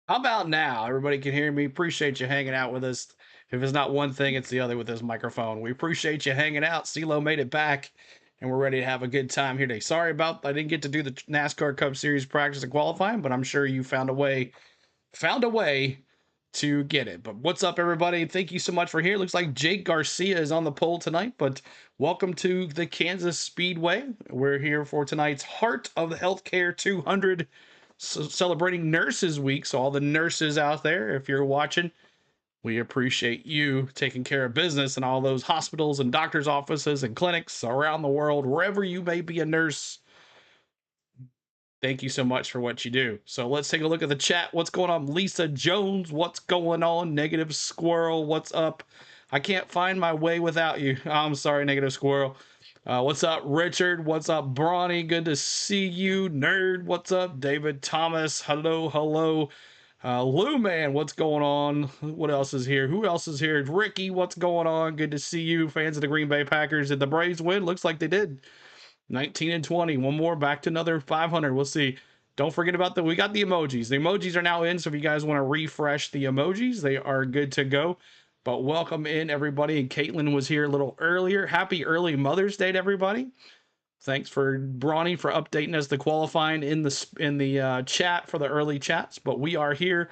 How about now? Everybody can hear me. Appreciate you hanging out with us. If it's not one thing, it's the other with this microphone. We appreciate you hanging out. CeeLo made it back, and we're ready to have a good time here today. Sorry about I didn't get to do the NASCAR Cup Series practice and qualifying, but I'm sure you found a way to get it. But what's up, everybody? Thank you so much for here. Looks like Jake Garcia is on the pole tonight, but welcome to the Kansas Speedway. We're here for tonight's Heart of the Healthcare 200, celebrating Nurses Week. So all the nurses out there, if you're watching, we appreciate you taking care of business in all those hospitals and doctors' offices and clinics around the world, wherever you may be a nurse. Thank you so much for what you do. So let's take a look at the chat. What's going on? Lisa Jones, what's going on? Negative Squirrel, what's up? I can't find my way without you. I'm sorry, Negative Squirrel. What's up, Richard? What's up, Brawny? Good to see you. Nerd, what's up? David Thomas, hello, hello. Lou Man, what's going on? What else is here? Who else is here? Ricky, what's going on? Good to see you. Fans of the Green Bay Packers. Did the Braves win? Looks like they did. 19 and 20. One more, back to another 500. We'll see. Don't forget about we got the emojis. The emojis are now in, so if you guys want to refresh the emojis, they are good to go. But welcome in, everybody. And Caitlin was here a little earlier. Happy early Mother's Day to everybody. Thanks for Brawny for updating us the qualifying in the chat for the early chats. But we are here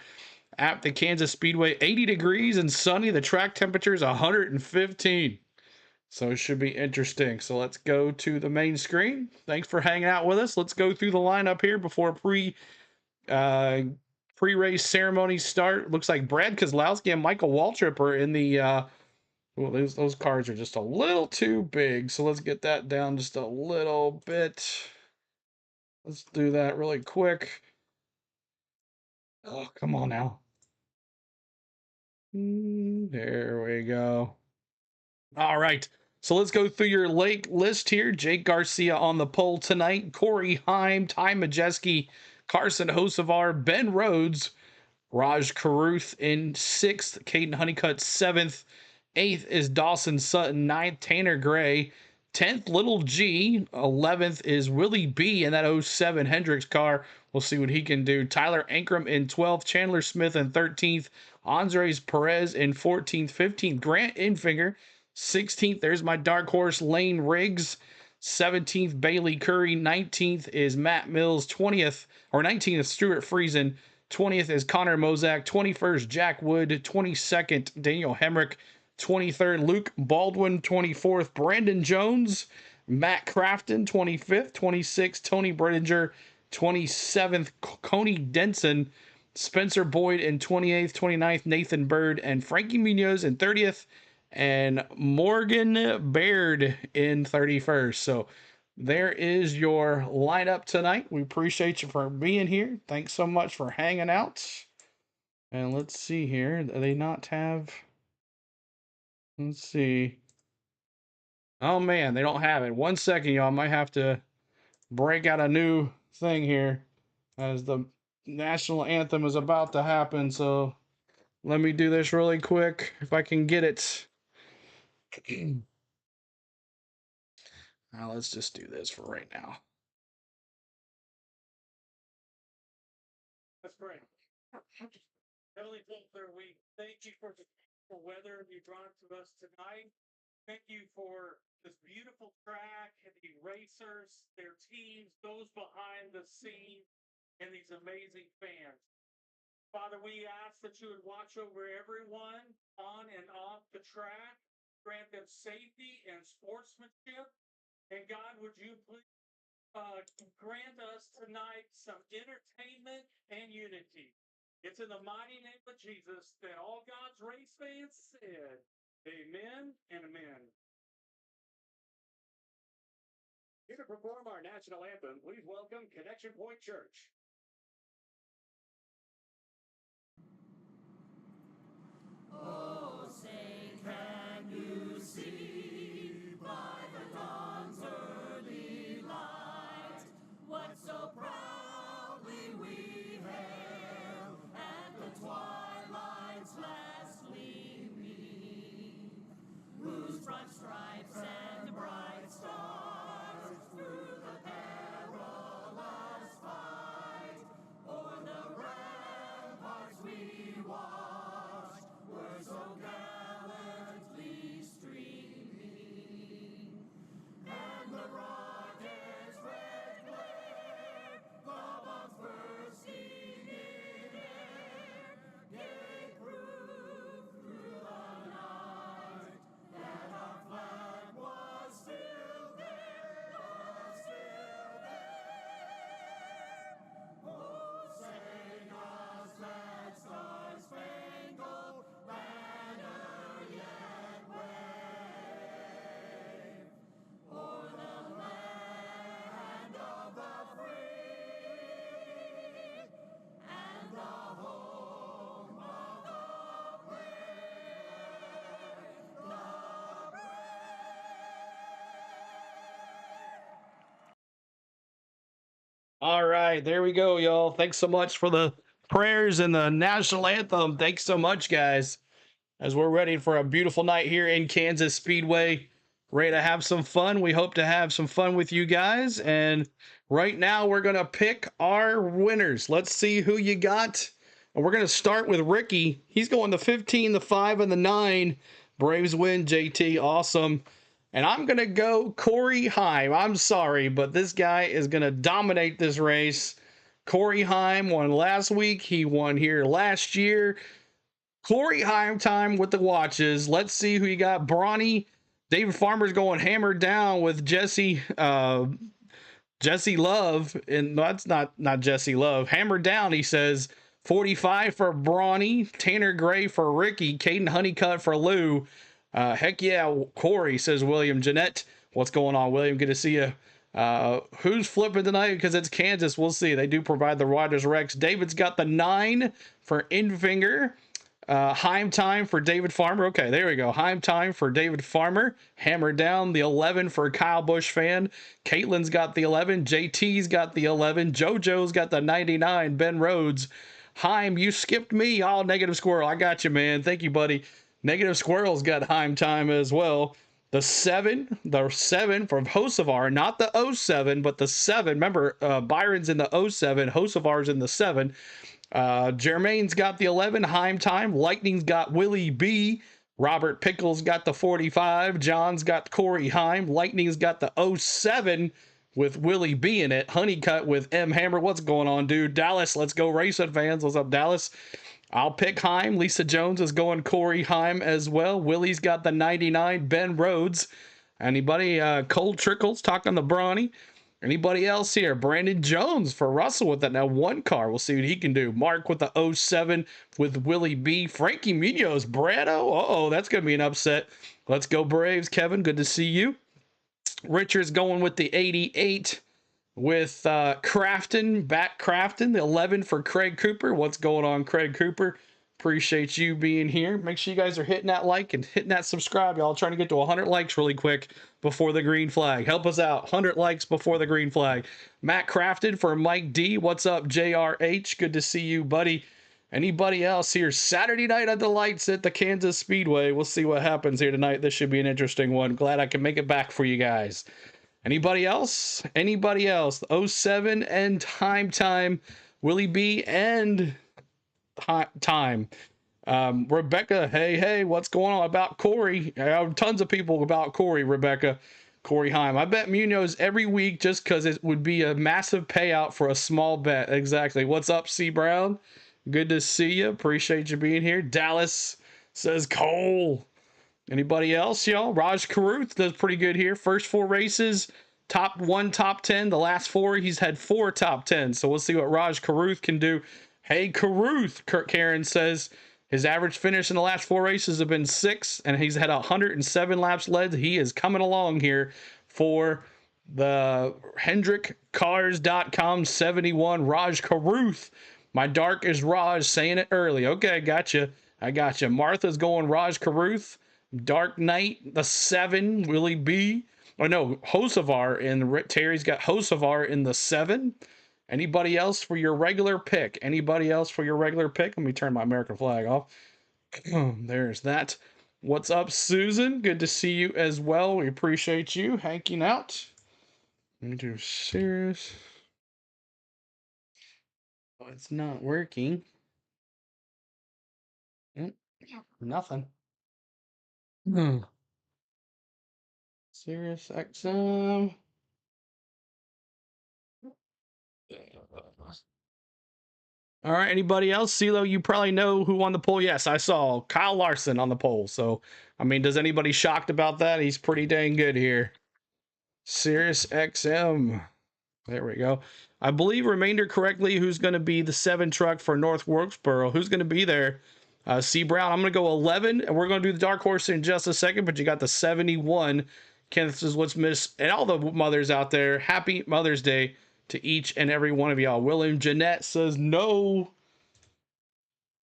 at the Kansas Speedway, 80 degrees and sunny. The track temperature is 115. So it should be interesting. So let's go to the main screen. Thanks for hanging out with us. Let's go through the lineup here before pre-race ceremonies start. Looks like Brad Kozlowski and Michael Waltrip are in the well, those cars are just a little too big. So let's get that down just a little bit. Let's do that really quick. Oh, come on now. There we go. All right. So let's go through your lake list here. Jake Garcia on the pole tonight. Corey Heim, Ty Majeski, Carson Hocevar, Ben Rhodes, Raj Caruth in 6th, Caden Honeycutt 7th. 8th is Dawson Sutton. 9th, Tanner Gray. 10th, Little G. 11th is Willie B in that 07 Hendricks car. We'll see what he can do. Tyler Ankrum in 12th. Chandler Smith in 13th. Andres Perez in 14th. 15th, Grant Infinger. 16th, there's my dark horse, Lane Riggs. 17th, Bailey Curry. 19th is Matt Mills. 20th, or 19th, Stuart Friesen. 20th is Connor Mozak. 21st, Jack Wood. 22nd, Daniel Hemrick. 23rd, Luke Baldwin. 24th, Brandon Jones. Matt Crafton. 25th. 26th, Tony Brittinger. 27th, Coney Denson. Spencer Boyd in 28th. 29th, Nathan Bird. And Frankie Munoz in 30th. And Morgan Baird in 31st. So there is your lineup tonight. We appreciate you for being here. Thanks so much for hanging out. And let's see here. Do they not have... Let's see. Oh, man, they don't have it. 1 second, y'all. I might have to break out a new thing here as the national anthem is about to happen. So let me do this really quick if I can get it. Now let's just do this for right now. That's great. Heavenly Father, we thank you for the weather you brought to us tonight. Thank you for this beautiful track and the racers, their teams, those behind the scenes, and these amazing fans. Father, we ask that you would watch over everyone on and off the track, grant them safety and sportsmanship. And God, would you please grant us tonight some entertainment and unity. It's in the mighty name of Jesus that all God's race fans said, amen and amen. Here to perform our national anthem, please welcome Connection Point Church. Oh, say, can you see by the dawn's early light what so proudly we hail at the twilight's last gleaming, whose broad stripes and bright stars through the perilous fight All right, there we go, y'all. Thanks so much for the prayers and the national anthem. Thanks so much, guys, as we're ready for a beautiful night here in Kansas Speedway. Ready to have some fun. We hope to have some fun with you guys. And right now, we're going to pick our winners. Let's see who you got. And we're going to start with Ricky. He's going the 15, the 5, and the 9. Braves win, JT. Awesome. And I'm going to go Corey Heim. I'm sorry, but this guy is going to dominate this race. Corey Heim won last week. He won here last year. Corey Heim time with the watches. Let's see who you got. Brawny. David Farmer's going hammered down with Jesse Love. And that's not Jesse Love. Hammered down, he says. 45 for Brawny. Tanner Gray for Ricky. Caden Honeycutt for Lou. Heck yeah, Corey, says William Jeanette. What's going on, William? Good to see you. Who's flipping tonight? Because it's Kansas. We'll see. They do provide the Riders Rex. David's got the 9 for Infinger. Heim time for David Farmer. Okay, there we go. Heim time for David Farmer. Hammer down the 11 for Kyle Busch fan. Caitlin's got the 11. JT's got the 11. JoJo's got the 99. Ben Rhodes. Heim, you skipped me. All negative squirrel. I got you, man. Thank you, buddy. Negative Squirrel's got Heim time as well. The 7 from Hocevar, not the 07, but the 7. Remember, Byron's in the 07, Hocevar's in the 7. Jermaine's got the 11, Heim time. Lightning's got Willie B. Robert Pickles got the 45. John's got Corey Heim. Lightning's got the 07 with Willie B in it. Honeycutt with M Hammer. What's going on, dude? Dallas, let's go racing fans. What's up, Dallas? I'll pick Heim. Lisa Jones is going Corey Heim as well. Willie's got the 99. Ben Rhodes. Anybody? Cole Trickles talking the Brawny. Anybody else here? Brandon Jones for Russell with that now 1 car. We'll see what he can do. Mark with the 07 with Willie B. Frankie Munoz. Brado. Uh-oh, that's going to be an upset. Let's go Braves. Kevin, good to see you. Richard's going with the 88 with Crafton, the 11 for Craig Cooper. What's going on, Craig Cooper? Appreciate you being here. Make sure you guys are hitting that like and hitting that subscribe, y'all. Trying to get to 100 likes really quick before the green flag. Help us out. 100 likes before the green flag. Matt Crafted for Mike D. What's up, JRH? Good to see you, buddy. Anybody else here? Saturday night at the lights at the Kansas Speedway. We'll see what happens here tonight. This should be an interesting one. Glad I can make it back for you guys. Anybody else? Anybody else? 07 and time. Willie B and time. Rebecca, hey, what's going on about Corey? I have tons of people about Corey, Rebecca. Corey Heim. I bet Munoz every week just because it would be a massive payout for a small bet. Exactly. What's up, C. Brown? Good to see you. Appreciate you being here. Dallas says Cole. Anybody else, y'all? Raj Caruth does pretty good here. First 4 races, top 1, top 10. The last 4, he's had 4 top 10. So we'll see what Raj Caruth can do. Hey, Caruth, Kurt Karen says his average finish in the last 4 races have been 6, and he's had 107 laps led. He is coming along here for the HendrickCars.com 71. Raj Caruth. My dark is Raj saying it early. Okay, gotcha. I gotcha. Martha's going Raj Caruth. Dark Knight, the 7, Willie B. Oh no, Hocevar, and Terry's got Hocevar in the 7. Anybody else for your regular pick? Anybody else for your regular pick? Let me turn my American flag off. There's that. What's up, Susan? Good to see you as well. We appreciate you hanging out. Let me do serious. Oh, it's not working. Nothing. Sirius XM. All right, anybody else? CeeLo, you probably know who won the poll. Yes, I saw Kyle Larson on the poll. So, I mean, does anybody shocked about that? He's pretty dang good here. Sirius XM. There we go. I believe remainder correctly. Who's going to be the 7 truck for North Wilkesboro? Who's going to be there? C. Brown. I'm going to go 11, and we're going to do the dark horse in just a second, but you got the 71. Kenneth says, what's missed? And all the mothers out there, happy Mother's Day to each and every one of y'all. William Jeanette says no.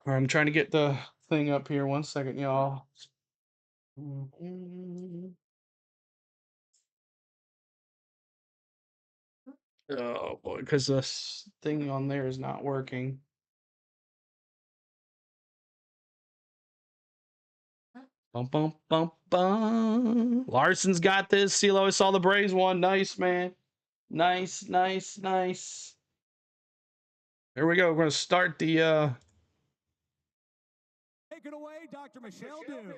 I'm trying to get the thing up here. 1 second, y'all. Oh boy, because this thing on there is not working. Bum, bum, bum, bum. Larson's got this. CeeLo, I saw the Braves one. Nice, man. Nice, nice, nice. There we go. We're going to start the... Take it away, Dr. Michelle Dew.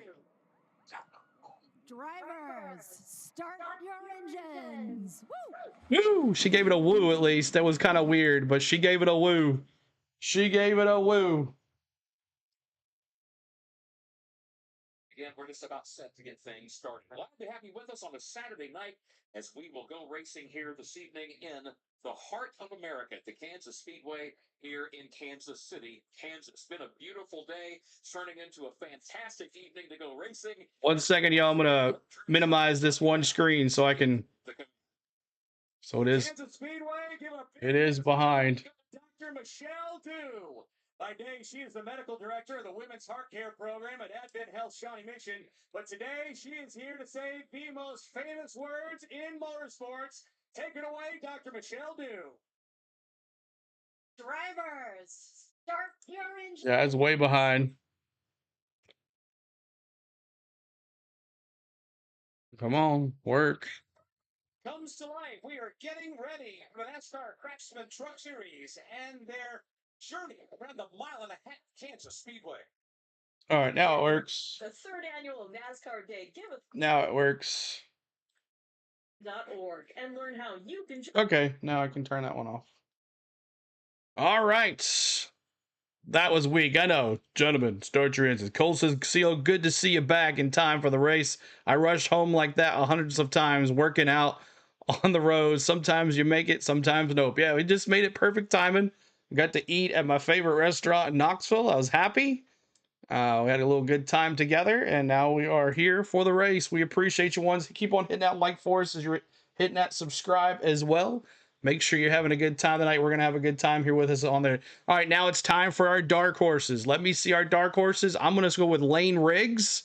Drivers, start your engines. Woo! She gave it a woo, at least. That was kind of weird, but she gave it a woo. She gave it a woo. Again, we're just about set to get things started. Glad to have you with us on a Saturday night as we will go racing here this evening in the heart of America, the Kansas Speedway here in Kansas City, Kansas. It's been a beautiful day, turning into a fantastic evening to go racing. 1 second, y'all. I'm going to minimize this one screen so I can... So it is... Kansas Speedway, give a It is behind. Dr. Michelle Dew. By day, she is the medical director of the Women's Heart Care Program at Advent Health Shawnee Mission. But today, she is here to say the most famous words in motorsports. Take it away, Dr. Michelle Dew. Drivers, start your engines. Yeah, it's way behind. Come on, work. Comes to life. We are getting ready for the Nascar Craftsman Truck Series and their journey around the mile-and-a-half Kansas Speedway. All right, now it works. The third annual NASCAR Day. Give us Now it works. .org and learn how you can. Okay, now I can turn that one off. All right. That was weak. I know. Gentlemen, start your engines. Cole says, CeeLo, good to see you back in time for the race. I rushed home like that hundreds of times, working out on the road. Sometimes you make it, sometimes nope. Yeah, we just made it perfect timing. Got to eat at my favorite restaurant in Knoxville. I was happy. We had a little good time together, and now we are here for the race. We appreciate you ones. Keep on hitting that like for us as you're hitting that subscribe as well. Make sure you're having a good time tonight. We're going to have a good time here with us on there. All right, now it's time for our dark horses. Let me see our dark horses. I'm going to go with Lane Riggs,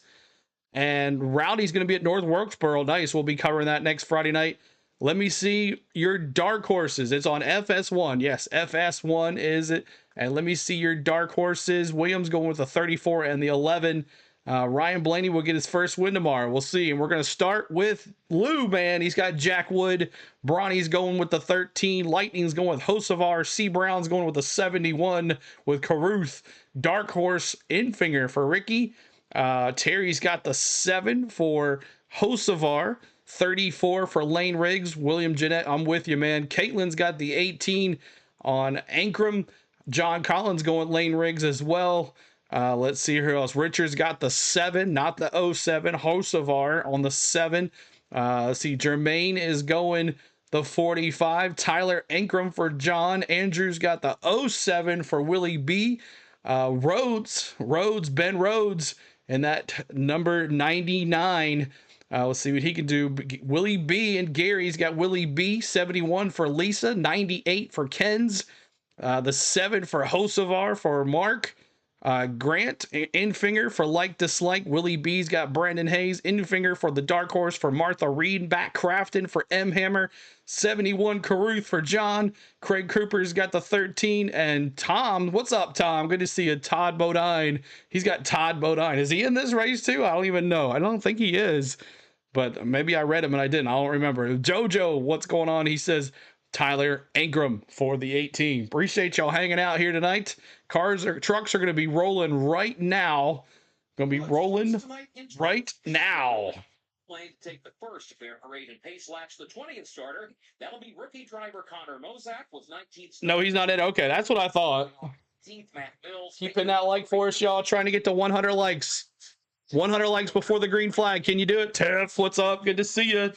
and Rowdy's going to be at North Wilkesboro. Nice. We'll be covering that next Friday night. Let me see your dark horses. It's on FS1. Yes, FS1 is it. And let me see your dark horses. Williams going with the 34 and the 11. Ryan Blaney will get his first win tomorrow. We'll see. And we're going to start with Lou, man. He's got Jack Wood. Bronny's going with the 13. Lightning's going with Hocevar. C. Brown's going with the 71 with Caruth. Dark horse Infinger for Ricky. Terry's got the 7 for Hocevar. 34 for Lane Riggs. William Jeanette, I'm with you, man. Caitlin's got the 18 on Ankrum. John Collins going Lane Riggs as well. Let's see who else. Richard's got the 7, not the 07. Hocevar on the 7. Let's see. Jermaine is going the 45. Tyler Ankrum for John. Andrew's got the 07 for Willie B. Ben Rhodes, and that number 99. Let's see what he can do. Willie B and Gary's got Willie B, 71 for Lisa, 98 for Ken's, the 7 for Hocevar for Mark, Grant, Infinger for Like Dislike. Willie B's got Brandon Hayes, Infinger for the Dark Horse for Martha Reed, Back Crafton for M Hammer, 71 Caruth for John. Craig Cooper's got the 13, and Tom, what's up, Tom? Good to see you. Todd Bodine, he's got Todd Bodine. Is he in this race too? I don't even know. I don't think he is, but maybe I read him and I didn't. I don't remember. Jojo, what's going on? He says Tyler Ankrum for the 18. Appreciate y'all hanging out here tonight. Trucks are going to be rolling right now. Going to be rolling right now. Plan to take the first fair parade and pace laps. The 20th starter, that'll be rookie driver Connor Mozak with 19. No, he's not in. Okay, that's what I thought. Matt Mills. Keeping that like for us, y'all. Trying to get to 100 likes. 100 likes before the green flag. Can you do it? Tiff, what's up? Good to see you.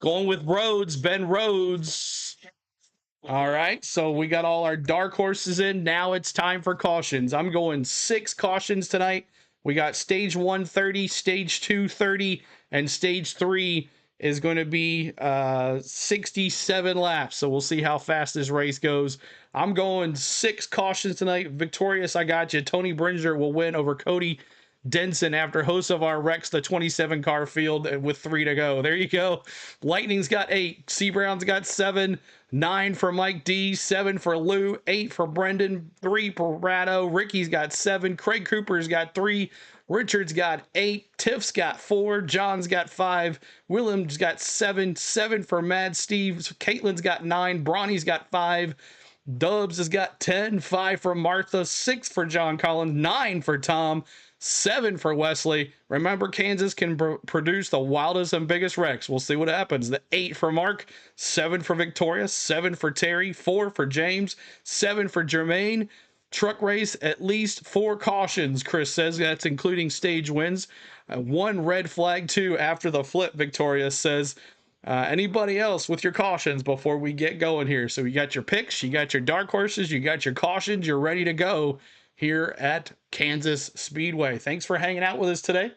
Going with Rhodes, Ben Rhodes. All right, so we got all our dark horses in. Now it's time for cautions. I'm going 6 cautions tonight. We got stage 1 30, stage 2 30, and stage 3 is going to be 67 laps. So we'll see how fast this race goes. I'm going 6 cautions tonight. Victorious, I got you. Tony Bringer will win over Cody Denson after Hocevar wrecks the 27 car field with 3 to go. There you go. Lightning's got 8. C Brown's got 7. 9 for Mike D. 7 for Lou. 8 for Brendan. 3 for Rado. Ricky's got 7. Craig Cooper's got 3. Richard's got 8. Tiff's got 4. John's got 5. William's got 7. 7 for Mad Steve. Caitlin's got 9. Bronny's got 5. Dubs has got 10. 5 for Martha. 6 for John Collins. 9 for Tom. 7 for Wesley. Remember, Kansas can produce the wildest and biggest wrecks. We'll see what happens. The 8 for Mark. 7 for Victoria. 7 for Terry. 4 for James. 7 for Jermaine. Truck race, at least 4 cautions, Chris says. That's including stage wins. 1 red flag, 2 after the flip, Victoria says. Anybody else with your cautions before we get going here? So you got your picks, you got your dark horses, you got your cautions, you're ready to go here at Kansas Speedway. Thanks for hanging out with us today.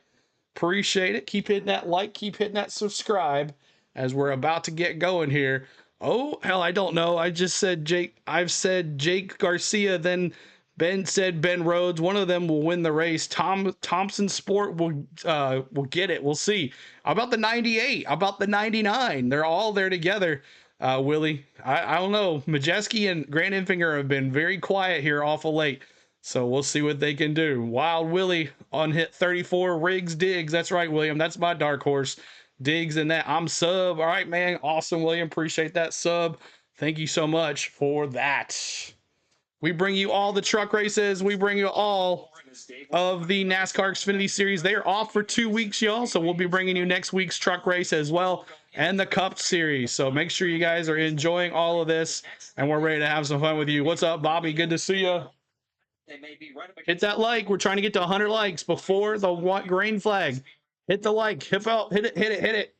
Appreciate it. Keep hitting that like, keep hitting that subscribe as we're about to get going here. Oh, hell, I don't know. I just said Jake. I've said Jake Garcia, then Ben said Ben Rhodes. One of them will win the race. Thompson Sport will get it. We'll see. How about the 98? How about the 99? They're all there together, Willie. I don't know. Majeski and Grant Enfinger have been very quiet here awful late. So we'll see what they can do. Wild Willie on hit 34. Riggs Diggs. That's right, William. That's my dark horse. Diggs and that. I'm sub. All right, man. Awesome, William. Appreciate that sub. Thank you so much for that. We bring you all the truck races. We bring you all of the NASCAR Xfinity Series. They are off for 2 weeks, y'all. So we'll be bringing you next week's truck race as well and the Cup Series. So make sure you guys are enjoying all of this and we're ready to have some fun with you. What's up, Bobby? Good to see you. Hit that like. We're trying to get to 100 likes before the green flag. Hit the like. Hit it.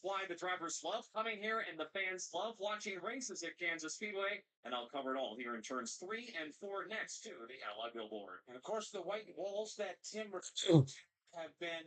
Why the drivers love coming here and the fans love watching races at Kansas Speedway. And I'll cover it all here in turns 3 and 4 next to the Ally billboard. And of course, the white walls that Tim have been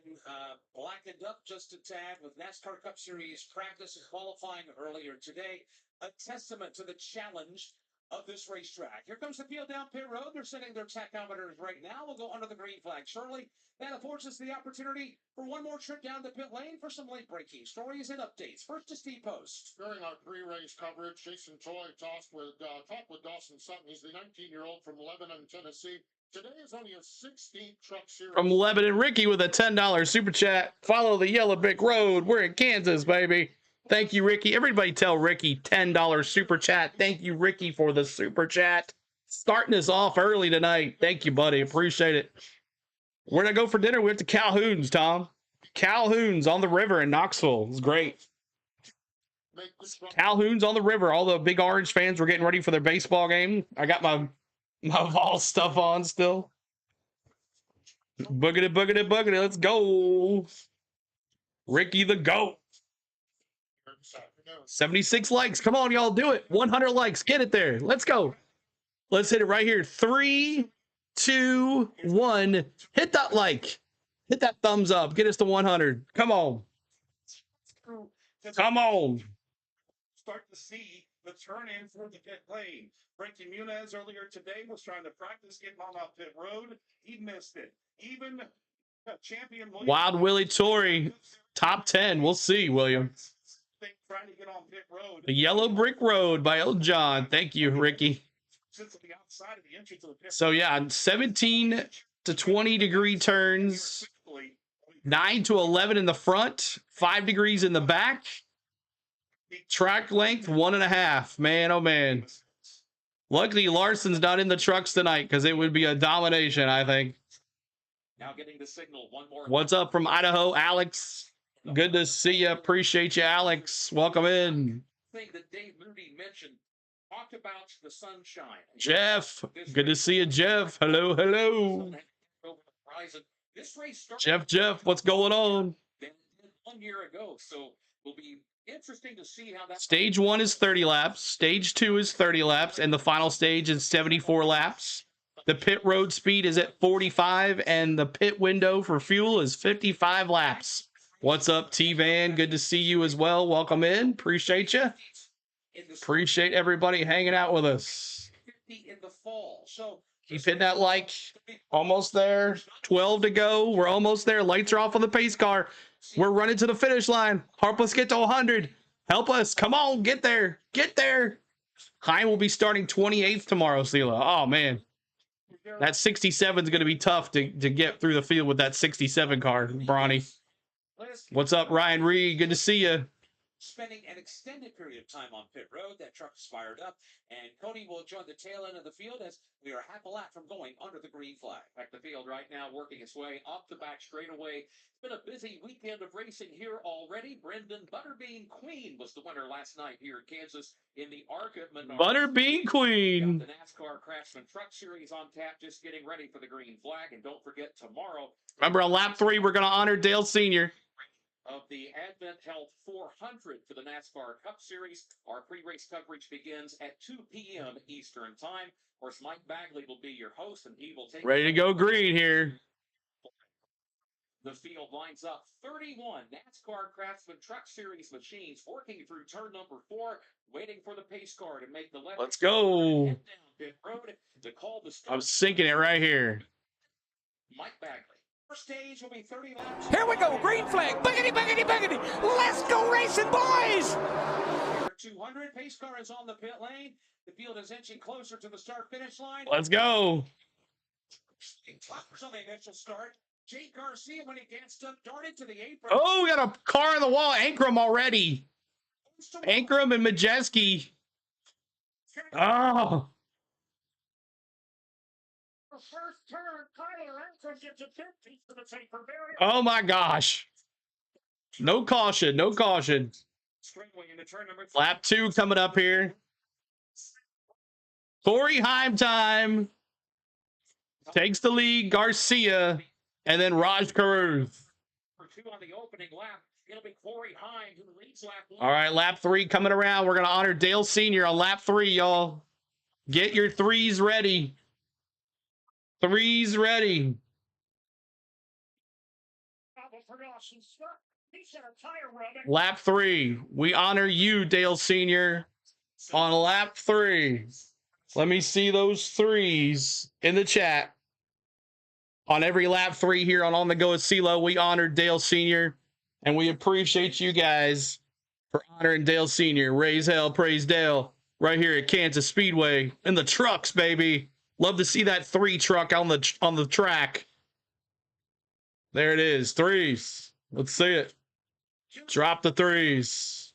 blackened up just a tad with NASCAR Cup Series practice and qualifying earlier today. A testament to the challenge of this racetrack. Here comes the field down pit road. They're setting their tachometers right now. We'll go under the green flag shortly. That affords us the opportunity for one more trip down the pit lane for some late breaking stories and updates. First to Steve Post. During our pre-race coverage, Jason Toy talked with Dawson Sutton. He's the 19-year-old from Lebanon, Tennessee. Today is only a 16th truck series. From Lebanon, Ricky with a $10 super chat. Follow the yellow brick road. We're in Kansas, baby. Thank you, Ricky. Everybody tell Ricky $10 super chat. Thank you, Ricky, for the super chat. Starting us off early tonight. Thank you, buddy. Appreciate it. Where'd I go for dinner? We went to Calhoun's, Tom. Calhoun's on the river in Knoxville. It was great. Calhoun's on the river. All the big Orange fans were getting ready for their baseball game. I got my Vol stuff on still. Boogity, boogity, boogity. Let's go. Ricky the GOAT. 76 likes. Come on, y'all. Do it. 100 likes. Get it there. Let's go. Let's hit it right here. 3, 2, 1. Hit that like. Hit that thumbs up. Get us to 100. Come on. Come on. Start to see the turn in for the pit lane. Frankie Muniz earlier today was trying to practice getting on that pit road. He missed it. Even champion William Wild Willie Torrey, top 10. We'll see, William. trying to get on pit road. The Yellow Brick Road by Old John. Thank you, Ricky. Sits on the outside of the entrance of the pit. So yeah, 17 to 20 degree turns, 9 to 11 in the front, 5 degrees in the back. Track length 1.5. Man, oh man. Luckily Larson's not in the trucks tonight because it would be a domination, I think. Now getting the signal. One more. What's up from Idaho, Alex? Good to see you. Appreciate you, Alex. Welcome in. Thing that Dave Moody mentioned. Talked about the sunshine. Jeff, good to see you, Jeff. Hello, hello. This race started Jeff, what's going on? 1 year ago, so will be interesting to see how that. Stage 1 is 30 laps. Stage 2 is 30 laps, and the final stage is 74 laps. The pit road speed is at 45, and the pit window for fuel is 55 laps. What's up, T-Van? Good to see you as well. Welcome in. Appreciate you. Appreciate everybody hanging out with us. 50 in the fall. So Keep hitting that like. Almost there. 12 to go. We're almost there. Lights are off on the pace car. We're running to the finish line. Help us get to 100. Help us. Come on. Get there. Get there. Heim will be starting 28th tomorrow, Sela. Oh, man. That 67 is going to be tough to get through the field with that 67 car, Bronny. What's up, Ryan Reed? Good to see you. Spending an extended period of time on pit road. That truck is fired up, and Cody will join the tail end of the field as we are half a lap from going under the green flag. Back the field right now, working its way up the back straightaway. It's been a busy weekend of racing here already. Brendan Butterbean Queen was the winner last night here in Kansas in the ARCA Menards. Butterbean Queen. Got the Nascar Craftsman Truck Series on tap, just getting ready for the green flag. And don't forget tomorrow. Remember, on lap 3, we're going to honor Dale Sr. Of the Advent Health 400 for the NASCAR Cup Series. Our pre-race coverage begins at 2 p.m. Eastern Time. Of course, Mike Bagley will be your host, and he will take... Ready to go green here. The field lines up 31 NASCAR Craftsman Truck Series machines working through turn number 4, waiting for the pace car to make the left. Let's go. Head down pit road to call the start. I'm sinking it right here. Mike Bagley. First stage will be 30 laps. Here we go, green flag. Buggity, buggity, buggity. Let's go racing, boys. 200, pace car is on the pit lane. The field is inching closer to the start-finish line. Let's go. On the initial start. Jake Garcia, when he danced up, darted to the apron. Oh, we got a car on the wall. Ankrum already. Ankrum and Majeski. Oh. First turn, Kyle Ankrum gets a 50 to the taper barrier. Oh, my gosh. No caution. No caution. Straightaway into turn number 3. Lap 2 coming up here. Corey Heim time. Takes the lead. Garcia. And then Raj Caruth. For 2 on the opening lap. It'll be Corey Heim who leads lap 1. All right, lap 3 coming around. We're going to honor Dale Sr. on lap 3, y'all. Get your 3s ready. 3s ready. Lap 3. We honor you, Dale Sr. on lap 3. Let me see those 3s in the chat. On every lap 3 here on the Go with CeeLo, we honored Dale Sr. And we appreciate you guys for honoring Dale Sr. Raise hell, praise Dale. Right here at Kansas Speedway. In the trucks, baby. Love to see that 3 truck on the track. There it is. 3s. Let's see it. Drop the 3s.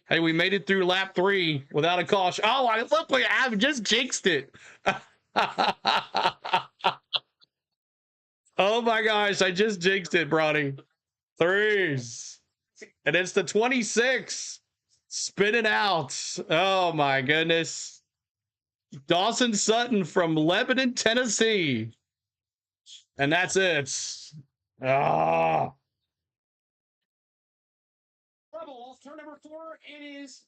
Hey, we made it through lap 3 without a caution. Oh, I look like I just jinxed it. Oh my gosh, I just jinxed it, Bronny. 3s. And it's the 26. Spin it out. Oh my goodness. Dawson Sutton from Lebanon, Tennessee. And that's it. Ah. Turn number 4, it is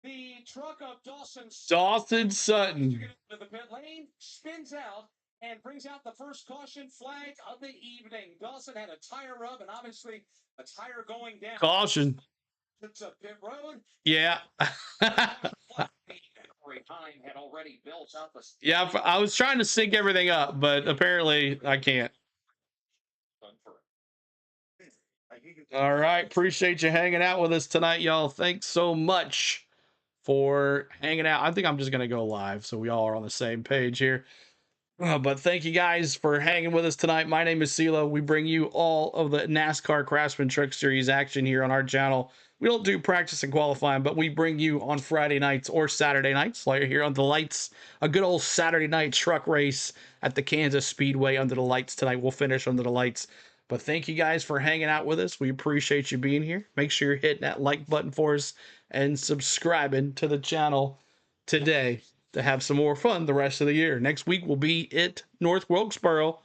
the truck of Dawson Sutton. To the pit lane, spins out, and brings out the first caution flag of the evening. Dawson had a tire rub, and obviously a tire going down. Caution. It's a pit road. Yeah. Had already built up a... Yeah, I was trying to sync everything up, but apparently I can't. All right. Appreciate you hanging out with us tonight, y'all. Thanks so much for hanging out. I think I'm just going to go live so we all are on the same page here. But thank you guys for hanging with us tonight. My name is CeeLo. We bring you all of the NASCAR Craftsman Truck Series action here on our channel. We don't do practice and qualifying, but we bring you on Friday nights or Saturday nights, like here under the lights, a good old Saturday night truck race at the Kansas Speedway under the lights tonight. We'll finish under the lights. But thank you guys for hanging out with us. We appreciate you being here. Make sure you're hitting that like button for us and subscribing to the channel today to have some more fun the rest of the year. Next week will be at North Wilkesboro.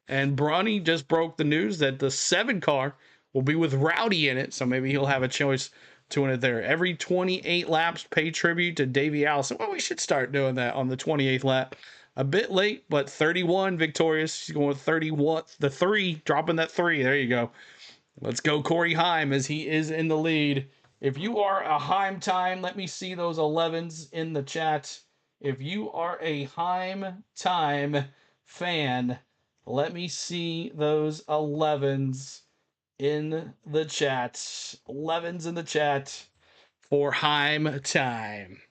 And Bronny just broke the news that the 7 car will be with Rowdy in it, so maybe he'll have a choice to win it there. Every 28 laps, pay tribute to Davey Allison. Well, we should start doing that on the 28th lap. A bit late, but 31 victorious. He's going with 31. The 3, dropping that 3. There you go. Let's go Corey Heim as he is in the lead. If you are a Heim time, let me see those 11s in the chat. If you are a Heim Time fan, let me see those 11s in the chat. 11s in the chat for Heim Time.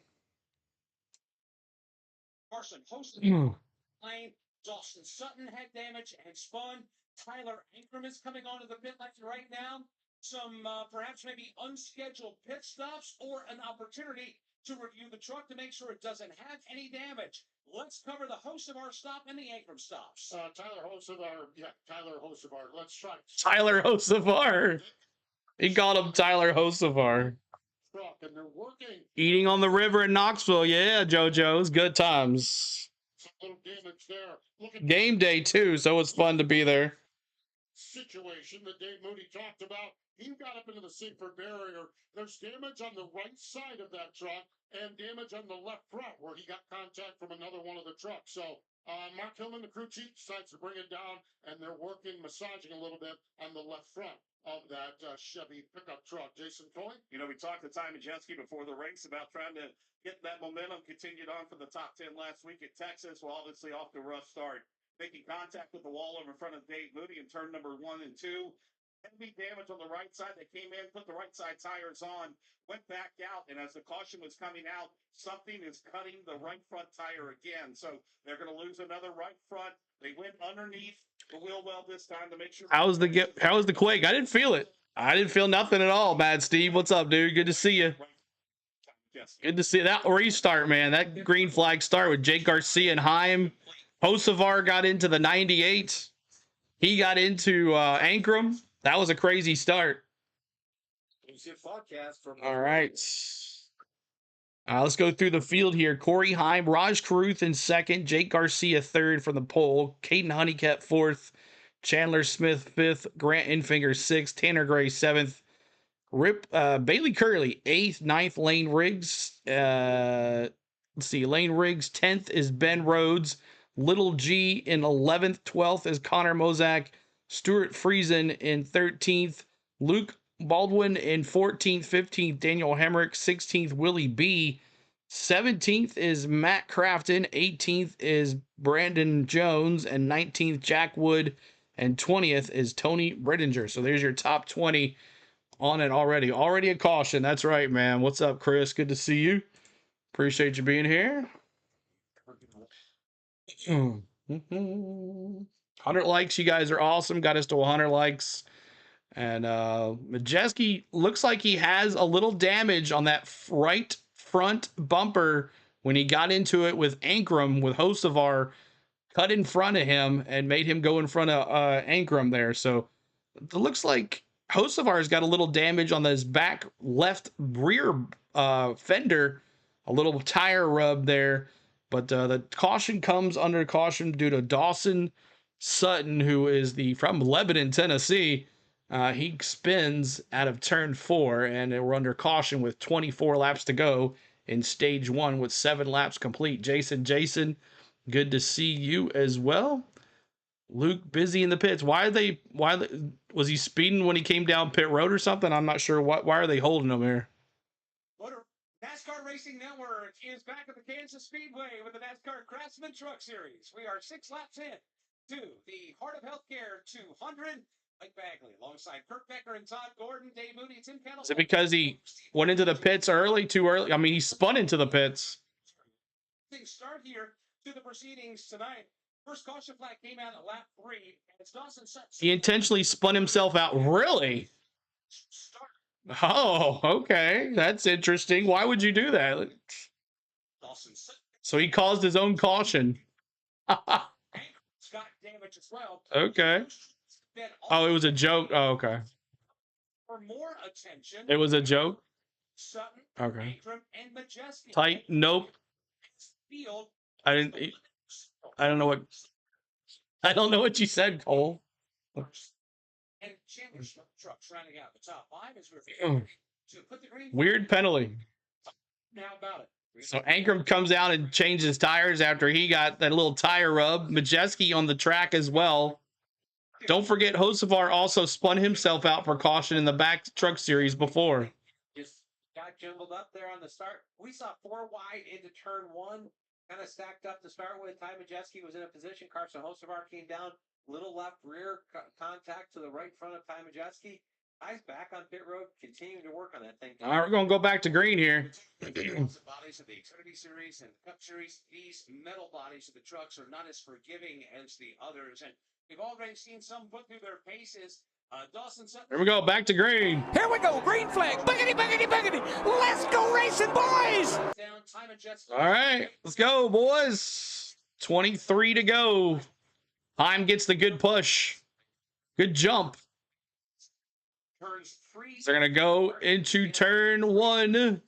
Carson hosted Mm. lane. Dawson Sutton had damage and spun. Tyler Ankrum is coming onto the pit lane right now. Some perhaps maybe unscheduled pit stops or an opportunity to review the truck to make sure it doesn't have any damage. Let's cover the Hocevar stop and the Ankrum stops. Tyler Hocevar. Let's try. Tyler Hocevar. He called him Tyler Hocevar. Truck, and they're working. Eating on the river in Knoxville. Yeah, JoJo's. Good times. Some little damage there. Look at Game day, too, so it's fun to be there. situation that Dave Moody talked about. He got up into the Siegfried barrier. There's damage on the right side of that truck and damage on the left front where he got contact from another one of the trucks. So Mark Hillman, the crew chief, decides to bring it down, and they're working, massaging a little bit on the left front of that Chevy pickup truck. Jason Toy? You know, we talked to Ty Majeski before the race about trying to get that momentum continued on for the top 10 last week at Texas. Well, obviously off to a rough start. Making contact with the wall over in front of Dave Moody in turn number 1 and 2. Heavy damage on the right side. They came in, put the right side tires on, went back out, and as the caution was coming out, something is cutting the right front tire again. So they're going to lose another right front. They went underneath the wheel well this time to make sure. How was the quake? I didn't feel it. I didn't feel nothing at all, Mad Steve. What's up, dude? Good to see you. Good to see that restart, man. That green flag start with Jake Garcia and Heim. Hocevar got into the 98. He got into Ankrum. That was a crazy start. All right. Let's go through the field here. Corey Heim, Raj Caruth in second, Jake Garcia third from the pole, Caden Honeycutt fourth, Chandler Smith fifth, Grant Infinger sixth, Tanner Gray seventh, Bailey Curley eighth, ninth, Lane Riggs. Let's see, Lane Riggs 10th is Ben Rhodes. Little G in 11th, 12th is Connor Mozak. Stuart Friesen in 13th. Luke Baldwin in 14th, 15th, Daniel Hemrick. 16th, Willie B. 17th is Matt Crafton. 18th is Brandon Jones. And 19th, Jack Wood. And 20th is Tony Brittinger. So there's your top 20 on it already. Already a caution. That's right, man. What's up, Chris? Good to see you. Appreciate you being here. 100 likes. You guys are awesome. Got us to 100 likes. And Majeski looks like he has a little damage on that right front bumper when he got into it with Ankrum, with Hocevar cut in front of him and made him go in front of Ankrum there. So it looks like Hocevar's got a little damage on his back left rear fender, a little tire rub there. But the caution comes under caution due to Dawson Sutton, who is from Lebanon, Tennessee. He spins out of turn 4, and we're under caution with 24 laps to go in stage 1 with 7 laps complete. Jason, good to see you as well. Luke busy in the pits. Was he speeding when he came down pit road or something? I'm not sure. Why are they holding him here? NASCAR Racing Network is back at the Kansas Speedway with the NASCAR Craftsman Truck Series. We are 6 laps in to the Heart of Healthcare 200. Mike Bagley alongside Kurt Becker and Todd Gordon, Dave Moody, Tim Kettle. Is it because he went into the pits too early? I mean, he spun into the pits. Things start here to the proceedings tonight. First caution flag came out at lap 3. And it's Dawson Sutton. He intentionally spun himself out. Really? Oh, okay. That's interesting. Why would you do that? So he caused his own caution. Got damage as well. Okay. Oh, it was a joke. Oh, okay. For more attention. It was a joke? Sutton, okay. Ankrum, and Majeski. Tight. Nope. Field. I don't know what you said, Cole. And Chandler trucks rounding out the top 5 as we're to put the green. Weird penalty. Now about it. So Ankrum comes out and changes tires after he got that little tire rub. Majeski on the track as well. Don't forget, Hocevar also spun himself out for caution in the back truck series before. Just got jumbled up there on the start. We saw 4 wide into turn 1. kind of stacked up to start with. Ty Majeski was in a position. Carson Hocevar came down, little left rear contact to the right front of Ty Majeski. Ty's back on pit road, continuing to work on that thing. All right, we're going to go back to green here. Bodies of the Xfinity Series and Cup Series, these metal bodies of the trucks are not as forgiving as the others, and we've already seen some put through their paces. Dawson Sutton. Here we go, back to green. Here we go, green flag. Buggity, buggity, buggity. Let's go racing, boys. Down, Ty Majeski. All right, let's go, boys. 23 to go. Heim gets the good push. Good jump. Turns three. They're going to go into turn 1.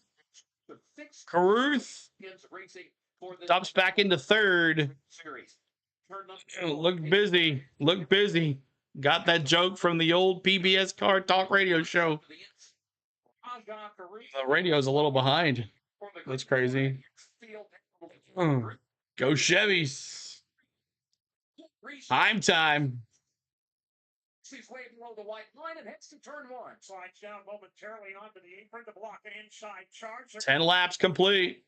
Caruth stops back into third. Look busy. Look busy. Got that joke from the old PBS Car Talk radio show. The radio's a little behind. That's crazy. Go Chevys. Time. She's way below the white line and heads to turn 1. Slides down momentarily onto the apron to block an inside charge. 10 laps complete.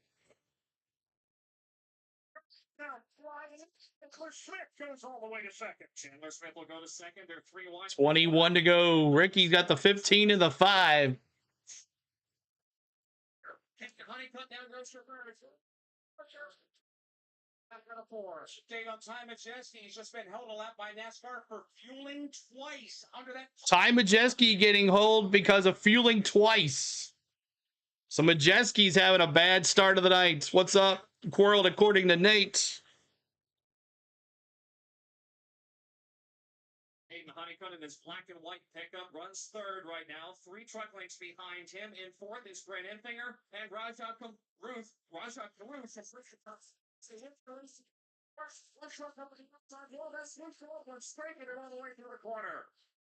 Now flying. Smith goes all the way to second. Chandler Smith will go to second. They're 3 wide. 21 to go. Ricky's got the 15 and the 5. Honeycutt down goes to third. Staying on Ty Majeski. He's just been held a lap by NASCAR for fueling twice under that. Ty Majeski getting hold because of fueling twice. So Majeski's having a bad start of the night. What's up, Quarreled, according to Nate? Hayden Honeycutt in his black and white pickup runs third right now. 3 truck lengths behind him. In fourth is Brent Enfinger and Rajah Caruth.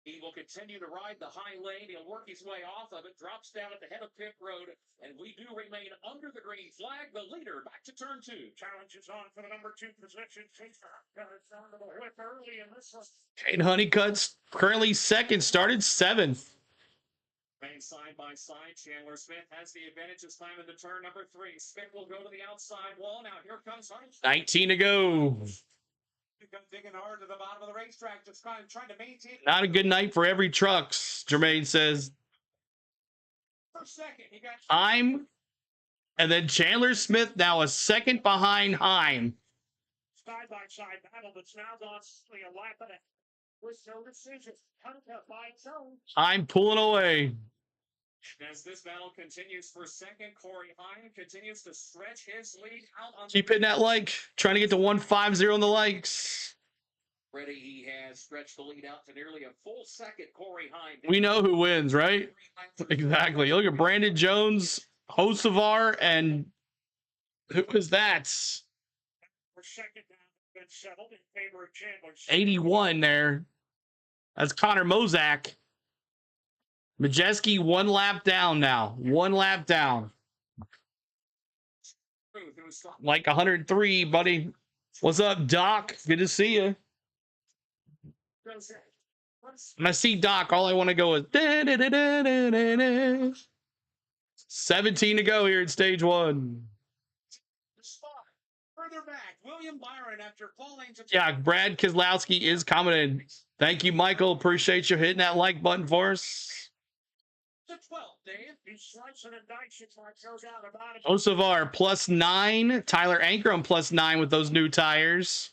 He will continue to ride the high lane. He'll work his way off of it, drops down at the head of pit road, and we do remain under the green flag. The leader back to turn 2. Challenge is on for the number 2 position. Down to the whip early in this one. Kane Honeycutt's currently second, started 7th. Remain side by side. Chandler Smith has the advantage this time in the turn number 3. Smith will go to the outside wall. Now here comes Honeycutt. 19 to go. Digging hard to the bottom of the racetrack, just trying to maintain. Not a good night for every trucks, Jermaine says. For second, he got Heim, and then Chandler Smith now a second behind Heim. Side by side battle that's now gone a lap and a with no decision. Honeycutt by its own. Heim pulling away. As this battle continues for second, Corey Heim continues to stretch his lead out on. Keep hitting that like. Trying to get to 150 on the likes. Already he has stretched the lead out to nearly a full second. Corey Heim. We know who wins, right? Exactly. Look at Brandon Jones, Hocevar, and who is that? For second down, been settled in favor of Chandler. 81 there. That's Connor Mozak. Majeski 1 lap down now. 1 lap down. Like 103, buddy. What's up, Doc? Good to see you. When I see Doc, all I want to go is 17 to go here at stage 1. Further back, William Byron after falling to. Yeah, Brad Keselowski is coming in. Thank you, Michael. Appreciate you hitting that like button for us. The 12th, Dave. He's slicing and dicing like goes out about it. Osavar +9. Tyler Ankrum +9 with those new tires.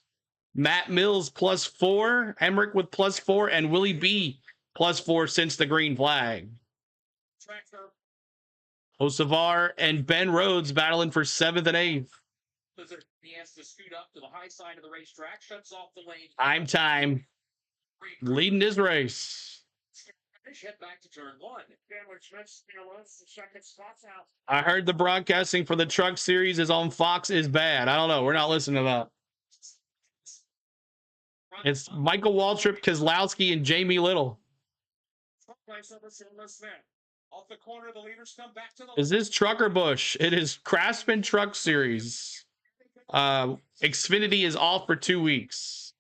Matt Mills +4. Emmerich with +4. And Willie B +4 since the green flag. Tractor. Osavar and Ben Rhodes battling for 7th and 8th. He has to scoot up to the high side of the racetrack, shuts off the lane. Time. Leading his race. Head back to turn 1. Chandler Smith still the second spot's out. I heard the broadcasting for the truck series is on Fox is bad. I don't know. We're not listening to that. It's Michael Waltrip, Keselowski, and Jamie Little. Off the corner, the leaders come back to the. Is this Trucker Bush? It is Craftsman Truck Series. Xfinity is off for 2 weeks.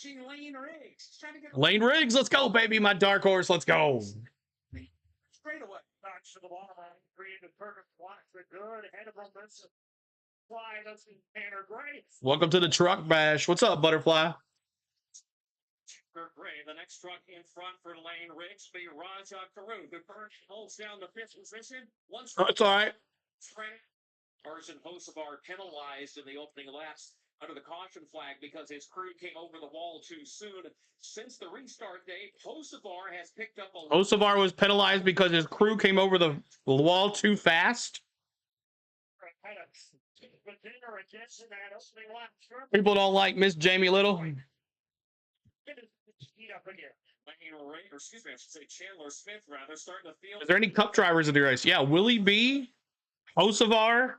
Lane Riggs. Lane Riggs, let's go, baby. My dark horse, let's go. Straight away. Knocks to the bottom line. Created perfect block. Good ahead of Robinson. Butterfly, that's Tanner Gray. Welcome to the truck bash. What's up, Butterfly? Gray, the next truck in front for Lane Riggs, be Raja Carew. The first holds down the fifth position. Once That's all right. Carson Hocevar penalized in the opening laps under the caution flag because his crew came over the wall too soon. Since the restart date, Hocevar has picked up a... Hocevar was penalized because his crew came over the wall too fast. People don't like Miss Jamie Little. Excuse me, I should say Chandler Smith rather starting the field. Is there any cup drivers in the race? Yeah, Willie B, Hocevar,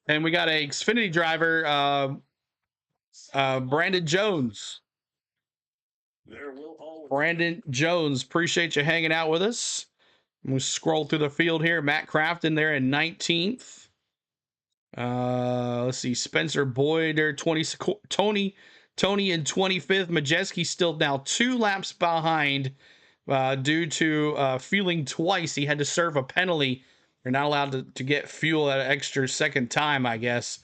and we got a Xfinity driver, Brandon Jones. Brandon Jones, appreciate you hanging out with us. We'll scroll through the field here. Matt Craft in there in 19th. Let's see, Spencer Boyd there, Tony in 25th. Majeski still now 2 laps behind due to fueling twice. He had to serve a penalty. You're not allowed to get fuel at an extra second time, I guess.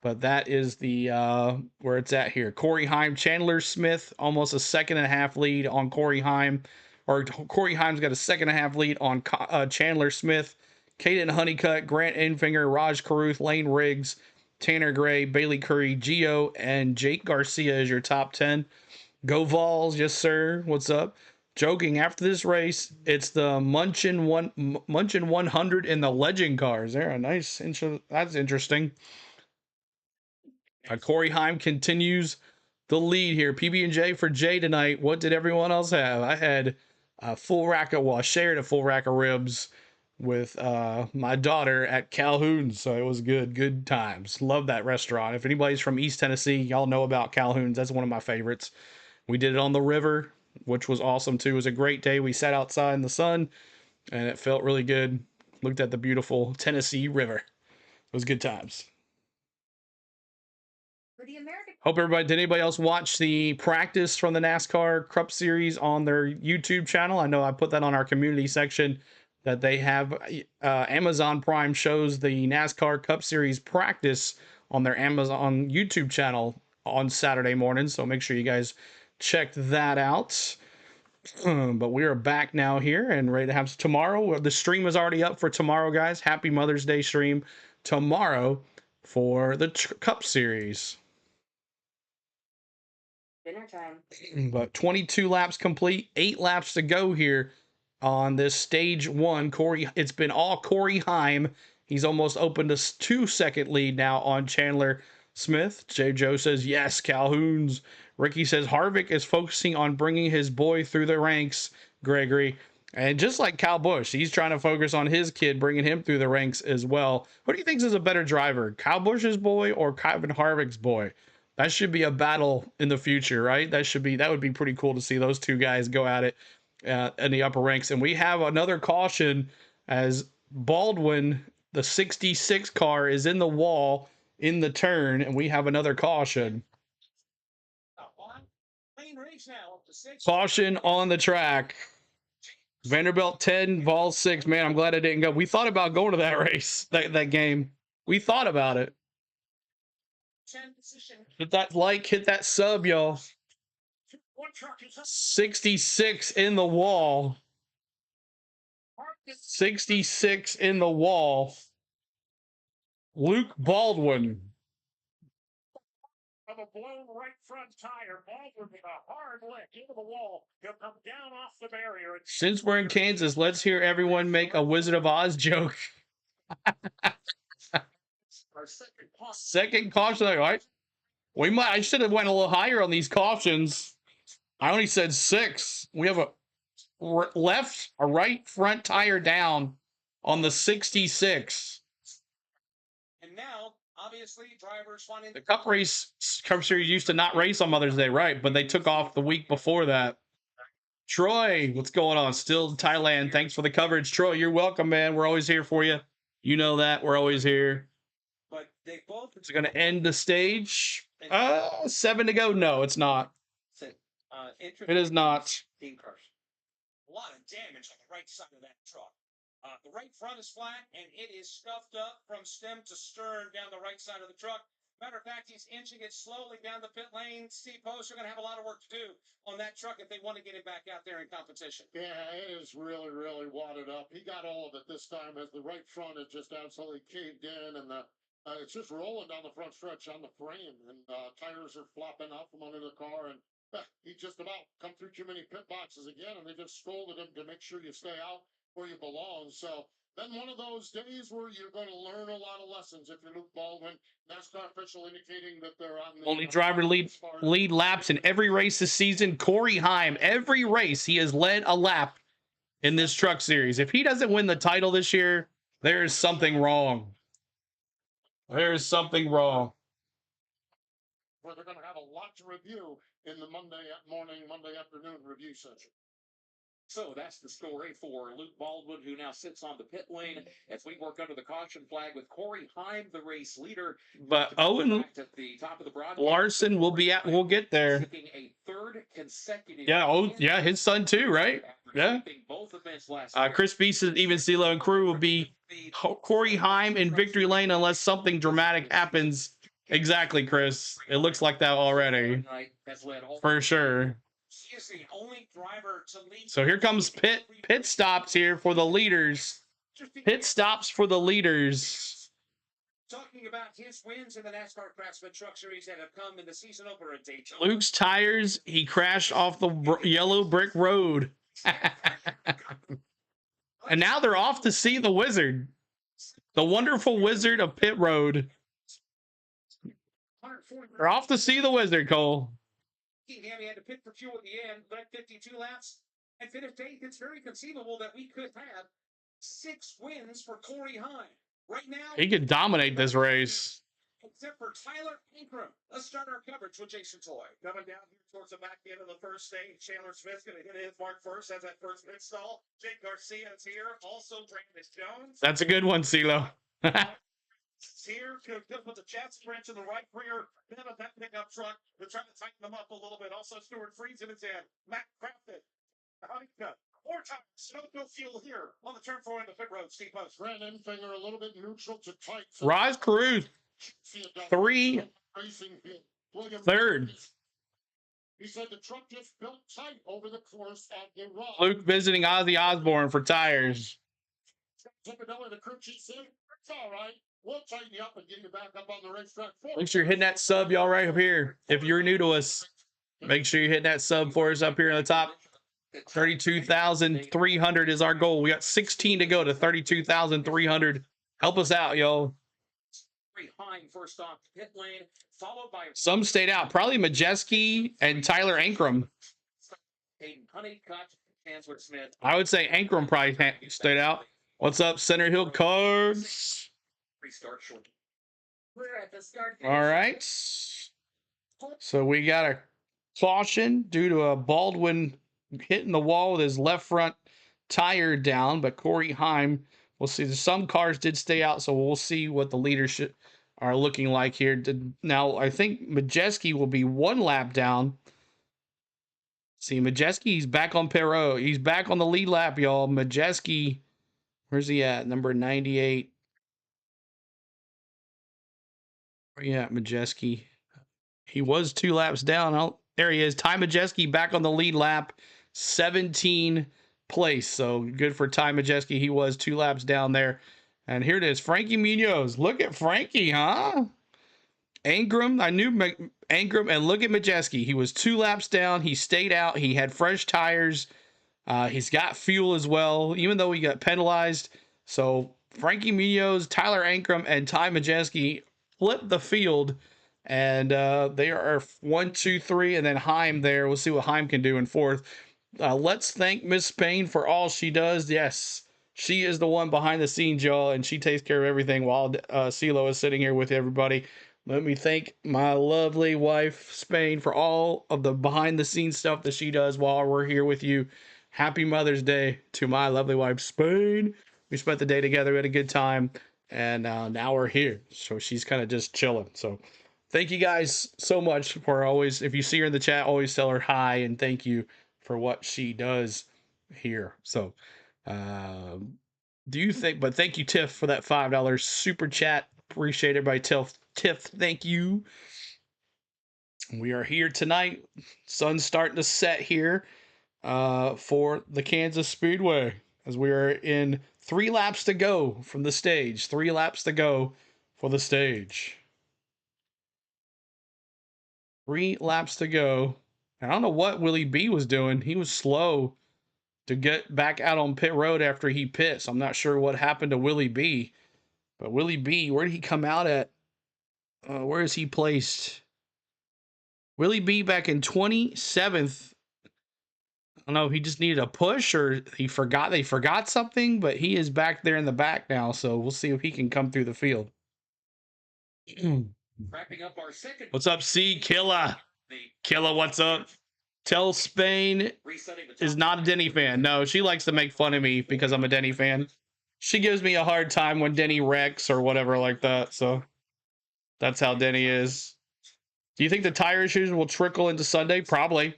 But that is the where it's at here. Corey Heim, Chandler Smith, almost a 2.5 lead on Corey Heim. Or Corey Heim's got a 2.5 lead on Chandler Smith. Caden Honeycutt, Grant Enfinger, Raj Caruth, Lane Riggs, Tanner Gray, Bailey Curry, Gio, and Jake Garcia is your top 10. Go Vols, yes sir. What's up? Joking, after this race, it's the Munchin 100 in the Legend cars. They're a nice intro. That's interesting. Corey Heim continues the lead here. PB&J for Jay tonight. What did everyone else have? I had a full rack of, well, I shared a full rack of ribs with my daughter at Calhoun's, so it was good times. Love that restaurant. If anybody's from East Tennessee, y'all know about Calhoun's. That's one of my favorites. We did it on the river, which was awesome too. It was a great day. We sat outside in the sun and it felt really good. Looked at the beautiful Tennessee River. It was good times. Hope everybody, did anybody else watch the practice from the NASCAR Cup Series on their YouTube channel? I know I put that on our community section, that they have Amazon Prime shows the NASCAR Cup Series practice on their Amazon YouTube channel on Saturday morning. So make sure you guys check that out. But we are back now here and ready to have tomorrow. The stream is already up for tomorrow, guys. Happy Mother's Day stream tomorrow for the Cup Series. Dinner time. But 22 laps complete, 8 laps to go here on this stage 1. It's been all Corey Heim. He's almost opened a 2-second lead now on Chandler Smith. J. Joe says, yes, Calhoun's. Ricky says, Harvick is focusing on bringing his boy through the ranks, Gregory. And just like Kyle Busch, he's trying to focus on his kid, bringing him through the ranks as well. Who do you think is a better driver, Kyle Busch's boy or Kevin Harvick's boy? That should be a battle in the future, right? That would be pretty cool to see those two guys go at it in the upper ranks. And we have another caution as Baldwin, the 66 car, is in the wall in the turn, and we have another caution. Caution on the track. Vanderbilt 10, Vols 6. Man, I'm glad I didn't go. We thought about going to that race, that game. We thought about it. Hit that like, hit that sub, y'all. 66 in the wall. 66 in the wall. Luke Baldwin. Of a blown right front tire, Baldwin with a hard lick into the wall. He'll come down off the barrier. Since we're in Kansas, let's hear everyone make a Wizard of Oz joke. Second caution, all right? I should have went a little higher on these cautions. I only said 6. We have a right front tire down on the 66. And now, obviously, drivers wanting The Cup Series used to not race on Mother's Day, right? But they took off the week before that. Troy, what's going on? Still in Thailand. Thanks for the coverage. Troy, you're welcome, man. We're always here for you. You know that. We're always here. But they both. It's going to end the stage. 7 to go. No, it's not. It is not. Team cars. A lot of damage on the right side of that truck. The right front is flat, and it is stuffed up from stem to stern down the right side of the truck. Matter of fact, he's inching it slowly down the pit lane. Steve Post are going to have a lot of work to do on that truck if they want to get him back out there in competition. Yeah, it is really, really wadded up. He got all of it this time as the right front is just absolutely caved in, and it's just rolling down the front stretch on the frame, and tires are flopping out from under the car, and he just about come through too many pit boxes again, and they just scolded him to make sure you stay out where you belong. So then one of those days where you're going to learn a lot of lessons if you're Luke Baldwin. NASCAR official indicating that they're on the Only driver lead laps in every race this season. Corey Heim, every race he has led a lap in this truck series. If he doesn't win the title this year, there's something wrong. There's something wrong. Where they're going to have a lot to review in the Monday afternoon review session. So that's the story for Luke Baldwin, who now sits on the pit lane as we work under the caution flag with Corey Heim, the race leader. But Owen at the top of the broadcast, Larson will be at. We'll get there. A third consecutive. Yeah. Oh, yeah. His son too, right? Yeah. Both events last Chris Beeson, even CeeLo and crew will be Corey Heim in victory lane unless something dramatic happens. Exactly, Chris. It looks like that already. For sure. He is the only driver to lead. So here comes pit stops here for the leaders. Pit stops for the leaders. Talking about his wins in the NASCAR Craftsman Truck Series that have come in the season opener at Daytona. Luke's tires, he crashed off the yellow brick road. And now they're off to see the wizard. The wonderful wizard of pit road. They're off to see the wizard, Cole. He had to pit for fuel at the end, led 52 laps, and finished 8th. It's very conceivable that we could have 6 wins for Corey Heim. Right now, he could dominate this race. Except for Tyler Ingram. Let's start our coverage with Jason Toy. Coming down here towards the back end of the first stage. Chandler Smith's going to hit his mark first as that first pit stall. Jake Garcia is here. Also, Brandon Jones. That's a good one, CeeLo. Here, could put the chassis wrench in the right rear bed of that pickup truck. They're trying to tighten them up a little bit. Also, Stuart Friesen is in. Matt Crafton. Honeycutt. More time. No fuel here on the turn 4 in the pit road. Steve Post. Brandon Finger a little bit neutral to tight. Raj Cruz. 3. Third. He said the truck just built tight over the course at the run. Luke visiting Ozzy Osbourne for tires. The crew chief said, it's all right. We'll tighten you up and get you back up on the racetrack. Make sure you're hitting that sub, y'all, right up here. If you're new to us, make sure you're hitting that sub for us up here on the top. 32,300 is our goal. We got 16 to go to 32,300. Help us out, y'all. First off, pit lane, followed by some stayed out. Probably Majeski and Tyler Ankrum. I would say Ankrum probably stayed out. What's up, Center Hill Cards? We're at the start. All right. So we got a caution due to a Baldwin hitting the wall with his left front tire down, but Corey Heim, we'll see. Some cars did stay out, so we'll see what the leadership are looking like here. Now, I think Majeski will be 1 lap down. See, Majeski, he's back on pit road. He's back on the lead lap, y'all. Majeski, where's he at? Number 98. Where you at, Majeski? He was 2 laps down. There he is. Ty Majeski back on the lead lap. 17 place. So good for Ty Majeski. He was 2 laps down there. And here it is. Frankie Munoz. Look at Frankie, huh? Ankrum. I knew Ankrum. And look at Majeski. He was 2 laps down. He stayed out. He had fresh tires. He's got fuel as well, even though he got penalized. So Frankie Munoz, Tyler Ankrum, and Ty Majeski flipped the field. And they are 1, 2, 3, and then Heim there. We'll see what Heim can do in 4th. Let's thank Miss Spain for all she does. Yes, she is the one behind the scenes, y'all, and she takes care of everything while CeeLo is sitting here with everybody. Let me thank my lovely wife, Spain, for all of the behind-the-scenes stuff that she does while we're here with you. Happy Mother's Day to my lovely wife, Spain. We spent the day together. We had a good time, and now we're here. So she's kind of just chilling. So thank you guys so much for always, if you see her in the chat, always tell her hi and thank you for what she does here. So Do you think? But thank you, Tiff, for that $5 super chat. Appreciate it by Tiff. Tiff, thank you. We are here tonight. Sun's starting to set here for the Kansas Speedway as we are in 3 laps to go from the stage. 3 laps to go for the stage. 3 laps to go. I don't know what Willie B was doing. He was slow to get back out on pit road after he pits. I'm not sure what happened to Willie B. But Willie B, where did he come out at? Where is he placed? Willie B back in 27th. I don't know if he just needed a push or they forgot something, but he is back there in the back now, so we'll see if he can come through the field. Wrapping up our second. What's up, C? Killa? Killa, what's up? Tell Spain is not a Denny fan. No, she likes to make fun of me because I'm a Denny fan. She gives me a hard time when Denny wrecks or whatever like that, so that's how Denny is. Do you think the tire issues will trickle into Sunday? Probably.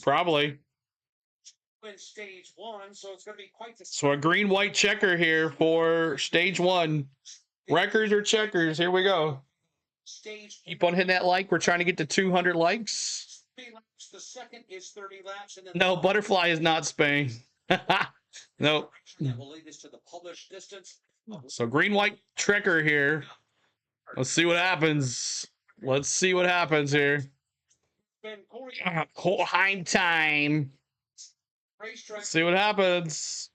In stage 1, so it's going to be quite the. So a green-white checker here for stage 1. Records or checkers? Here we go. Keep on hitting that like. We're trying to get to 200 likes. 3 laps. The second is 30 laps, and then No, butterfly is not Spain. Nope. that will lead us to the published distance. So green-white checker here. Let's see what happens. Let's see what happens here. Heim time. Racetrack See what happens.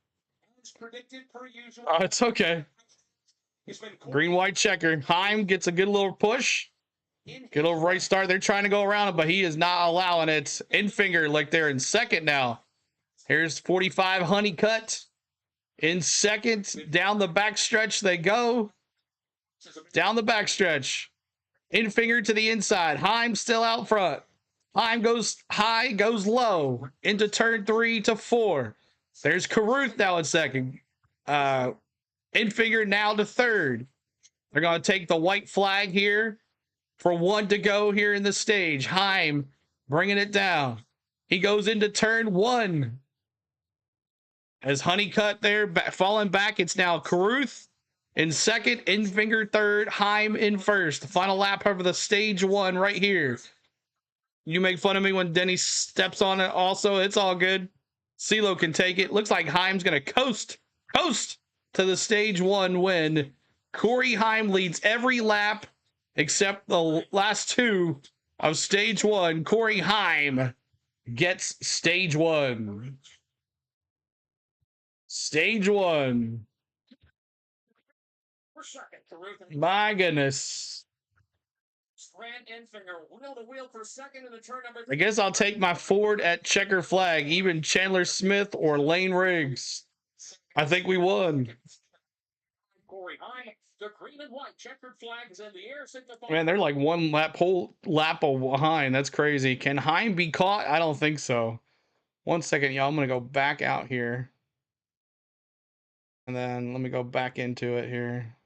as predicted per usual. Oh, it's okay. It's been Green-white checker. Heim gets a good little push. Good little right start. They're trying to go around it, but he is not allowing it. In-finger like they're in second now. Here's 45 Honeycutt. In second. Down the backstretch they go. Down the backstretch. In-finger to the inside. Heim still out front. Heim goes high, goes low. Into turn 3 to 4. There's Caruth now in second. In-finger now to third. They're going to take the white flag here for 1 to go here in the stage. Heim bringing it down. He goes into turn 1. As Honeycutt there, falling back, it's now Caruth in second, In-finger third, Heim in first. The final lap of the stage 1 right here. You make fun of me when Denny steps on it also. It's all good. CeeLo can take it. Looks like Heim's going to coast to the stage 1 win. Corey Heim leads every lap except the last 2 of stage 1. Corey Heim gets stage 1. Stage 1. My goodness. Grant Infinger wheel to wheel for second in the turn number. I guess I'll take my Ford at checker flag, even Chandler Smith or Lane Riggs. I think we won. Corey Heim, the green and white checkered flags in the air. Man, they're like whole lap behind. That's crazy. Can Heim be caught? I don't think so. 1 second, y'all. I'm going to go back out here. And then let me go back into it here.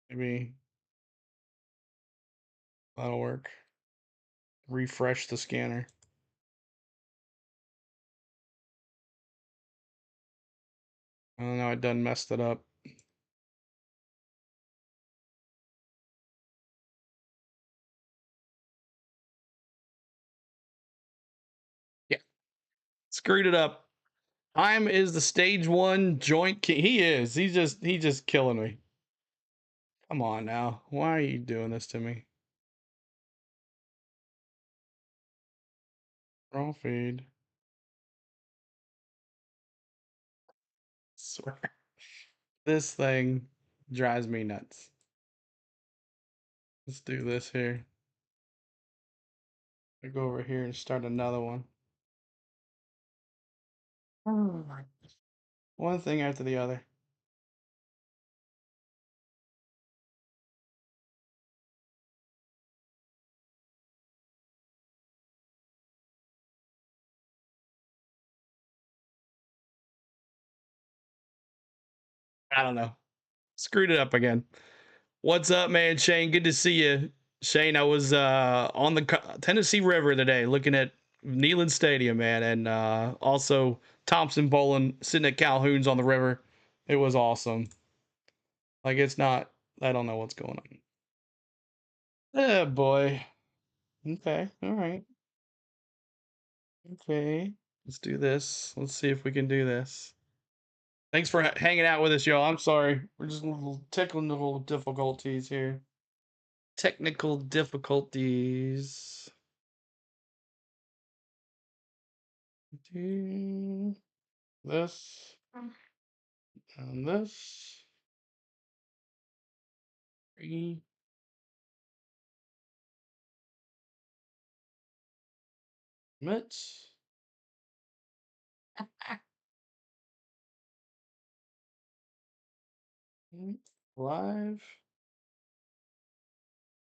Maybe that'll work. Refresh the scanner. Oh no, it done messed it up. Yeah. Screwed it up. Heim is the stage 1 joint king. He is. He's just killing me. Come on now. Why are you doing this to me? Wrong feed. Swear. This thing drives me nuts. Let's do this here. I go over here and start another one. One thing after the other. I don't know. Screwed it up again. What's up, man? Shane, good to see you. Shane, I was on the Tennessee River today looking at Neyland Stadium, man, and also Thompson Bowling sitting at Calhoun's on the river. It was awesome. Like, it's not, I don't know what's going on. Oh boy. Okay, all right. Okay, let's do this. Let's see if we can do this. Thanks for hanging out with us, y'all. I'm sorry. We're just a little technical difficulties here. Technical difficulties. Do this and this. 3. Mitts. Live.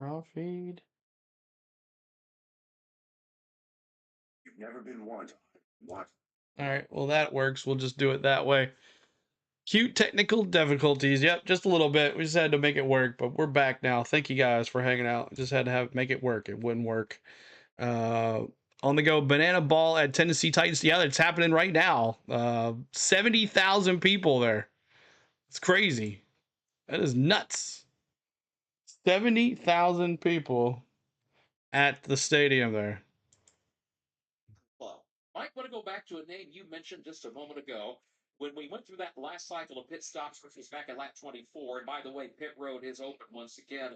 Raw feed. You've never been one. What? All right, well, that works. We'll just do it that way. Cute technical difficulties. Yep, just a little bit. We just had to make it work, but we're back now. Thank you guys for hanging out. Just had to make it work. It wouldn't work. On the go, Banana Ball at Tennessee Titans. Yeah, it's happening right now. 70,000 people there. It's crazy. That is nuts. 70,000 people at the stadium there. Well, Mike, want to go back to a name you mentioned just a moment ago. When we went through that last cycle of pit stops, which was back at lap 24, and by the way, pit road is open once again.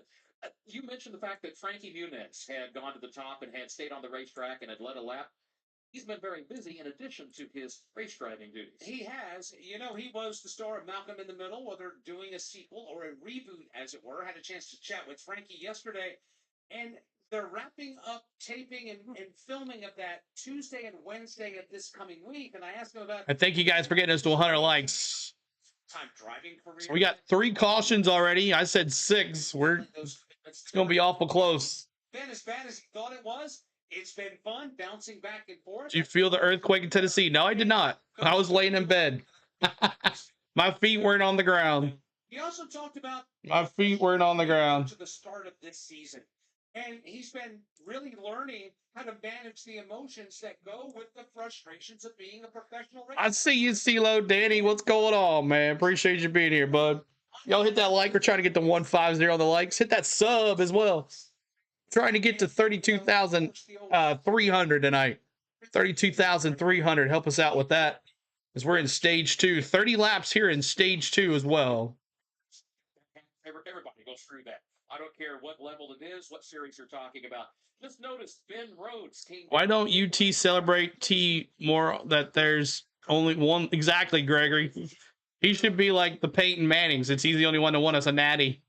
You mentioned the fact that Frankie Muniz had gone to the top and had stayed on the racetrack and had led a lap. He's been very busy in addition to his race driving duties. He has. You know, he was the star of Malcolm in the Middle, whether doing a sequel or a reboot, as it were. Had a chance to chat with Frankie yesterday, and they're wrapping up taping and filming of that Tuesday and Wednesday of this coming week. And I asked him about. I thank you guys for getting us to 100 likes. Time driving career. So we got 3 cautions already. I said 6. It's gonna be awful close. Been as bad as he thought it was. It's been fun bouncing back and forth. Did you feel the earthquake in Tennessee? No, I did not. I was laying in bed. My feet weren't on the ground. He also talked about My feet weren't on the ground. to the start of this season. And he's been really learning how to manage the emotions that go with the frustrations of being a professional racer. I see you, CeeLo. Danny, what's going on, man? Appreciate you being here, bud. Y'all hit that like. We're trying to get to 150 on the likes. Hit that sub as well. Trying to get to 32,300 tonight. 32,300. Help us out with that, as we're in stage 2. 30 laps here in stage 2 as well. Everybody goes through that. I don't care what level it is, what series you're talking about. Just notice Ben Rhodes came. Why don't UT celebrate T more that there's only one? Exactly, Gregory. He should be like the Peyton Manning, since he's the only one that won us a natty.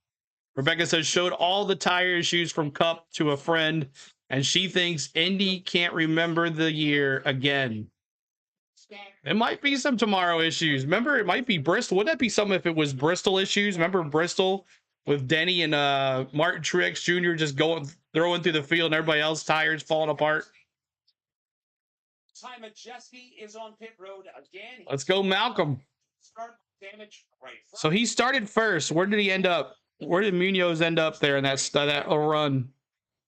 Rebecca says, showed all the tire issues from Cup to a friend, and she thinks Indy can't remember the year again. It might be some tomorrow issues. Remember, it might be Bristol. Wouldn't that be something if it was Bristol issues? Remember Bristol with Denny and Martin Truex Jr. just throwing through the field and everybody else tires falling apart? Ty Majeski is on pit road again. Let's go, Malcolm. Damage right. So he started first. Where did he end up? Where did Munoz end up there in that run?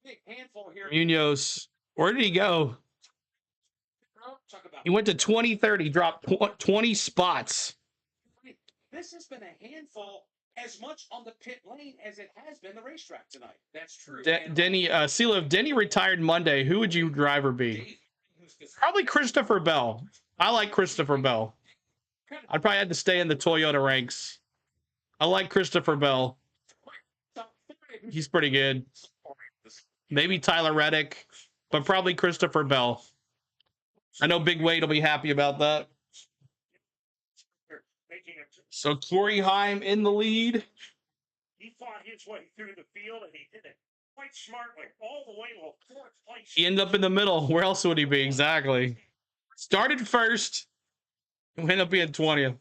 Big handful here. Munoz, where did he go? He went to 2030, dropped 20 spots. This has been a handful as much on the pit lane as it has been the racetrack tonight. That's true. Denny, CeeLo, if Denny retired Monday, who would you driver be? Probably Christopher Bell. I like Christopher Bell. I'd probably have to stay in the Toyota ranks. I like Christopher Bell. He's pretty good. Maybe Tyler Reddick, but probably Christopher Bell. I know Big Wade will be happy about that. So Corey Heim in the lead. He fought his way through the field, and he did it quite smartly, all the way to fourth place. He ended up in the middle. Where else would he be? Exactly. Started first. Ended up being 20th.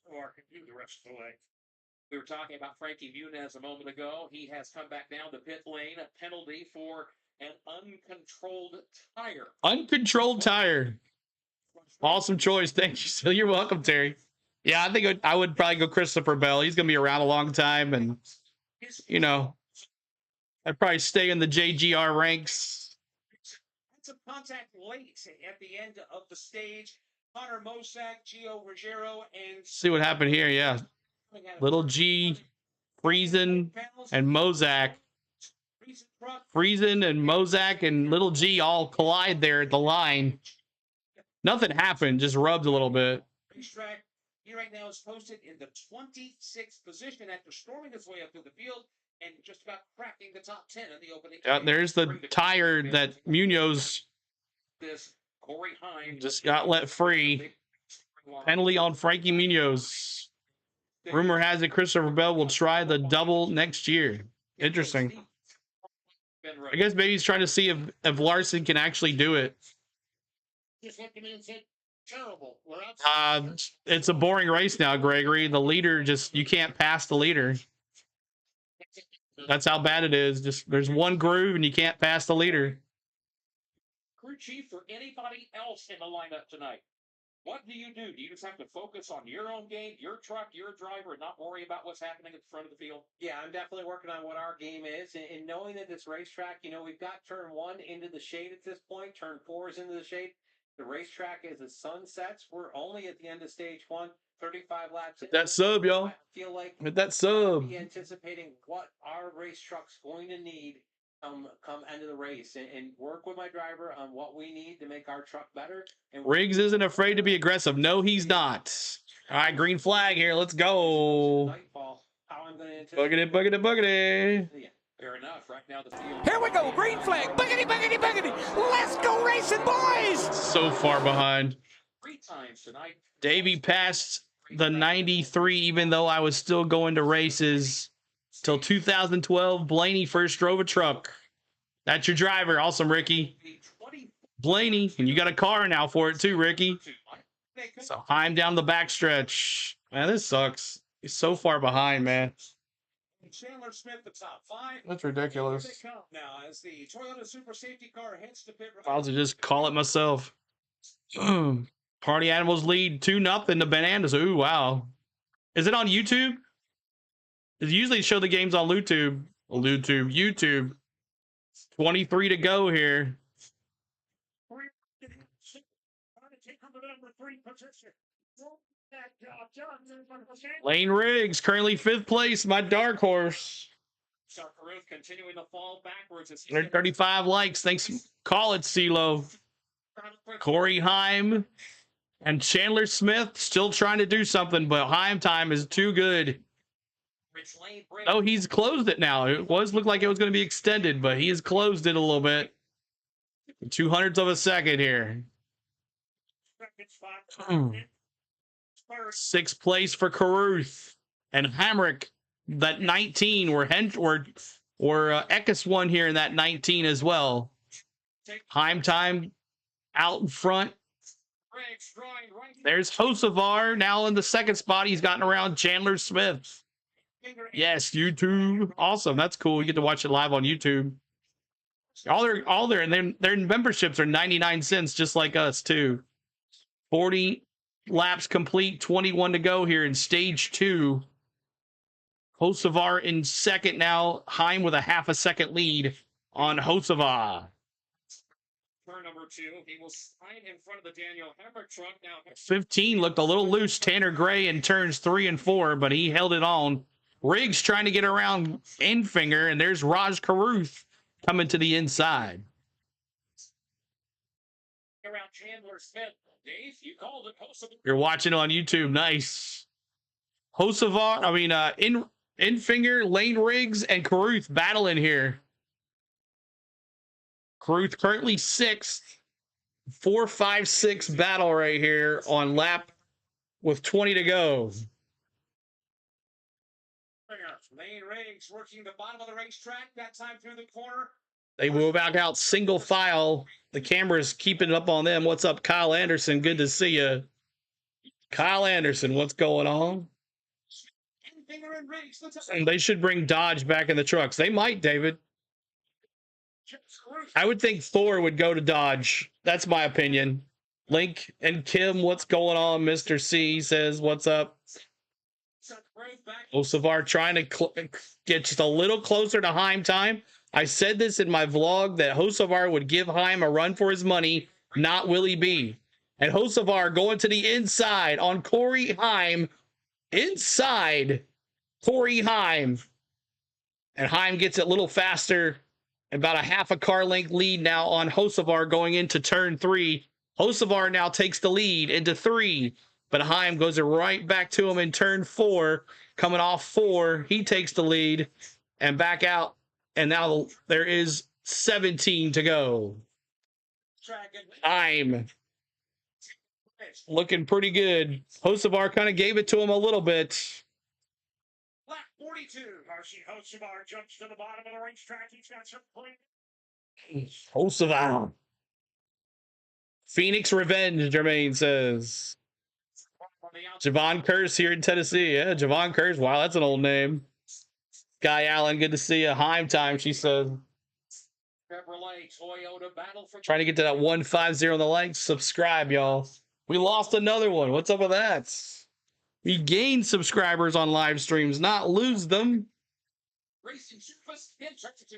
Or can do the rest of the way. We were talking about Frankie Muniz a moment ago. He has come back down the pit lane. A penalty for an uncontrolled tire. Uncontrolled tire. Awesome choice. Thank you. So you're welcome, Terry. Yeah, I think I would probably go Christopher Bell. He's going to be around a long time. And, you know, I'd probably stay in the JGR ranks. That's a contact late at the end of the stage. Connor Mosak, Gio Ruggiero, and See what happened here. Yeah. Little G, Friesen, and Mozak. Friesen and Mozak and Little G all collide there at the line. Nothing happened, just rubbed a little bit. Racetrack. He right now is posted in the 26th position after storming his way up through the field and just about cracking the top 10 in the opening. Yeah, there's the tire that Munoz just got let free. Penalty on Frankie Munoz. Rumor has it Christopher Bell will try the double next year. Interesting. I guess maybe he's trying to see if Larson can actually do it. Just looked at me and said, terrible. It's a boring race now, Gregory. The leader you can't pass the leader. That's how bad it is. Just there's one groove and you can't pass the leader. Crew chief or anybody else in the lineup tonight? What do? Do you just have to focus on your own game, your truck, your driver, and not worry about what's happening at the front of the field? Yeah, I'm definitely working on what our game is. And knowing that this racetrack, we've got turn 1 into the shade at this point. Turn 4 is into the shade. The racetrack, as the sun sets, we're only at the end of stage 1, 35 laps. Hit that sub, y'all. I feel like hit that sub. Be anticipating what our race truck's going to need come end of the race and work with my driver on what we need to make our truck better. And Riggs isn't afraid to be aggressive. No, he's not. All right, green flag here. Let's go. Buggity, buggity, buggity. Yeah. Fair enough. Right now, the field. Here we go, green flag. Buggity, buggity, buggity. Let's go racing, boys. So far behind. 3 times tonight. Davey passed the 93, even though I was still going to races till 2012. Blaney first drove a truck. That's your driver. Awesome, Ricky. Blaney, and you got a car now for it too, Ricky. So Heim down the backstretch. Man, this sucks. He's so far behind, man. Chandler Smith, the top 5. That's ridiculous. Here they come now as the Toyota Super Safety Car heads to pit. I'll just call it myself. Party Animals lead 2-0 to Bananas. Ooh, wow. Is it on YouTube? They usually show the games on YouTube. YouTube. 23 to go here. Lane Riggs, currently 5th place, my dark horse. Continuing to fall backwards. 135 likes. Thanks. Call it, CeeLo. Corey Heim and Chandler Smith still trying to do something, but Heim time is too good. Oh, he's closed it now. It looked like it was going to be extended, but he has closed it a little bit. 200ths of a second here. 6th place for Caruth and Hamrick. That 19 or Eckes won here in that 19 as well. Heim time out in front. There's Hocevar now in the 2nd spot. He's gotten around Chandler Smith. Yes, YouTube. Awesome. That's cool. You get to watch it live on YouTube. All their and their memberships are 99 cents, just like us too. 40 laps complete, 21 to go here in stage 2. Hocevar in 2nd now. Heim with a half a second lead on Hocevar. Turn number 2. He will slide in front of the Daniel Hamrick truck now. 15 looked a little loose. Tanner Gray in turns 3 and 4, but he held it on. Riggs trying to get around Enfinger, and there's Raj Caruth coming to the inside. Around Chandler Smith. Dave, you called it. You're watching on YouTube. Nice. Hocevar, Enfinger, Lane Riggs, and Caruth battling here. Caruth currently 6th. 4-5-6 battle right here on lap with 20 to go. Lane Riggs working the bottom of the racetrack, that time through the corner. They move back out single file. The camera's keeping up on them. What's up, Kyle Anderson? Good to see you. Kyle Anderson, what's going on? And they should bring Dodge back in the trucks. They might, David. I would think Thor would go to Dodge. That's my opinion. Link and Kim, what's going on? Mr. C says, what's up? Hocevar trying to get just a little closer to Heim time. I said this in my vlog that Hocevar would give Heim a run for his money, not Willie B. And Hocevar going to the inside on Corey Heim. Inside Corey Heim. And Heim gets it a little faster. About a half a car length lead now on Hocevar going into turn 3. Hocevar now takes the lead into 3. But Heim goes right back to him in turn 4. Coming off 4, he takes the lead and back out. And now there is 17 to go. Heim looking pretty good. Hocevar kind of gave it to him a little bit. Lap 42. Hocevar jumps to the bottom of the racetrack. He's got some clean. Hocevar. Phoenix Revenge, Jermaine says. Javon Curse here in Tennessee. Yeah, Javon Curse. Wow, that's an old name. Guy Allen, good to see you. Heim time, she said. Chevrolet, Toyota battle for Trying to get to that 150 on the likes. Subscribe, y'all. We lost another one. What's up with that? We gained subscribers on live streams, not lose them. Racing Surface in 32.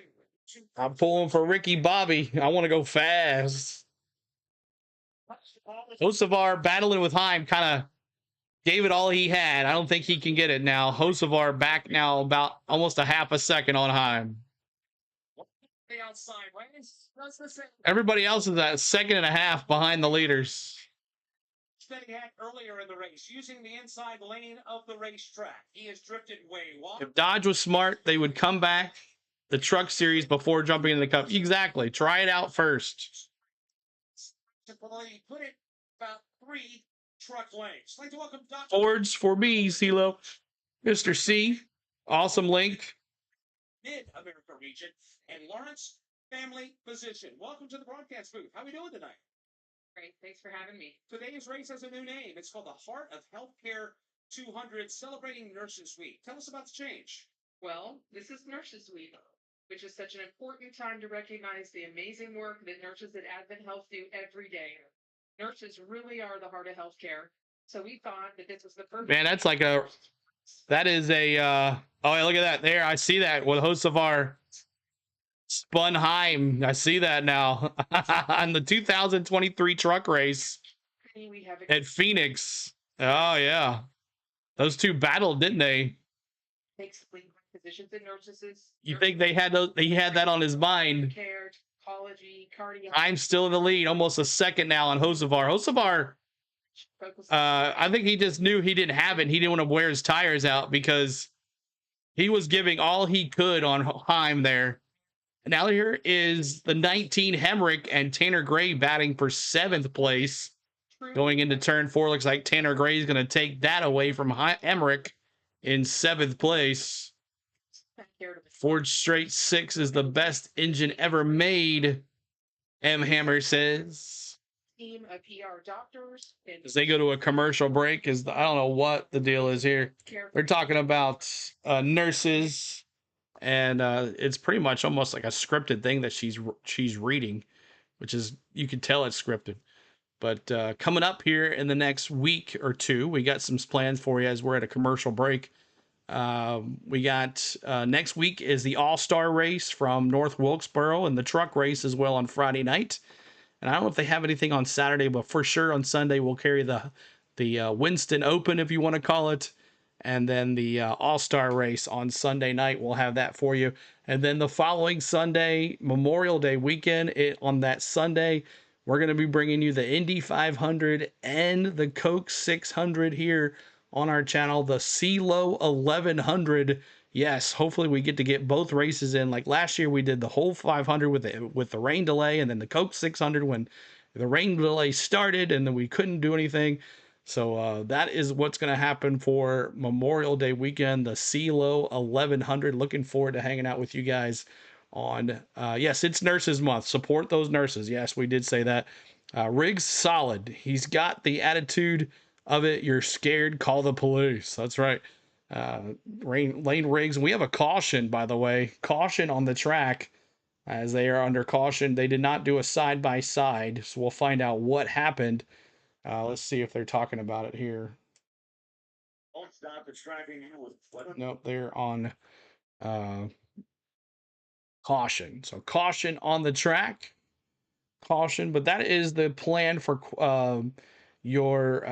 I'm pulling for Ricky Bobby. I want to go fast. Hocevar battling with Heim kind of gave it all he had. I don't think he can get it now. Hocevar back now about almost a half a second on Heim. The outside race does the same. Everybody else is at second and a half behind the leaders. They had earlier in the race using the inside lane of the racetrack. He has drifted way wide. If Dodge was smart, they would come back the truck series before jumping in the cup. Exactly. Try it out first. Put it about 3 truck lanes. I'd like to welcome Dr. Fords for me, CeeLo. Mr. C. Awesome link. Mid-America region and Lawrence Family Physician. Welcome to the broadcast booth. How are we doing tonight? Great. Thanks for having me. Today's race has a new name. It's called the Heart of Healthcare 200 Celebrating Nurses Week. Tell us about the change. Well, this is Nurses Week, which is such an important time to recognize the amazing work that nurses at Advent Health do every day. Nurses really are the heart of healthcare. So we thought that this was the perfect. Man, that's like a. That is a. Oh, look at that. There, I see that with Hocevar. Spun Heim. I see that now on the 2023 truck race We have at Phoenix. Oh yeah, those two battled, didn't they? basically physicians and nurses. You think they had those? He had that on his mind. Care, oncology, cardiology. I'm still in the lead, almost a second now on Hocevar. Hocevar, I think he just knew he didn't have it. He didn't want to wear his tires out because he was giving all he could on Heim there. Now here is the 19 Hemrick and Tanner Gray batting for 7th place. Going into turn 4, looks like Tanner Gray is going to take that away from Hemrick in 7th place. Ford Straight 6 is the best engine ever made, M. Hammer says. Team of PR doctors. As they go to a commercial break, I don't know what the deal is here. They're talking about nurses. And it's pretty much almost like a scripted thing that she's reading, which is, you can tell it's scripted. But coming up here in the next week or two, we got some plans for you as we're at a commercial break. We got next week is the All-Star race from North Wilkesboro and the truck race as well on Friday night. And I don't know if they have anything on Saturday, but for sure on Sunday we'll carry the Winston Open, if you want to call it. And then the All-Star race on Sunday night. We'll have that for you. And then the following Sunday, Memorial Day weekend, on that Sunday, we're going to be bringing you the Indy 500 and the Coke 600 here on our channel. The CeeLo 1100. Yes, hopefully we get both races in. Like last year, we did the whole 500 with the rain delay, and then the Coke 600 when the rain delay started, and then we couldn't do anything. So that is what's going to happen for Memorial Day weekend, the CeeLo 1100. Looking forward to hanging out with you guys on, yes, it's Nurses Month. Support those nurses. Yes, we did say that. Riggs, solid. He's got the attitude of it. You're scared, call the police. That's right. Lane Riggs. We have a caution, by the way. Caution on the track as they are under caution. They did not do a side-by-side, so we'll find out what happened. Let's see if they're talking about it here. Don't stop distracting you with what? Nope, they're on caution. So caution on the track. Caution, but that is the plan for your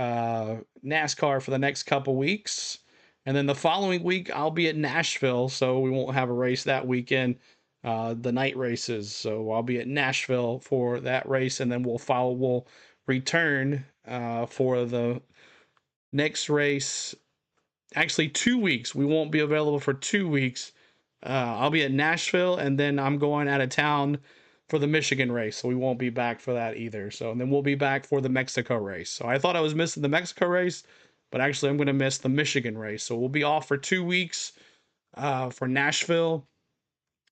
NASCAR for the next couple weeks. And then the following week, I'll be at Nashville, so we won't have a race that weekend, the night races. So I'll be at Nashville for that race, and then we'll return for the next race. Actually, 2 weeks. We won't be available for 2 weeks. I'll be at Nashville, and then I'm going out of town for the Michigan race, so we won't be back for that either. So, and then we'll be back for the Mexico race. So I thought I was missing the Mexico race, but actually I'm going to miss the Michigan race. So we'll be off for 2 weeks for Nashville,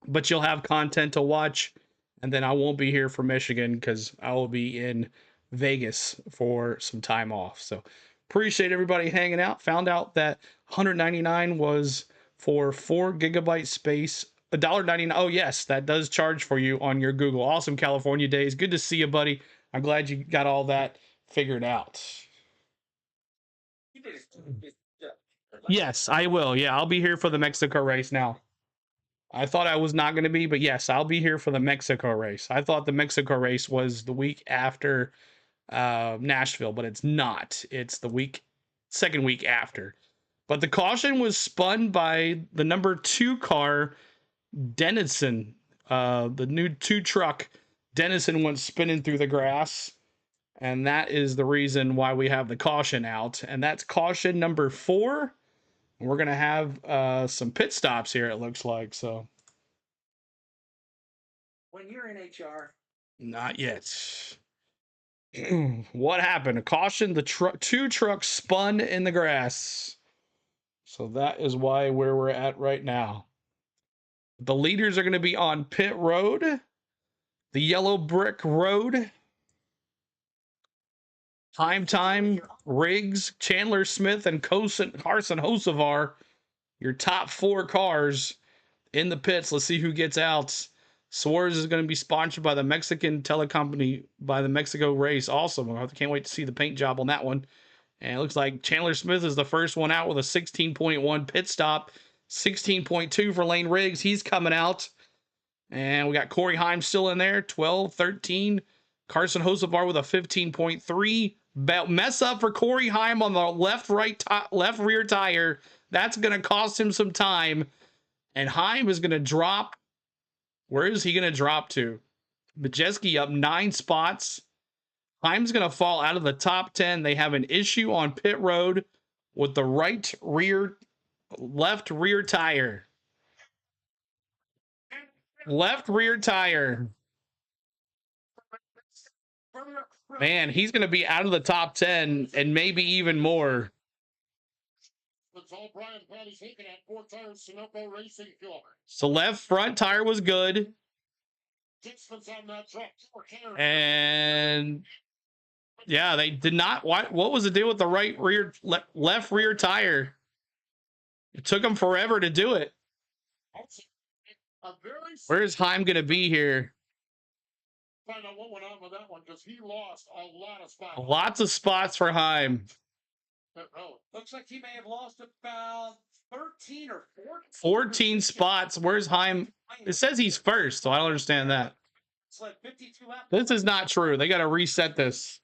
but you'll have content to watch. And then I won't be here for Michigan because I will be in Vegas for some time off. So appreciate everybody hanging out. Found out that $199 was for 4 gigabyte space. $1.99. Oh, yes, that does charge for you on your Google. Awesome California days. Good to see you, buddy. I'm glad you got all that figured out. Yes, I will. Yeah, I'll be here for the Mexico race now. I thought I was not going to be, but yes, I'll be here for the Mexico race. I thought the Mexico race was the week after Nashville, but it's not. It's the second week after. But the caution was spun by the number 2 car, Dennison. The new 2 truck Dennison went spinning through the grass, and that is the reason why we have the caution out. And that's caution number 4. We're gonna have some pit stops here, it looks like. So When you're in HR, not yet. What happened? A caution. The 2 trucks spun in the grass. So that is where we're at right now. The leaders are going to be on pit road, the yellow brick road. Time, Riggs, Chandler Smith, and Carson Hocevar, your top 4 cars in the pits. Let's see who gets out. Suarez is going to be sponsored by the Mexican telecompany, by the Mexico race. Awesome. I can't wait to see the paint job on that one. And it looks like Chandler Smith is the first one out with a 16.1 pit stop. 16.2 for Lane Riggs. He's coming out. And we got Corey Heim still in there. 12, 13. Carson Hocevar with a 15.3. Mess up for Corey Heim on the left rear tire. That's going to cost him some time. And Heim is going to drop. Where is he going to drop to? Majeski up 9 spots. Heim's going to fall out of the top 10. They have an issue on pit road with the left rear tire. Left rear tire. Man, he's going to be out of the top 10 and maybe even more. So left front tire was good. And yeah, they did not. What was the deal with the left rear tire? It took them forever to do it. Where's Heim going to be here? Find out what went on with that one because he lost a lot of spots. Lots of spots for Heim. Looks like he may have lost about 13 or 14 spots. Where's Heim? It says he's first, so I don't understand that. This is not true. They got to reset this.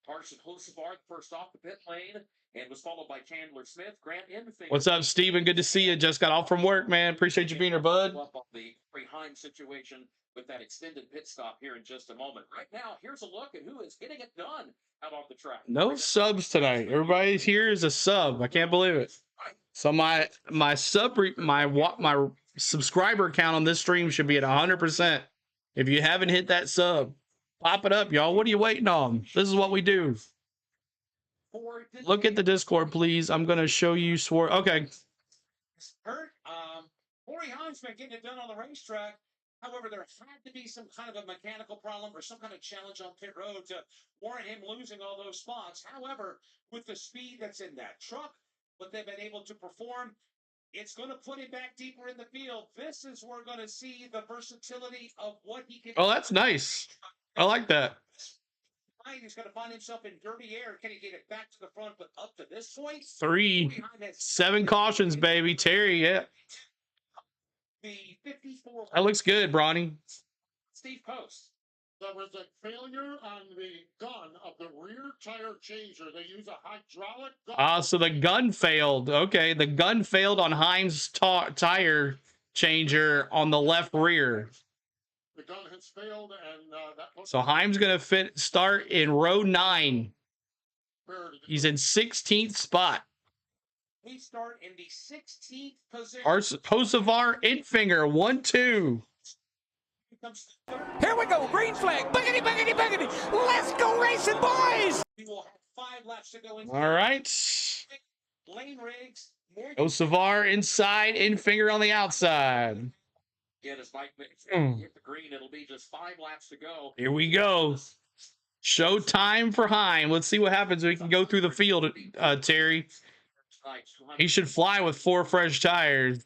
Carson Hocevar first off the pit lane and was followed by Chandler Smith. Grant Enfield. What's up, Steven? Good to see you. Just got off from work, man. Appreciate you being here, bud. Up on the Corey Heim situation with that extended pit stop here in just a moment. Right now, here's a look at who is getting it done out on the track. No subs tonight. Everybody here is a sub. I can't believe it. So my subscriber count on this stream should be at 100%. If you haven't hit that sub, pop it up, y'all. What are you waiting on? This is what we do. Look at the Discord, please. I'm gonna show you Okay. Corey Heim's been getting it done on the racetrack. However, there had to be some kind of a mechanical problem or some kind of challenge on pit road to warrant him losing all those spots. However, with the speed that's in that truck, what they've been able to perform, it's going to put him back deeper in the field. This is where we're going to see the versatility of what he can do. Oh, that's nice. I like that. He's going to find himself in dirty air. Can he get it back to the front? But up to this point, 7 cautions, baby. Terry, yeah. the 54. That looks good, Bronny. Steve Post. There was a failure on the gun of the rear tire changer. They use a hydraulic gun. Ah, so the gun failed. Okay, the gun failed on Heim's tire changer on the left rear. The gun has failed, and that. So Heim's gonna start in row 9. He's in 16th spot. He start in the 16th position. Hocevar, Infinger, 1-2. Here we go, green flag. Buggity, buggity, buggity. Let's go racing, boys. We will have 5 laps to go. All right. Lane Riggs. Hocevar inside, Infinger on the outside. Again, as Mike hit the green, it'll be just 5 laps to go. Here we go. Show time for Heim. Let's see what happens. We can go through the field, Terry. He should fly with 4 fresh tires.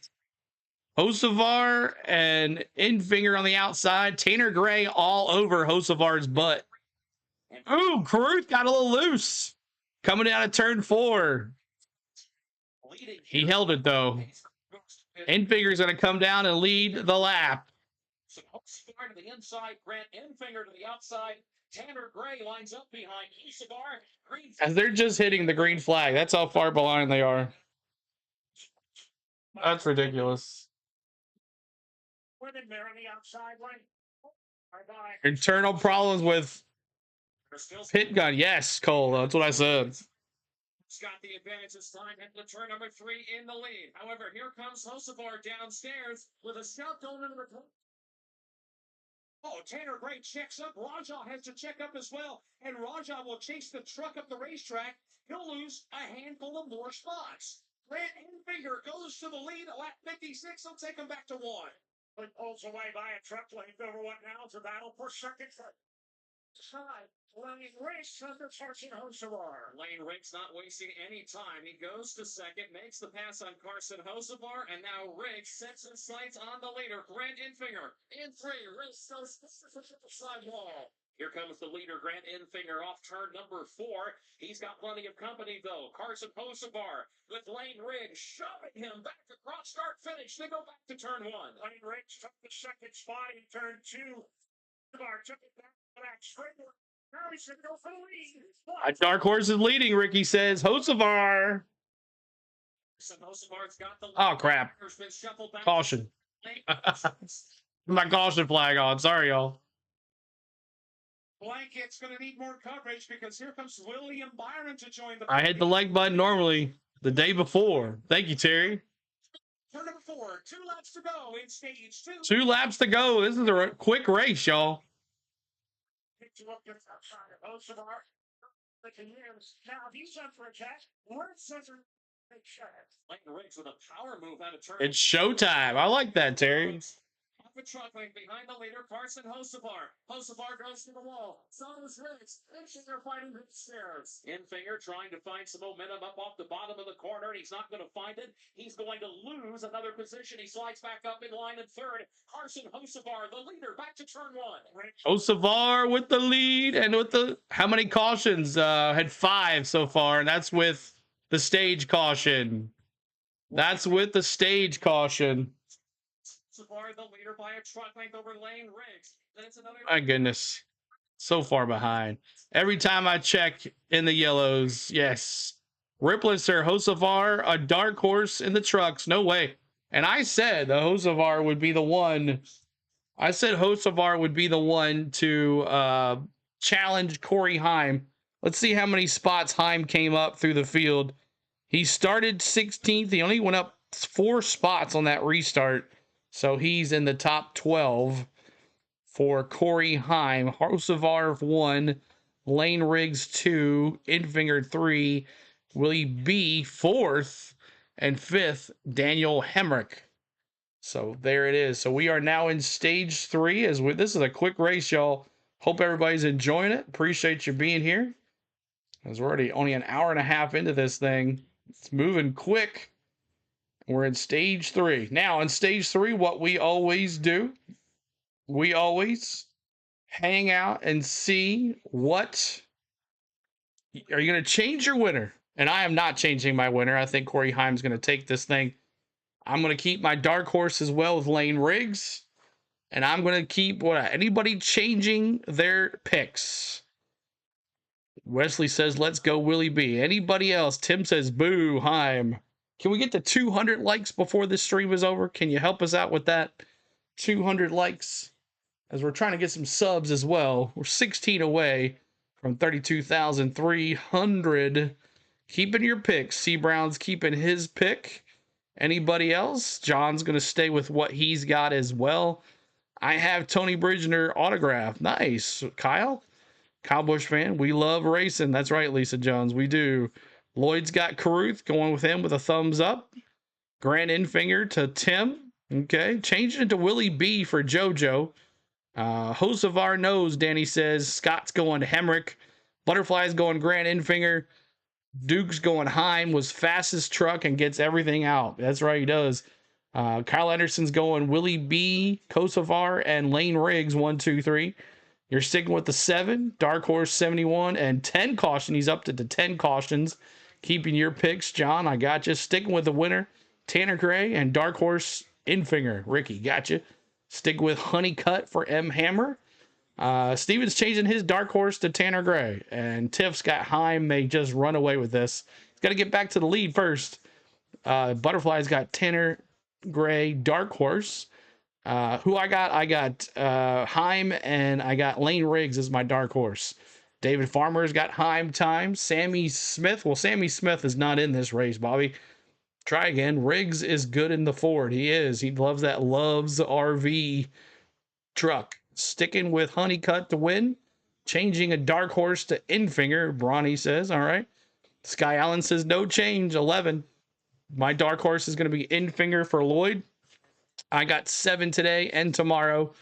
Hocevar and Infinger on the outside. Tanner Gray all over Hocevar's butt. Ooh, Caruth got a little loose. Coming out of turn 4. He held it, though. Infinger's going to come down and lead the lap. So Hocevar to the inside, Grant Infinger to the outside. Tanner Gray lines up behind Hocevar. As they're just hitting the green flag. That's how far behind they are. That's ridiculous. Women there on the outside lane. Internal problems with pit gun. Yes, Cole. That's what I said. He's got the advantage this time at the turn number 3 in the lead. However, here comes Hocevar downstairs with a shout going into the. Oh, Tanner Gray checks up. Rajah has to check up as well. And Rajah will chase the truck up the racetrack. He'll lose a handful of more spots. Grant Infinger goes to the lead at lap 56. He'll take him back to 1. But pulls away by a truck lane over what now is a battle for second. Side. Lane Riggs under Carson Hocevar. Lane Riggs not wasting any time. He goes to second, makes the pass on Carson Hocevar, and now Riggs sets his sights on the leader, Grant Infinger. In 3, Riggs goes to the sidewall. Here comes the leader, Grant Infinger, off turn number 4. He's got plenty of company, though. Carson Hocevar with Lane Riggs shoving him back across start finish. They go back to turn 1. Lane Riggs took the second spot in turn 2. Hocevar took it back to that straight. Now he should go for the lead. A dark horse is leading, Ricky says. Hocevar. Hocevar's got the Oh, crap. Caution. My caution flag on. Sorry, y'all. Blanket's going to need more coverage because here comes William Byron to join the. I hit the leg button normally the day before. Thank you, Terry. Turn number 4, 2 laps to go in stage 2. 2 laps to go. This is a quick race, y'all. To up just outside of Hocevar. Now he's up for attack. Riggs under big shot. Lane Riggs with a power move out of turn. It's showtime. I like that, Terry. Off the truck lane behind the leader, Carson Hocevar. Hocevar goes to the wall. So is Riggs. Infinger fighting the stairs. Infinger trying to find some momentum up off the bottom of the corner, and he's not going to find it. He's going to lose another position. He slides back up in line in 3rd. Carson Hocevar, the leader, back to turn 1. Hocevar with the lead and with the how many cautions? Had 5 so far, and that's with the stage caution. That's with the stage caution. Hocevar, the leader by a truck length over Lane Riggs. That's another. My goodness. So far behind. Every time I check in the yellows, yes. Ripplister, Hocevar, a dark horse in the trucks. No way. And I said the Hocevar would be the one. I said Hocevar would be the one to challenge Corey Heim. Let's see how many spots Heim came up through the field. He started 16th. He only went up 4 spots on that restart. So he's in the top 12 for Corey Heim. Hocevar 1, Lane Riggs 2, Infinger 3, Willie B 4th, and 5th, Daniel Hemrick. So there it is. So we are now in stage 3. This is a quick race, y'all. Hope everybody's enjoying it. Appreciate you being here. As we're already only an hour and a half into this thing. It's moving quick. We're in stage 3. Now, in stage 3, what we always do, we always hang out and see what. Are you going to change your winner? And I am not changing my winner. I think Corey Heim's going to take this thing. I'm going to keep my dark horse as well with Lane Riggs. And I'm going to keep anybody changing their picks. Wesley says, let's go Willie B. Anybody else? Tim says, boo, Heim. Can we get to 200 likes before this stream is over? Can you help us out with that? 200 likes, as we're trying to get some subs as well. We're 16 away from 32,300. Keeping your picks. C. Brown's keeping his pick. Anybody else? John's going to stay with what he's got as well. I have Tony Bridgener autograph. Nice. Kyle Busch fan. We love racing. That's right, Lisa Jones. We do. Lloyd's got Caruth, going with him with a thumbs up. Grant Infinger to Tim. Okay. Changing it to Willie B for JoJo. Hosevar knows, Danny says. Scott's going to Hemrick. Butterfly's going Grant Infinger. Duke's going Heim, was fastest truck and gets everything out. That's right, he does. Kyle Anderson's going Willie B, Kosovar, and Lane Riggs, 1, 2, 3. You're sticking with the 7, Dark Horse 71, and 10 caution. He's up to the 10 cautions. Keeping your picks, John. I got you. Sticking with the winner, Tanner Gray, and Dark Horse Infinger. Ricky, got you. Stick with Honeycutt for M. Hammer. Steven's changing his Dark Horse to Tanner Gray, and Tiff's got Heim. May just run away with this. He's got to get back to the lead first. Butterfly's got Tanner Gray, Dark Horse. Who I got Heim, and I got Lane Riggs as my Dark Horse. David Farmer's got Heim time. Sammy Smith. Well, Sammy Smith is not in this race, Bobby. Try again. Riggs is good in the Ford. He is. He loves that Loves RV truck. Sticking with Honeycutt to win. Changing a Dark Horse to Infinger. Bronny says, all right. Sky Allen says, no change. 11. My Dark Horse is going to be Infinger for Lloyd. I got 7 today and tomorrow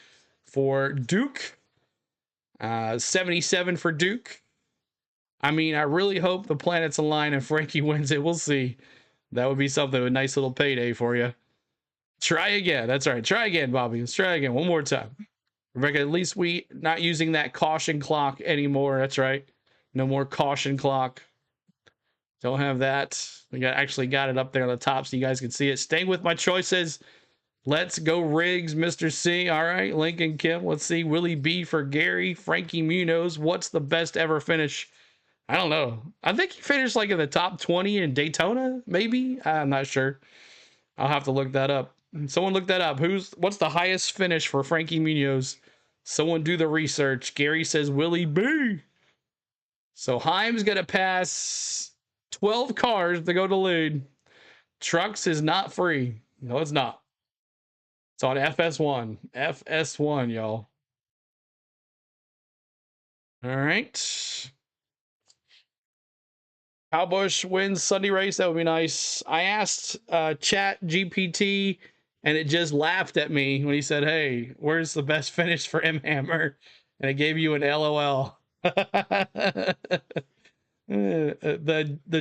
for Duke. 77 for Duke. I mean, I really hope the planets align and Frankie wins it. We'll see. That would be something, a nice little payday for you. Try again. That's right. Try again, Bobby. Let's try again. One more time. Rebecca, at least we not using that caution clock anymore. That's right. No more caution clock. Don't have that. We actually got it up there on the top so you guys can see it. Staying with my choices. Let's go Riggs, Mr. C. All right, Lincoln Kim. Let's see. Willie B for Gary. Frankie Munoz. What's the best ever finish? I don't know. I think he finished like in the top 20 in Daytona, maybe. I'm not sure. I'll have to look that up. Someone look that up. What's the highest finish for Frankie Munoz? Someone do the research. Gary says Willie B. So Heim's going to pass 12 cars to go to lead. Trucks is not free. No, it's not. It's on FS1. FS1, y'all. All right. Kyle Busch wins Sunday race. That would be nice. I asked Chat GPT, and it just laughed at me when he said, hey, where's the best finish for M. Hammer? And it gave you an LOL. The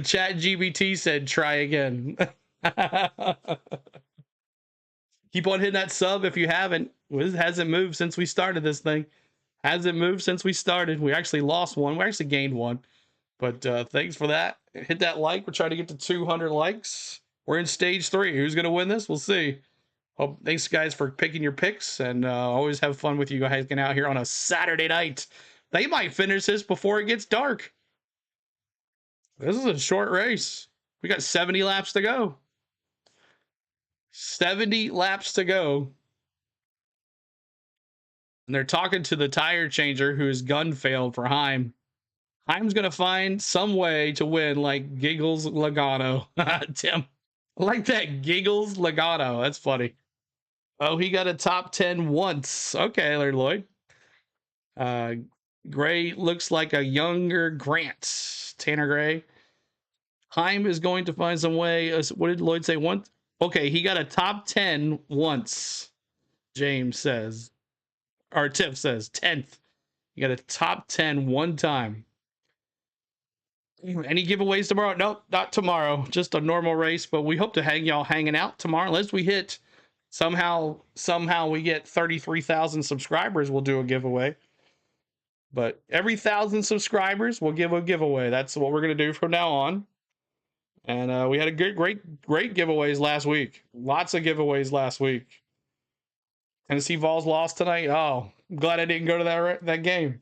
Chat GPT said, try again. Keep on hitting that sub if you haven't. It hasn't moved since we started this thing. Hasn't moved since we started. We actually lost one. We actually gained one. But thanks for that. Hit that like. We're trying to get to 200 likes. We're in stage 3. Who's going to win this? We'll see. Thanks, guys, for picking your picks. And always have fun with you guys getting out here on a Saturday night. They might finish this before it gets dark. This is a short race. We got 70 laps to go. 70 laps to go. And they're talking to the tire changer whose gun failed for Heim. Heim's going to find some way to win like Giggles Logano. Tim. I like that Giggles Logano. That's funny. Oh, he got a top 10 once. Okay, Larry Lloyd. Gray looks like a younger Grant. Tanner Gray. Heim is going to find some way. What did Lloyd say? Once? Okay, he got a top 10 once, James says. Or Tiff says, 10th. You got a top 10 one time. Any giveaways tomorrow? Nope, not tomorrow. Just a normal race, but we hope to hang y'all hanging out tomorrow. Unless we hit, somehow we get 33,000 subscribers, we'll do a giveaway. But every 1,000 subscribers, we'll give a giveaway. That's what we're going to do from now on. And we had a great giveaways last week. Lots of giveaways last week. Tennessee Vols lost tonight. Oh, I'm glad I didn't go to that game.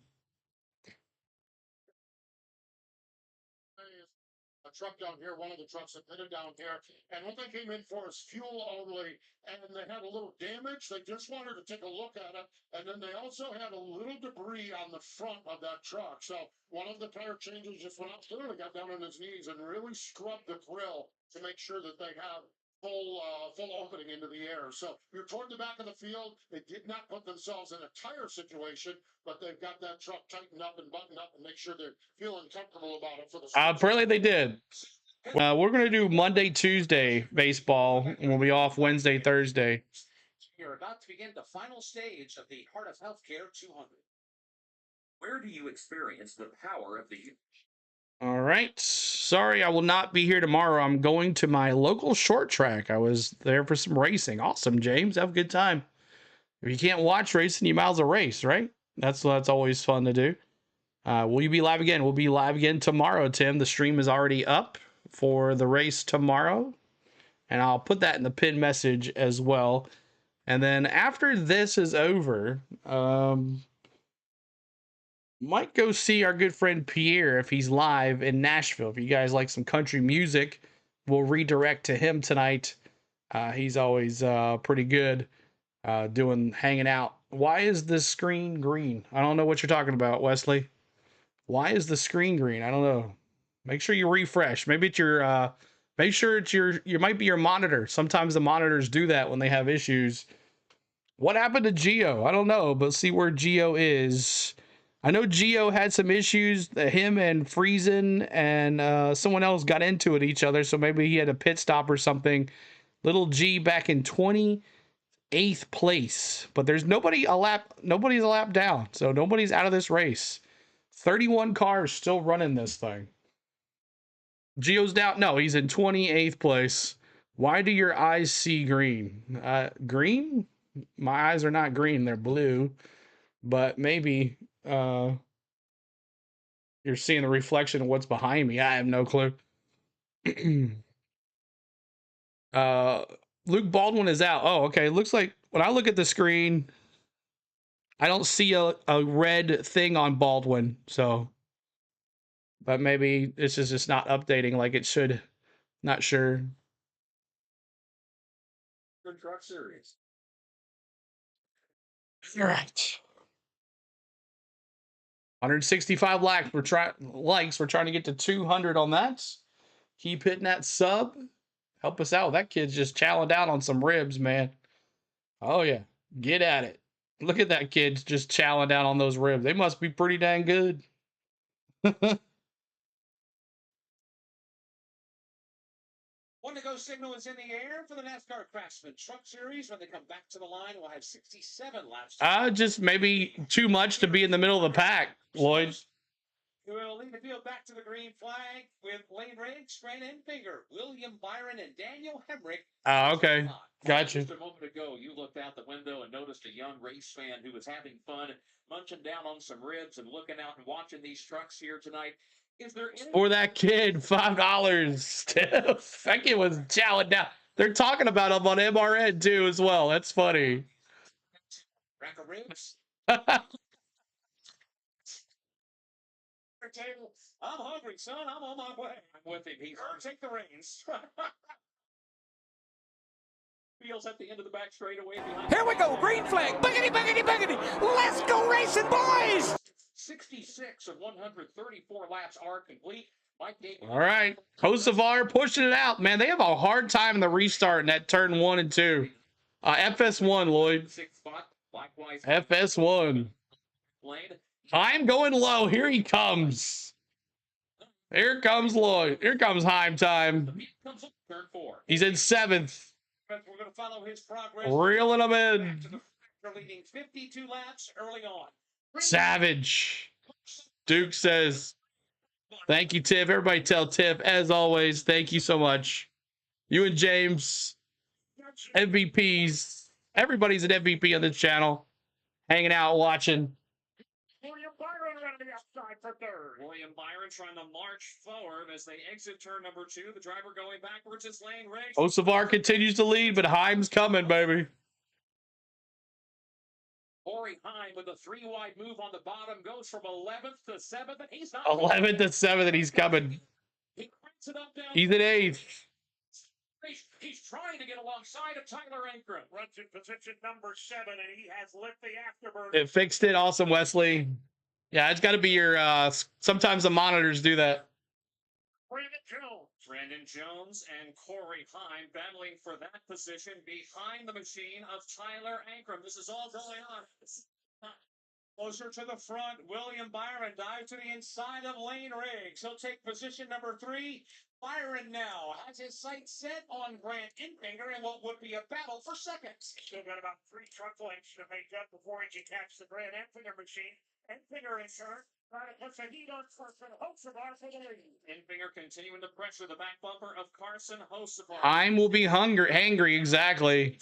A truck down here, one of the trucks that pitted down here, and what they came in for is fuel only, and they had a little damage. They just wanted to take a look at it, and then they also had a little debris on the front of that truck. So one of the tire changers just went up, literally got down on his knees and really scrubbed the grill to make sure that they have full opening into the air. So you're toward the back of the field. They did not put themselves in a tire situation, but they've got that truck tightened up and buttoned up and make sure they're feeling comfortable about it for the apparently they did. We're going to do Monday, Tuesday baseball, and we'll be off Wednesday, Thursday. You're about to begin the final stage of the Heart of Healthcare 200. Where do you experience the power of the youth? All right. Sorry, I will not be here tomorrow. I'm going to my local short track. I was there for some racing. Awesome, James. Have a good time. If you can't watch racing, you might as well race, right? That's always fun to do. Will you be live again? We'll be live again tomorrow, Tim. The stream is already up for the race tomorrow. And I'll put that in the pin message as well. And then after this is over, might go see our good friend Pierre if he's live in Nashville. If you guys like some country music, we'll redirect to him tonight. He's always pretty good hanging out. Why is the screen green? I don't know what you're talking about, Wesley. Why is the screen green? I don't know. Make sure you refresh. Maybe it's your make sure it's you might be your monitor. Sometimes the monitors do that when they have issues. What happened to Geo? I don't know, but see where Geo is. I know Geo had some issues. Him and Friesen and someone else got into it each other, so maybe he had a pit stop or something. Little G back in 28th place, but there's nobody's a lap down, so nobody's out of this race. 31 cars still running this thing. Geo's down. No, he's in 28th place. Why do your eyes see green? Green? My eyes are not green. They're blue. But maybe you're seeing the reflection of what's behind me. I have no clue. Luke Baldwin is out. Oh, okay. Looks like when I look at the screen, I don't see a red thing on Baldwin. So, but maybe this is just not updating like it should. Not sure. Good Truck Series. All right. 165 likes. We're trying to get to 200 on that. Keep hitting that sub. Help us out. That kid's just chowing down on some ribs, man. Oh yeah, get at it. Look at that kid just chowing down on those ribs. They must be pretty dang good. One to go signal is in the air for the Nascar Craftsman Truck Series. When they come back to the line, we'll have 67 laps. Just maybe too much to be in the middle of the pack, Lloyd. We'll lead the field back to the green flag with Lane Riggs, Brandon Finger, William Byron, and Daniel Hemrick. Okay. Gotcha. Just a moment ago, you looked out the window and noticed a young race fan who was having fun, munching down on some ribs and looking out and watching these trucks here tonight. Is there any... For that kid, $5, Steph. That kid was chowing down. They're talking about him on MRN too as well. That's funny. Rack of ribs. I'm hungry, son. I'm on my way. I'm with him. He's Take the reins. Feels at the end of the back straightaway behind. Here we go, green flag. Buggity, buggity, buggity. Let's go racing, boys. 66 of 134 laps are complete. All right. Kosovar pushing it out. Man, they have a hard time in the restart in that turn 1 and 2. FS1, Lloyd. FS1. I'm going low. Here he comes. Here comes Lloyd. Here comes Heim time. He's in 7th. We're going to follow his progress. Reeling him in. Leading 52 laps early on. Savage. Duke says, thank you, Tiff. Everybody tell Tiff, as always, thank you so much. You and James, MVPs. Everybody's an MVP on this channel. Hanging out, watching. outside for third. William Byron trying to march forward as they exit turn number 2. The driver going backwards is Lane Riggs. Hocevar continues to lead, but Heim's coming, baby. Corey Heim with a 3-wide move on the bottom goes from 11th to 7th, and he's not 11th to 7th, and he's coming. He cranks it up down. He's at 8th. He's trying to get alongside of Tyler Ankrum. Runs in position number 7, and he has lit the afterburner. It fixed it. Awesome, Wesley. Yeah, it's got to be your. Sometimes the monitors do that. Brandon Jones and Corey Heim battling for that position behind the machine of Tyler Ankrum. This is all going on. Closer to the front, William Byron dives to the inside of Lane Riggs. He'll take position number 3. Byron now has his sights set on Grant Infinger in what would be a battle for seconds. Still got about 3 truck lengths to make up before he can catch the Grant Infinger machine. Infinger in turn. Trying to put the heat on Carson Hocevar for the lead. Infinger continuing to pressure the back bumper of Carson Hocevar. Heim will be hangry, exactly.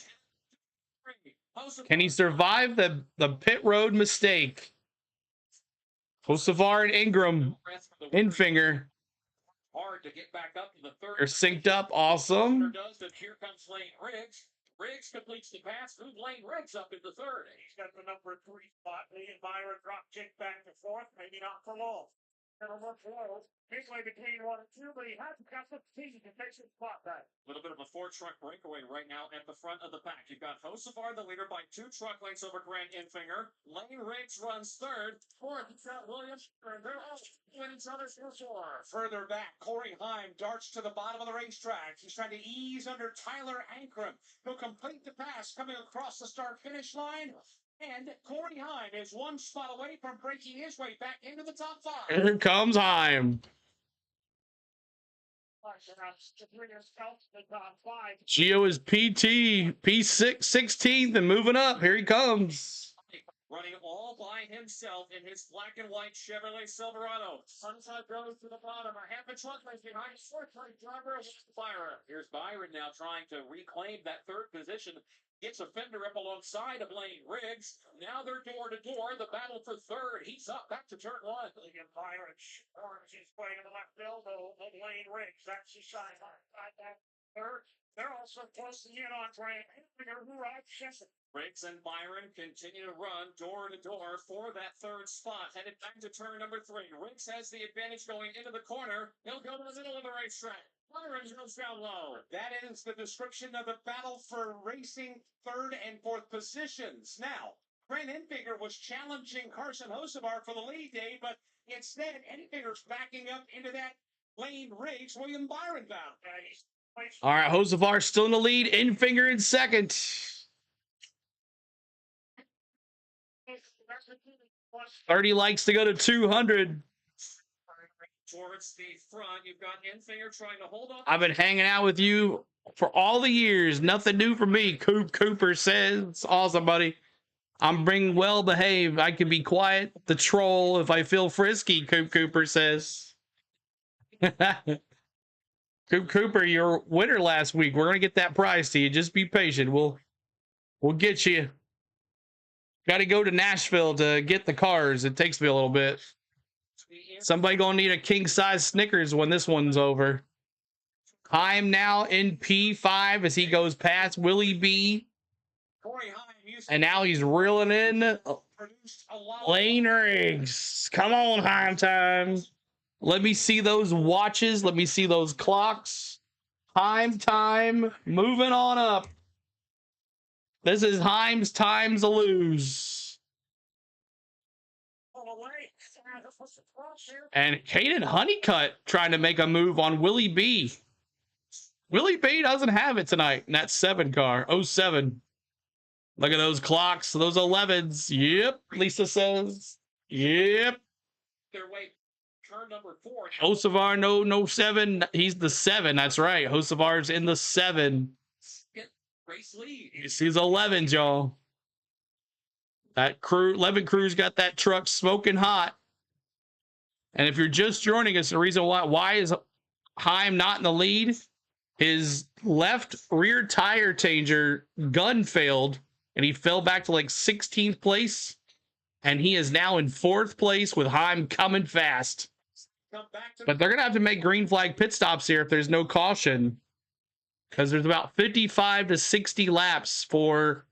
Can he survive the pit road mistake? Hocevar and Ingram, Infinger. Hard to get back up to the third. They're synced up, awesome. Here comes Lane Riggs. Riggs completes the pass, moves Lane Riggs up into third. He's got the number 3 spot. Lee and Byron drop kick back to 4th, maybe not for long. Gonna look low. Midway between 1 and 2, but he hasn't got the speed to take his spot back. A little bit of a 4-truck breakaway right now at the front of the pack. You've got Hocevar, the leader, by 2 truck lengths over Grant Infinger. Lane Riggs runs 3rd. 4th, he's got Williams, and they're all in each other's before. Further back, Corey Heim darts to the bottom of the racetrack. He's trying to ease under Tyler Ankrum. He'll complete the pass coming across the start-finish line. And Corey Heim is 1 spot away from breaking his way back into the top 5. Here comes Heim. Gio is PT, P6, 16th, and moving up. Here he comes. Running all by himself in his black and white Chevrolet Silverado. Sunside goes to the bottom. A half a truck length behind 4th-place driver Byron. Here's Byron now trying to reclaim that 3rd position. Gets a fender up alongside of Lane Riggs. Now they're door to door. The battle for 3rd. He's up back to turn 1. William Byron turns his way to the left elbow of Lane Riggs. That's the side that 3rd. They're also closing in on Grant Infinger, who rides 2nd. Riggs and Byron continue to run door to door for that 3rd spot. Headed back to turn number 3. Riggs has the advantage going into the corner. He'll go to the middle of the racetrack. Byron goes down low. That is the description of the battle for racing 3rd and 4th positions. Now, Grant Infinger was challenging Carson Hocevar for the lead, Dave, but instead, Infinger's backing up into that Lane Riggs, William Byron battle. All right, Hocevar still in the lead. Infinger in 2nd. 30 likes to go to 200. Towards the front, you've got Infinger trying to hold on. I've been hanging out with you for all the years. Nothing new for me. Coop Cooper says, awesome, buddy. I'm being well behaved. I can be quiet, the troll, if I feel frisky, Coop Cooper says. Coop Cooper, your winner last week. We're going to get that prize to you. Just be patient. We'll get you. Got to go to Nashville to get the cars. It takes me a little bit. Somebody going to need a king-size Snickers when this one's over. Heim now in P5 as he goes past Willie B. And now he's reeling in Lane Riggs. Come on, Heim time. Let me see those watches. Let me see those clocks. Heim time. Moving on up. This is Heim's time to lose. And Caden Honeycutt trying to make a move on Willie B. Willie B doesn't have it tonight in that 7 car. 07. Look at those clocks. Those 11s. Yep. Lisa says. Yep. Their way. Turn number 4. Hocevar, no 7. He's the 7. That's right. Hocevar's in the 7. Race lead. You see these 11s, y'all. That crew, 11 crew's got that truck smoking hot. And if you're just joining us, the reason why is Heim not in the lead? His left rear tire changer gun failed, and he fell back to like 16th place. and he is now in 4th place with Heim coming fast. Come back to But they're going to have to make green flag pit stops here if there's no caution, because there's about 55 to 60 laps for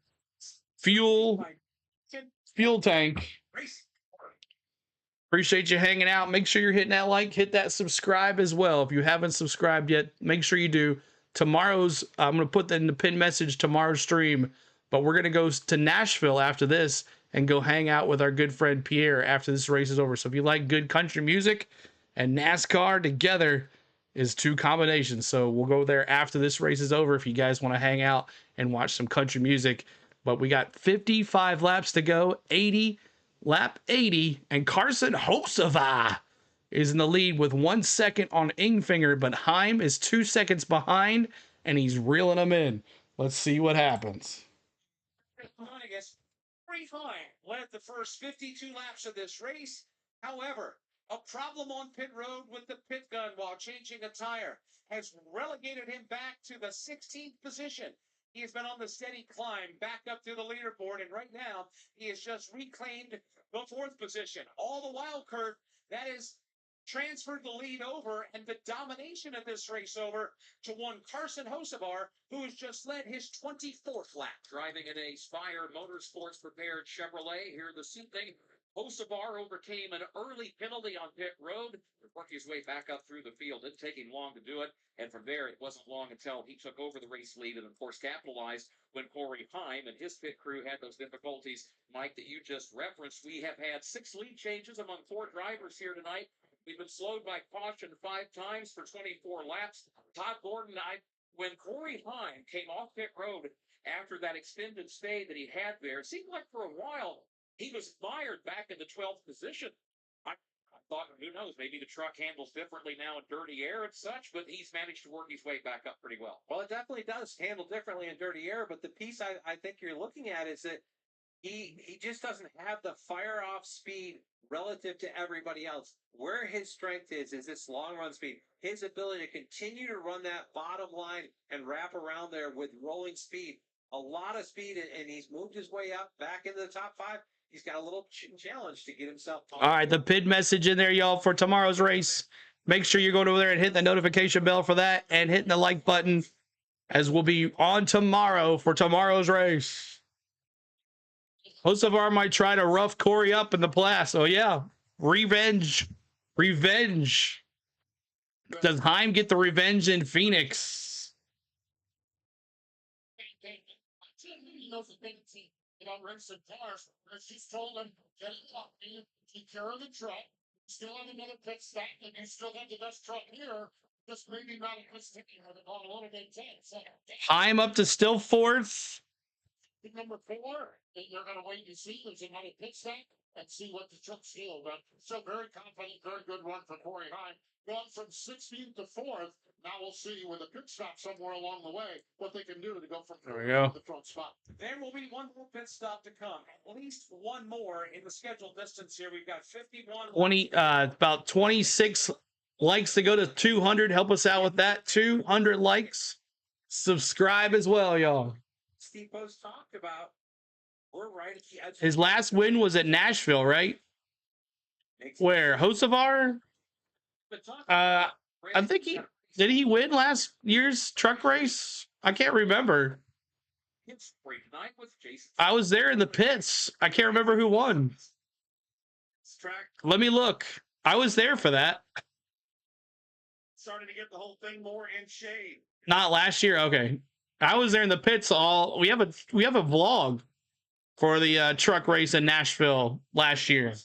fuel tank. race. Appreciate you hanging out. Make sure you're hitting that like, hit that subscribe as well. If you haven't subscribed yet, make sure you do. Tomorrow's, I'm going to put that in the pin message, tomorrow's stream, but we're going to go to Nashville after this and go hang out with our good friend Pierre after this race is over. So if you like good country music and NASCAR together is 2 combinations. So we'll go there after this race is over if you guys want to hang out and watch some country music. But we got 55 laps to go, lap 80, and Carson Hocevar is in the lead with 1 second on Ingfinger, but Heim is 2 seconds behind, and he's reeling them in. Let's see what happens. I guess Corey Heim led the first 52 laps of this race. However, a problem on pit road with the pit gun while changing a tire has relegated him back to the 16th position. He has been on the steady climb back up to the leaderboard, and right now he has just reclaimed the 4th position. All the while, Kurt, that is transferred the lead over and the domination of this race over to one Carson Hocevar, who has just led his 24th lap. Driving in a Spire Motorsports prepared Chevrolet here this evening. Hocevar overcame an early penalty on pit road, worked his way back up through the field. Didn't take him long to do it, and from there it wasn't long until he took over the race lead and of course capitalized when Corey Heim and his pit crew had those difficulties, Mike, that you just referenced. We have had 6 lead changes among 4 drivers here tonight. We've been slowed by caution 5 times for 24 laps. Todd Gordon, when Corey Heim came off pit road after that extended stay that he had there, it seemed like for a while he was mired back in the 12th position. I thought, who knows, maybe the truck handles differently now in dirty air and such, but he's managed to work his way back up pretty well. Well, it definitely does handle differently in dirty air, but the piece I think you're looking at is that he just doesn't have the fire off speed relative to everybody else. Where his strength is this long run speed. His ability to continue to run that bottom line and wrap around there with rolling speed. A lot of speed, and he's moved his way up back into the top 5. He's got a little challenge to get himself. All right, the pin message in there, y'all, for tomorrow's race. Make sure you're going over there and hitting the notification bell for that and hitting the like button, as we'll be on tomorrow for tomorrow's race. Hocevar might try to rough Corey up in the class. Oh, yeah. Revenge. Revenge. Does Heim get the revenge in Phoenix? He knows the big team. On racing cars, and she's told him, get it up, man. Take care of the truck. Still have another pit stop, and you still have the best truck here. Just maybe not a mistake on a little bit tense. Heim up to still 4th. Number 4, and you're going to wait and see. There's another pit stop and see what the truck's doing. But so very confident, very good run for Corey Heim. Gone from 16th to 4th. Now we'll see with a pit stop somewhere along the way what they can do to go from the front spot. There will be one more pit stop to come. At least one more in the scheduled distance here. We've got 51. About 26 likes to go to 200. Help us out with that. 200 likes. Subscribe as well, y'all. Steve Post talked about. We're right at the edge. His last win was at Nashville, right? Where? Hocevar? I think did he win last year's truck race? I can't remember. I was there in the pits. I can't remember who won. Let me look. I was there for that. Starting to get the whole thing more in shade. Not last year. Okay. I was there in the pits we have a vlog for the truck race in Nashville last year.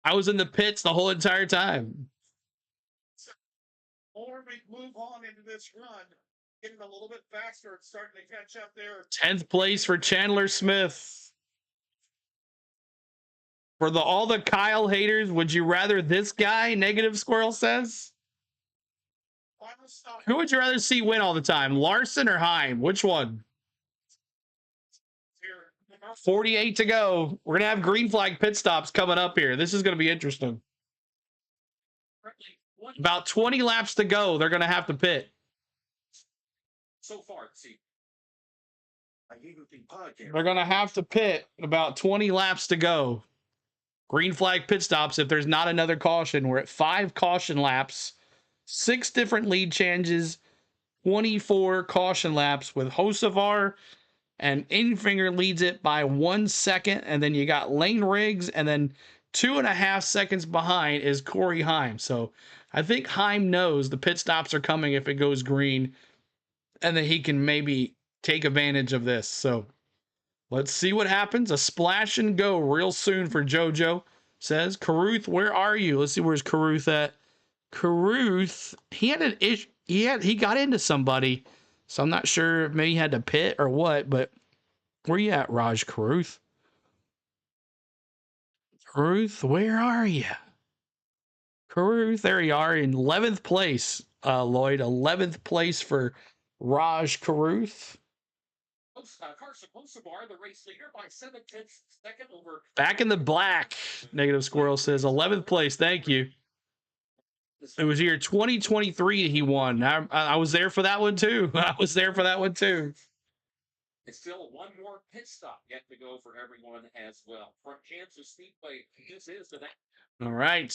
I was in the pits the whole entire time. Or we move on into this run, getting a little bit faster and starting to catch up there. 10th place for Chandler Smith. For all the Kyle haters, would you rather this guy, Negative Squirrel says? Who would you rather see win all the time, Larson or Heim? Which one? 48 to go. We're going to have green flag pit stops coming up here. This is going to be interesting. About 20 laps to go. They're going to have to pit. So far, see, They're going to have to pit about 20 laps to go. Green flag pit stops if there's not another caution. We're at 5 caution laps, 6 different lead changes, 24 caution laps with Hocevar and Infinger leads it by 1 second. And then you got Lane Riggs, and then 2.5 seconds behind is Corey Heim. So I think Heim knows the pit stops are coming if it goes green, and that he can maybe take advantage of this. So let's see what happens. A splash and go real soon for JoJo. Says, Caruth, where are you? Let's see, where's Caruth at? Caruth, he had an issue. He got into somebody. So I'm not sure if maybe he had to pit or what, but where you at, Raj Caruth? Caruth, where are you? Caruth, there you are in 11th place, Lloyd. 11th place for Raj Caruth. Carson Hocevar, the race leader, by 7/10 second over. Back in the black, Negative Squirrel says 11th place. Thank you. It was year 2023 he won. I was there for that one too. I was there for that one too. It's still one more pit stop yet to go for everyone as well. From Kansas Speedway, this is the next. All right.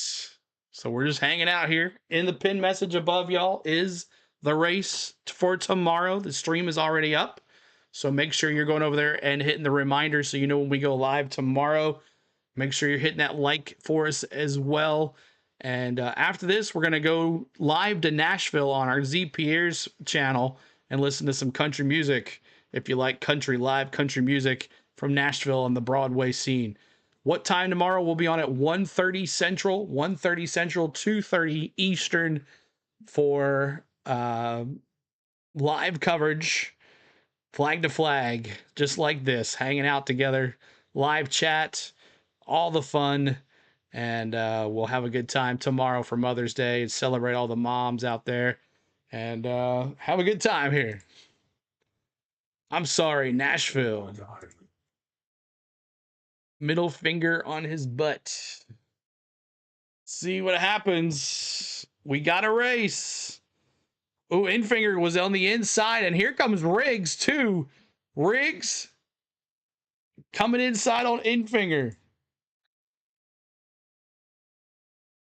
So we're just hanging out here. In the pin message above y'all is the race for tomorrow. The stream is already up. So make sure you're going over there and hitting the reminder so you know when we go live tomorrow. Make sure you're hitting that like for us as well. And after this, we're going to go live to Nashville on our Z Pierre's channel and listen to some country music. If you like live country music from Nashville on the Broadway scene. What time tomorrow? We'll be on at 1:30 Central, 1:30 Central, 2:30 Eastern for live coverage, flag to flag, just like this, hanging out together, live chat, all the fun, and we'll have a good time tomorrow for Mother's Day and celebrate all the moms out there and have a good time here. I'm sorry, Nashville. Middle finger on his butt. See what happens. We got a race. Oh, Infinger was on the inside, and here comes Riggs, too. Riggs coming inside on Infinger.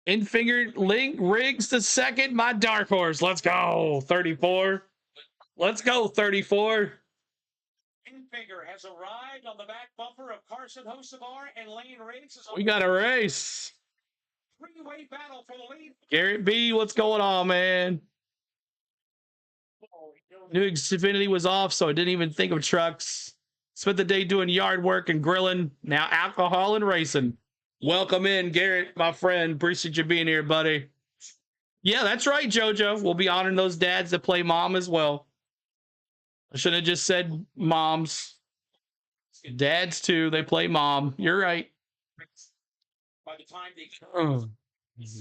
Infinger, Link, Riggs to second. My dark horse. Let's go, 34. Let's go, 34. Infinger has arrived on the back bumper of Carson Hocevar and Lane Riggs. We got a race. Three-way battle for the lead. Garrett B, what's going on, man? Knew Xfinity was off, so I didn't even think of trucks. Spent the day doing yard work and grilling. Now alcohol and racing. Welcome in, Garrett, my friend. Appreciate you being here, buddy. Yeah, that's right, JoJo. We'll be honoring those dads that play mom as well. I should have just said moms. Dads, too. They play mom. You're right. By the time they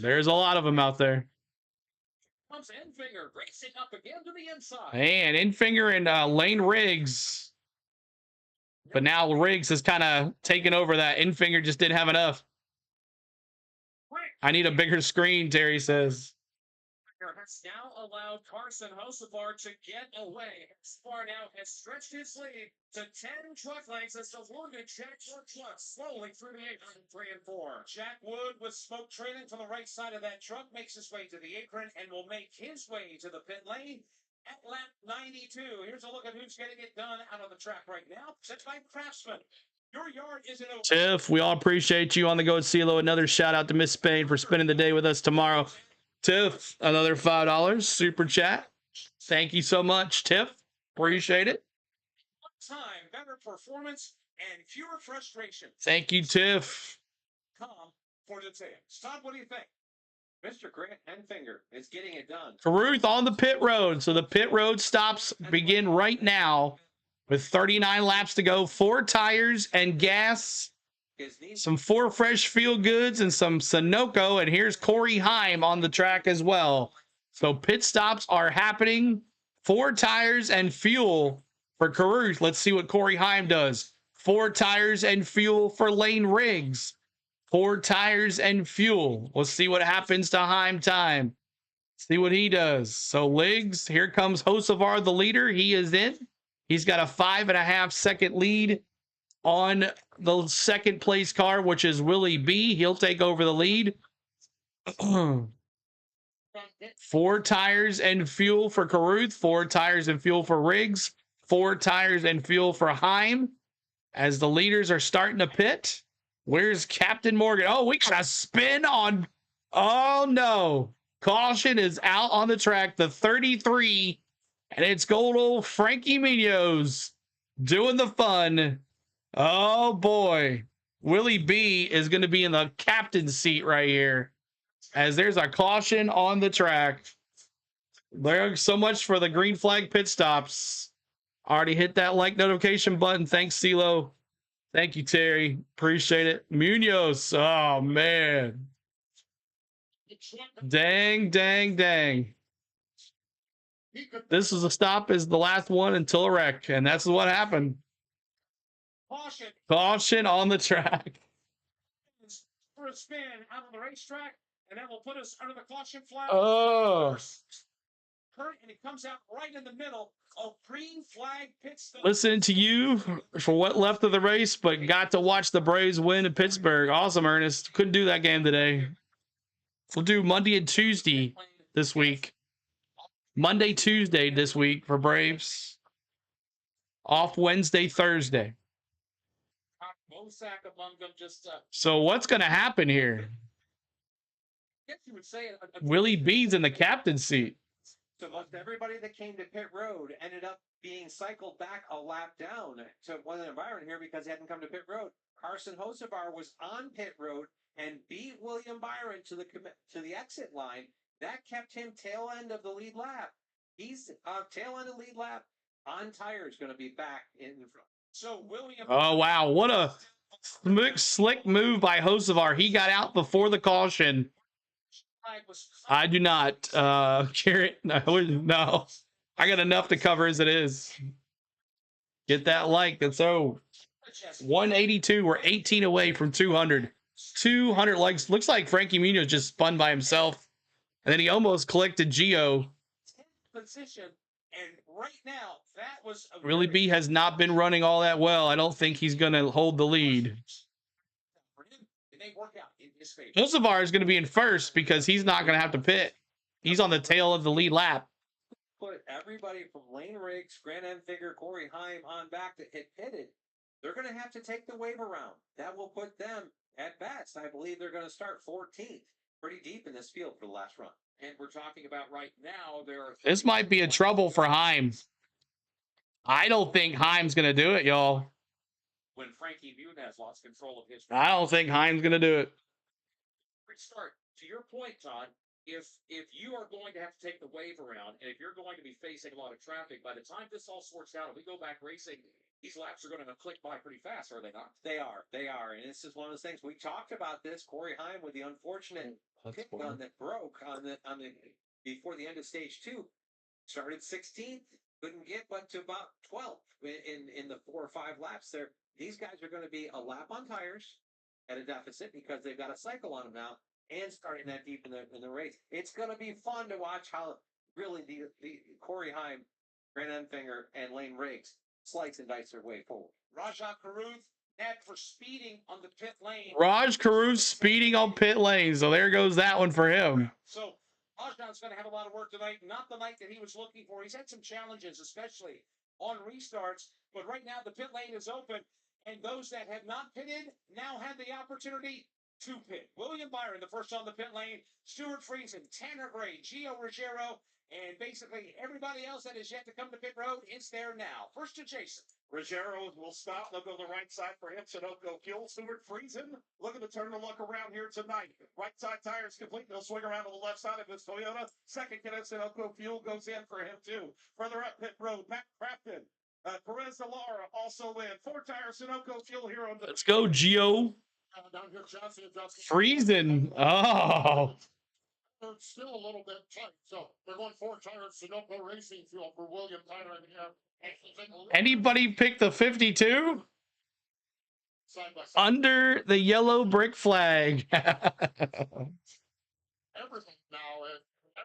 there's a lot of them out there. comes Infinger racing up again to the inside. Man, Infinger and Lane Riggs. But now Riggs has kind of taken over that. Infinger just didn't have enough. I need a bigger screen, Terry says. Has now allowed Carson Hocevar to get away. Hocevar now has stretched his lead to 10 truck lengths as the wounded Jack Wood truck slowly through the apron, 3 and 4. Jack Wood, with smoke trailing from the right side of that truck, makes his way to the apron and will make his way to the pit lane at lap 92. Here's a look at who's getting it done out on the track right now. Set by Craftsman. Your yard isn't over. Tiff, we all appreciate you on the Go CeeLo. Another shout out to Miss Spain for spending the day with us tomorrow. Tiff, another $5 super chat. Thank you so much, Tiff. Appreciate it. Time, better performance, and fewer frustration. Thank you, Tiff. Come for details. Todd, what do you think? Mr. Grant Enfinger is getting it done. Caruth on the pit road. So the pit road stops begin right now with 39 laps to go. 4 tires and gas. Some 4 fresh feel goods and some Sunoco. And here's Corey Heim on the track as well. So pit stops are happening. 4 tires and fuel for Caruth. Let's see what Corey Heim does. 4 tires and fuel for Lane Riggs. 4 tires and fuel. Let's see what happens to Heim time. See what he does. So Liggs, here comes Hocevar, the leader. He is in. He's got a 5.5 second lead on the second place car, which is Willie B. He'll take over the lead. 4 tires and fuel for Caruth, 4 tires and fuel for Riggs, 4 tires and fuel for Heim. As the leaders are starting to pit, where's Captain Morgan? Oh, we got a spin on. Oh, no. Caution is out on the track, the 33, and it's gold old Frankie Munoz doing the fun. Oh, boy. Willie B is going to be in the captain's seat right here, as there's a caution on the track. There's so much for the green flag pit stops. Already hit that like notification button. Thanks, CeeLo. Thank you, Terry. Appreciate it. Munoz. Oh, man. Dang, dang, dang. This is a stop is the last one until a wreck, and that's what happened. Caution. Caution on the track. For a spin out on the racetrack, and that will put us under the caution flag. Oh. And it comes out right in the middle of green flag pit stop. Listening to you for what left of the race, but got to watch the Braves win in Pittsburgh. Awesome, Ernest. Couldn't do that game today. We'll do Monday and Tuesday this week. Monday, Tuesday this week for Braves. Off Wednesday, Thursday. So what's going to happen here? Willie B's in the captain's seat. So most everybody that came to pit road ended up being cycled back a lap down to William Byron here because he hadn't come to pit road. Carson Hocevar was on pit road and beat William Byron to the exit line. That kept him tail end of the lead lap. He's tail end of lead lap on tires, going to be back in front. So William. Oh wow! What a slick move by Hocevar. He got out before the caution. I do not, Garrett. No, I got enough to cover as it is. Get that like. That's 182. We're 18 away from 200. 200 likes. Looks like Frankie Munoz just spun by himself, and then he almost clicked a Geo. Position, and right now that was Willie B has not been running all that well. I don't think he's going to hold the lead. It may work out in his favor. Hocevar is going to be in first because he's not going to have to pit. He's on the tail of the lead lap. Put everybody from Lane Riggs, Grant Enfinger, Corey Heim on back that hit pitted. They're going to have to take the wave around. That will put them at best. I believe they're going to start 14th, pretty deep in this field for the last run. And we're talking about right now, there are. This might be a trouble for Heim. I don't think Heim's going to do it, y'all. When Frankie Munoz lost control of his. I don't think Heim's going to do it. Restart. To your point, Todd, if you are going to have to take the wave around, and if you're going to be facing a lot of traffic, by the time this all sorts out, and we go back racing, these laps are going to click by pretty fast, are they not? They are. And this is one of those things we talked about. This Corey Heim with the unfortunate pit gun that broke on the before the end of stage 2. Started 16th, couldn't get but to about 12th in the 4 or 5 laps there. These guys are going to be a lap on tires at a deficit because they've got a cycle on them now and starting that deep in the race. It's going to be fun to watch how really the Corey Heim, Grant Enfinger, and Lane Riggs slice and dice their way forward. Rajah Caruth, net for speeding on the pit lane. Raj Caruth speeding on pit lane, so there goes that one for him. So Rajah's going to have a lot of work tonight. Not the night that he was looking for. He's had some challenges, especially on restarts. But right now the pit lane is open, and those that have not pitted now have the opportunity to pit. William Byron, the first on the pit lane. Stuart Friesen, Tanner Gray, Gio Ruggiero, and basically everybody else that is yet to come to pit road is there now. First to Jason. Ruggiero will stop. They'll go to the right side for him. Sunoco fuel. Stuart Friesen looking to turn the luck around here tonight. Right side tires complete. They'll swing around to the left side of this Toyota. Second cadet Sunoco fuel goes in for him too. Further up pit road, Matt Crafton. Perez Delara also in. 4-tire Sunoco fuel here on the. Let's go, Gio. Down here, Johnson. Friesen. Oh. They're still a little bit tight, so they're going 4-tire Sunoco racing fuel for William Byron here. Anybody pick the 52? Side by side. Under the yellow brick flag. Everything now,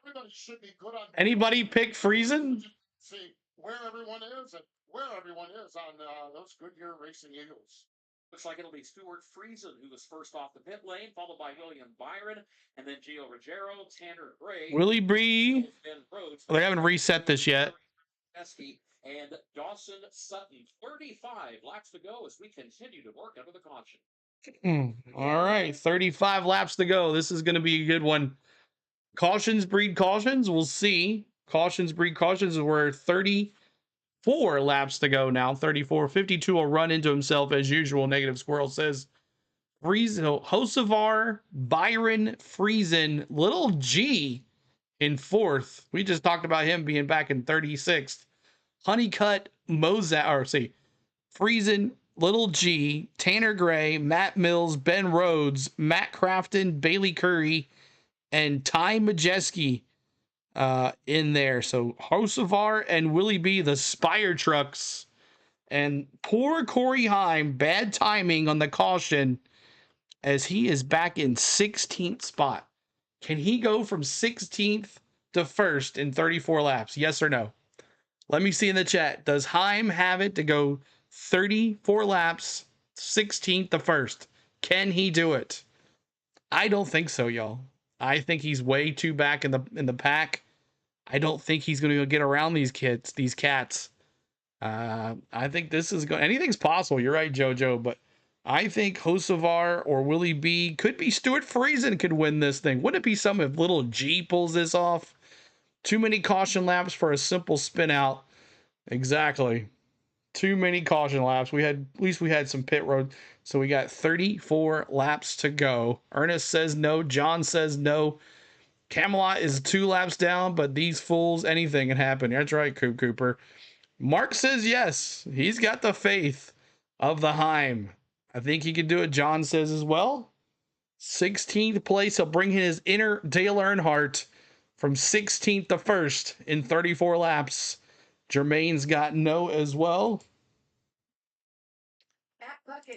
everybody should be good on. Anybody pick Friesen? See where everyone is and where everyone is on those Goodyear Racing Eagles. Looks like it'll be Stuart Friesen who was first off the pit lane, followed by William Byron, and then Gio Ruggiero, Tanner Gray, Willie B. Ben Rhodes. They haven't reset this yet. And Dawson Sutton. 35 laps to go as we continue to work under the caution. All right, 35 laps to go. This is going to be a good one. Cautions breed cautions. We'll see. Cautions breed cautions. We're 34 laps to go now. 34. 52 will run into himself as usual. Negative Squirrel says. Hocevar, Byron, Friesen, Little G in 4th. We just talked about him being back in 36th. Honeycutt, Friesen, Little G, Tanner Gray, Matt Mills, Ben Rhodes, Matt Crafton, Bailey Curry, and Ty Majeski in there. So Hocevar and Willie B, the Spire Trucks. And poor Corey Heim, bad timing on the caution as he is back in 16th spot. Can he go from 16th to 1st in 34 laps? Yes or no? Let me see in the chat. Does Heim have it to go 34 laps, 16th to 1st? Can he do it? I don't think so, y'all. I think he's way too back in the pack. I don't think he's going to get around these cats. I think this is going. Anything's possible. You're right, JoJo, but I think Hocevar or Willie B could be Stuart Friesen could win this thing. Wouldn't it be something if Little G pulls this off? Too many caution laps for a simple spin out. Exactly. Too many caution laps. At least we had some pit road. So we got 34 laps to go. Ernest says no. John says no. Camelot is 2 laps down, but these fools, anything can happen. That's right, Coop Cooper. Mark says yes. He's got the faith of the Heim. I think he can do it. John says as well. 16th place. He'll bring his inner Dale Earnhardt from 16th to 1st in 34 laps. Jermaine's got no as well.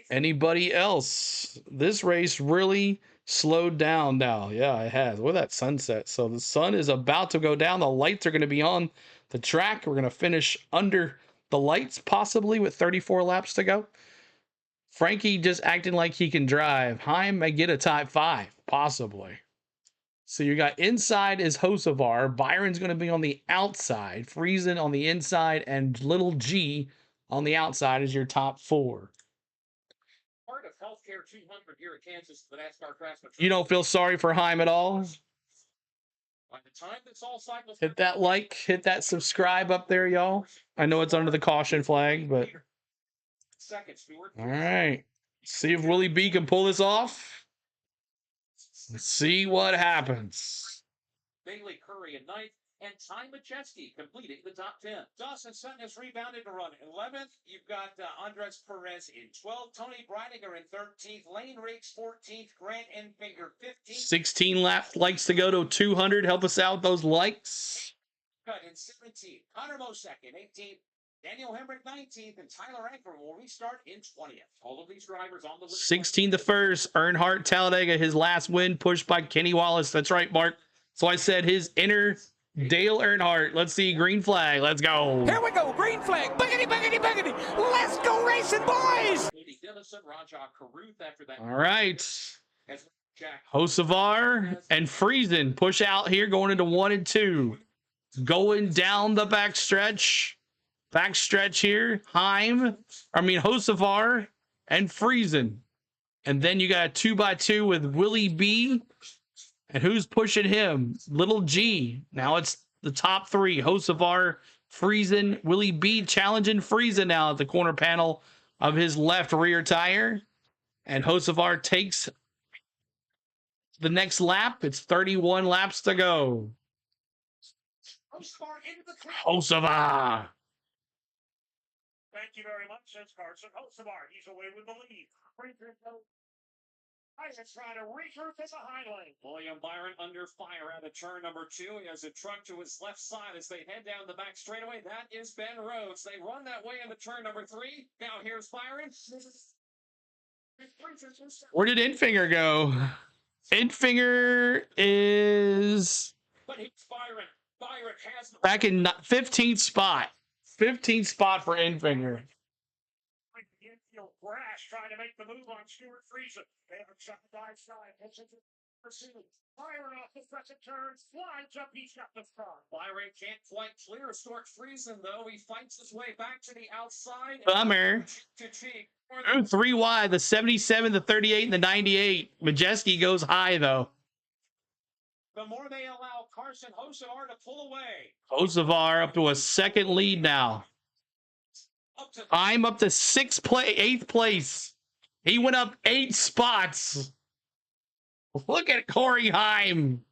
Anybody else? This race really slowed down now. Yeah, it has. Look at that sunset. So the sun is about to go down. The lights are going to be on the track. We're going to finish under the lights, possibly with 34 laps to go. Frankie just acting like he can drive. Heim may get a top 5, possibly. So you got inside is Hocevar. Byron's going to be on the outside. Friesen on the inside. And Little G on the outside is your top 4. Part of Healthcare 200 here at Kansas, the Nascar Craftsman. You don't feel sorry for Heim at all? By the time this all cycles, hit that like, hit that subscribe up there, y'all. I know it's under the caution flag, but all right. See if Willie B can pull this off. Let's see what happens. Bailey Curry in 9th, and Ty Majeski completing the top 10. Dawson Sutton has rebounded to run 11th. You've got Andres Perez in 12th. Tony Breidinger in 13th. Lane Riggs 14th. Grant Enfinger 15th. 16 likes to go to 200. Help us out with those likes. Cut in 17th. Connor Mosek in 18th. Daniel Hemrick 19th, and Tyler Ankrum will restart in 20th. All of these drivers on the list. 16 to 1st. Earnhardt Talladega, his last win, pushed by Kenny Wallace. That's right, Mark. So I said his inner Dale Earnhardt. Let's see, green flag. Let's go. Here we go, green flag. Boogity, boogity, boogity. Let's go racing, boys. All right. Hocevar and Friesen push out here, going into 1 and 2. Going down the backstretch. Backstretch here. Hocevar and Friesen. And then you got a 2x2 with Willie B. And who's pushing him? Little G. Now it's the top 3. Hocevar, Friesen, Willie B challenging Friesen now at the corner panel of his left rear tire. And Hocevar takes the next lap. It's 31 laps to go. Hocevar. Thank you very much, says Carson Hocevar. He's away with the lead. Isaac trying to regroup in the high lane. William Byron under fire out of turn number 2. He has a truck to his left side as they head down the back straightaway. That is Ben Rhodes. They run that way into turn number 3. Now here's Byron. Where did Enfinger go? Enfinger is but he's Byron. Byron has back in 15th spot. 15th spot for Infinger. The infield crash trying to make the move on Stuart Friesen. They have a shot by side. Pursuit. Firing off the second turn. Slides up. He's got the start. Byron can't quite clear Stuart Friesen, though. He fights his way back to the outside. Bummer. To cheek. 3 wide, the 77, the 38, and the 98. Majeski goes high, though. The more they allow Carson Hocevar to pull away. Hocevar up to a second lead now. I'm up to 8th place. He went up 8 spots. Look at Corey Heim.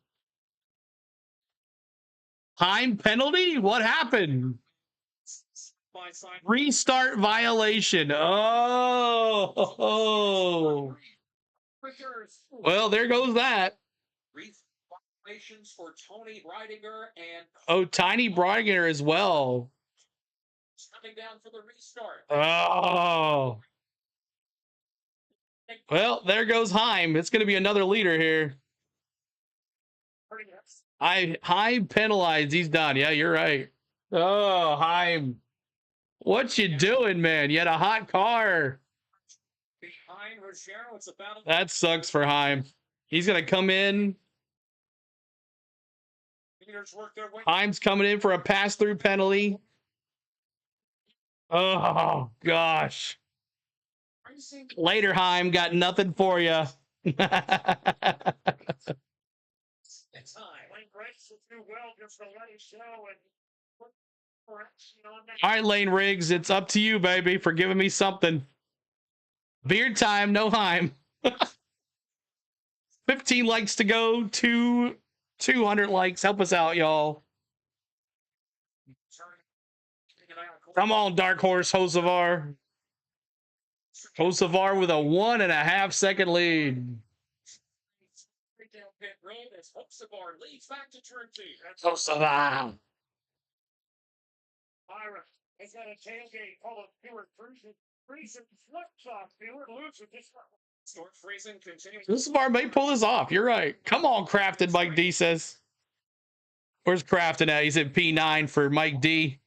Heim penalty? What happened? Restart violation. Oh. Well, there goes that. Violations for Tony Breidinger and Tiny Breidinger as well. coming down for the restart. Oh. Well, there goes Heim. It's going to be another leader here. Heim penalized. He's done. Yeah, you're right. Oh, Heim. What you doing, man? You had a hot car. Behind Ruggiero, it's a battle. That sucks for Heim. He's going to come in. Heim's coming in for a pass-through penalty. Oh, gosh. Later, Heim. Got nothing for you. All right, Lane Riggs, it's up to you, baby, for giving me something. Beard time, no Heim. 15 likes to go, 200 likes. Help us out, y'all. Come on, Dark Horse Hocevar. Hocevar with a 1.5 second lead. Hocevar leads back to turn 2. Hocevar. Byron has got a tailgate full of Stuart Friesen. Friesen flips off Stuart, loses this one. Stuart Friesen continues. Hocevar may pull this off. You're right. Come on, Crafton, Mike D says. Where's Crafton at? He's at P9 for Mike D.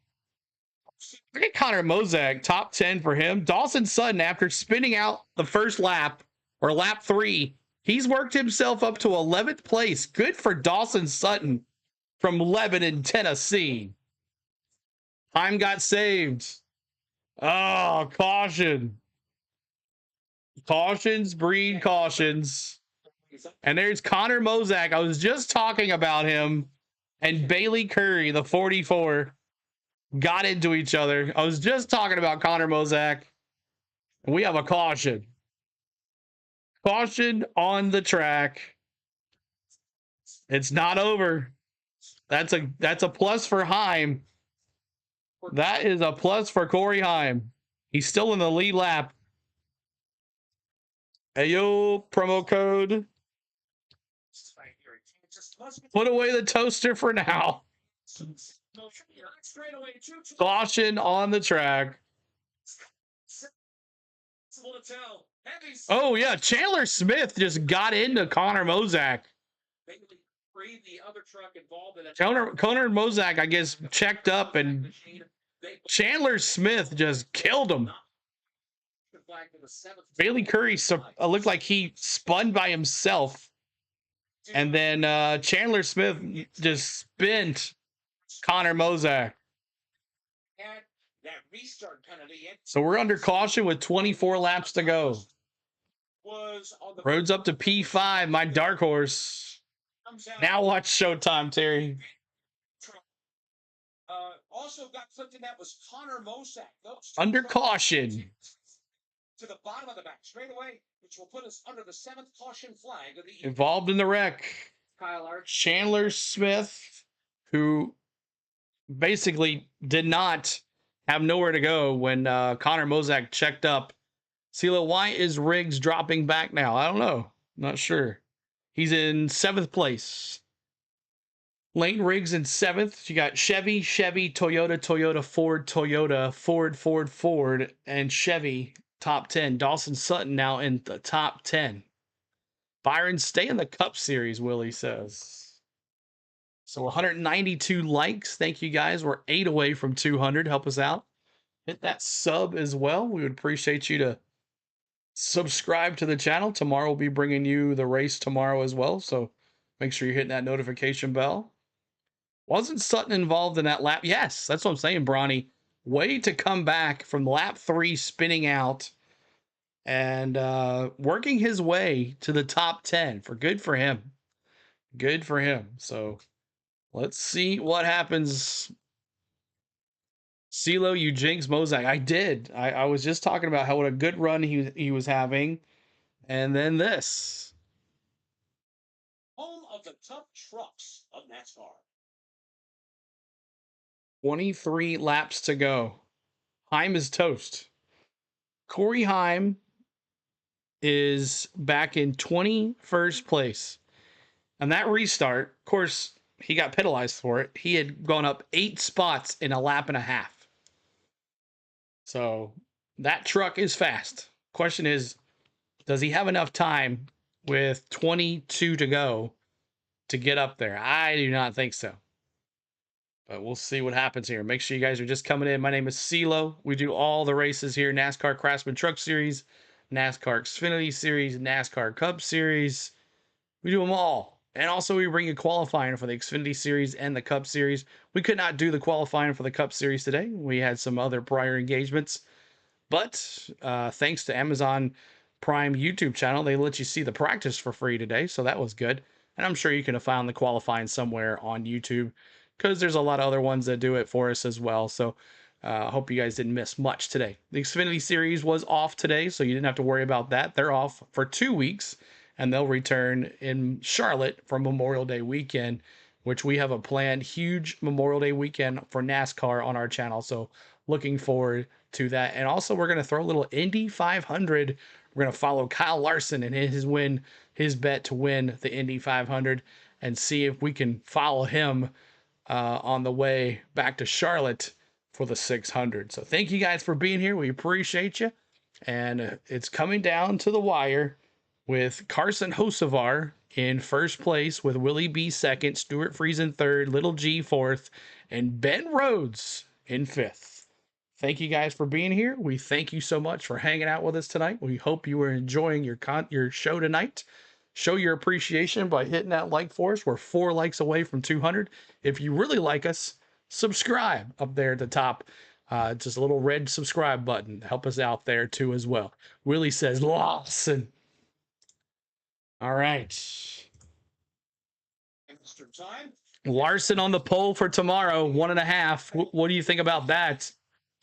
Look at Connor Mozak, top 10 for him. Dawson Sutton, after spinning out the first lap, or lap 3, he's worked himself up to 11th place. Good for Dawson Sutton from Lebanon, Tennessee. Time got saved. Oh, caution. Cautions breed cautions. And there's Connor Mozak. I was just talking about him. And Bailey Curry, the 44, got into each other. I was just talking about Connor Mozak. And we have a caution. Caution on the track. It's not over. That's a plus for Heim. That is a plus for Corey Heim. He's still in the lead lap. Hey, yo, promo code. Put away the toaster for now. Caution on the track. Oh, yeah. Chandler Smith just got into Connor Mozak. Connor Mozak, I guess, checked up, and Chandler Smith just killed him. Bailey Curry looked like he spun by himself. And then Chandler Smith just spent Connor Mozak. So we're under caution with 24 laps to go. Road's up to P5, my dark horse. Now watch Showtime, Terry. Also got clipped in that was Connor Mozak. Under caution. To the bottom of the back straightaway, which will put us under the 7th caution flag of the evening. Involved in the wreck. Chandler Smith, who basically did not have nowhere to go when Connor Mozak checked up. Sela, why is Riggs dropping back now? I don't know. Not sure. He's in 7th place. Lane Riggs in 7th. You got Chevy, Toyota, Ford, and Chevy top 10. Dawson Sutton now in the top 10. Byron, stay in the Cup Series, Willie says. So 192 likes. Thank you guys. We're 8 away from 200. Help us out. Hit that sub as well. We would appreciate you to subscribe to the channel. Tomorrow we'll be bringing you the race tomorrow as well. So make sure you're hitting that notification bell. Wasn't Sutton involved in that lap? Yes, that's what I'm saying, Bronny. Way to come back from lap 3, spinning out and working his way to the top 10. Good for him. Good for him. So let's see what happens. CeeLo, you jinx Mozak. I did. I was just talking about what a good run he was having. And then this. Home of the tough trucks of NASCAR. 23 laps to go. Heim is toast. Corey Heim is back in 21st place. And that restart, of course, he got penalized for it. He had gone up 8 spots in a lap and a half. So that truck is fast. Question is, does he have enough time with 22 to go to get up there? I do not think so. But we'll see what happens here. Make sure you guys are just coming in. My name is CeeLo. We do all the races here. NASCAR Craftsman Truck Series, NASCAR Xfinity Series, NASCAR Cup Series. We do them all. And also we bring you qualifying for the Xfinity Series and the Cup Series. We could not do the qualifying for the Cup Series today. We had some other prior engagements. But thanks to Amazon Prime YouTube channel, they let you see the practice for free today. So that was good. And I'm sure you can have found the qualifying somewhere on YouTube, because there's a lot of other ones that do it for us as well. So I hope you guys didn't miss much today. The Xfinity Series was off today, so you didn't have to worry about that. They're off for 2 weeks, and they'll return in Charlotte for Memorial Day weekend, which we have a planned huge Memorial Day weekend for NASCAR on our channel. So looking forward to that. And also we're going to throw a little Indy 500. We're going to follow Kyle Larson and his bet to win the Indy 500, and see if we can follow him on the way back to Charlotte for the 600. So thank you guys for being here. We appreciate you. And it's coming down to the wire with Carson Hocevar in first place, with Willie B second, Stuart Friesen third, Little G fourth, and Ben Rhodes in fifth. Thank you guys for being here. We thank you so much for hanging out with us tonight. We hope you were enjoying your show tonight. Show your appreciation by hitting that like for us. We're 4 likes away from 200. If you really like us, subscribe up there at the top. Just a little red subscribe button. Help us out there too as well. Willie says Lawson. All right. Extra time. Larson on the pole for tomorrow, 1.5. What do you think about that?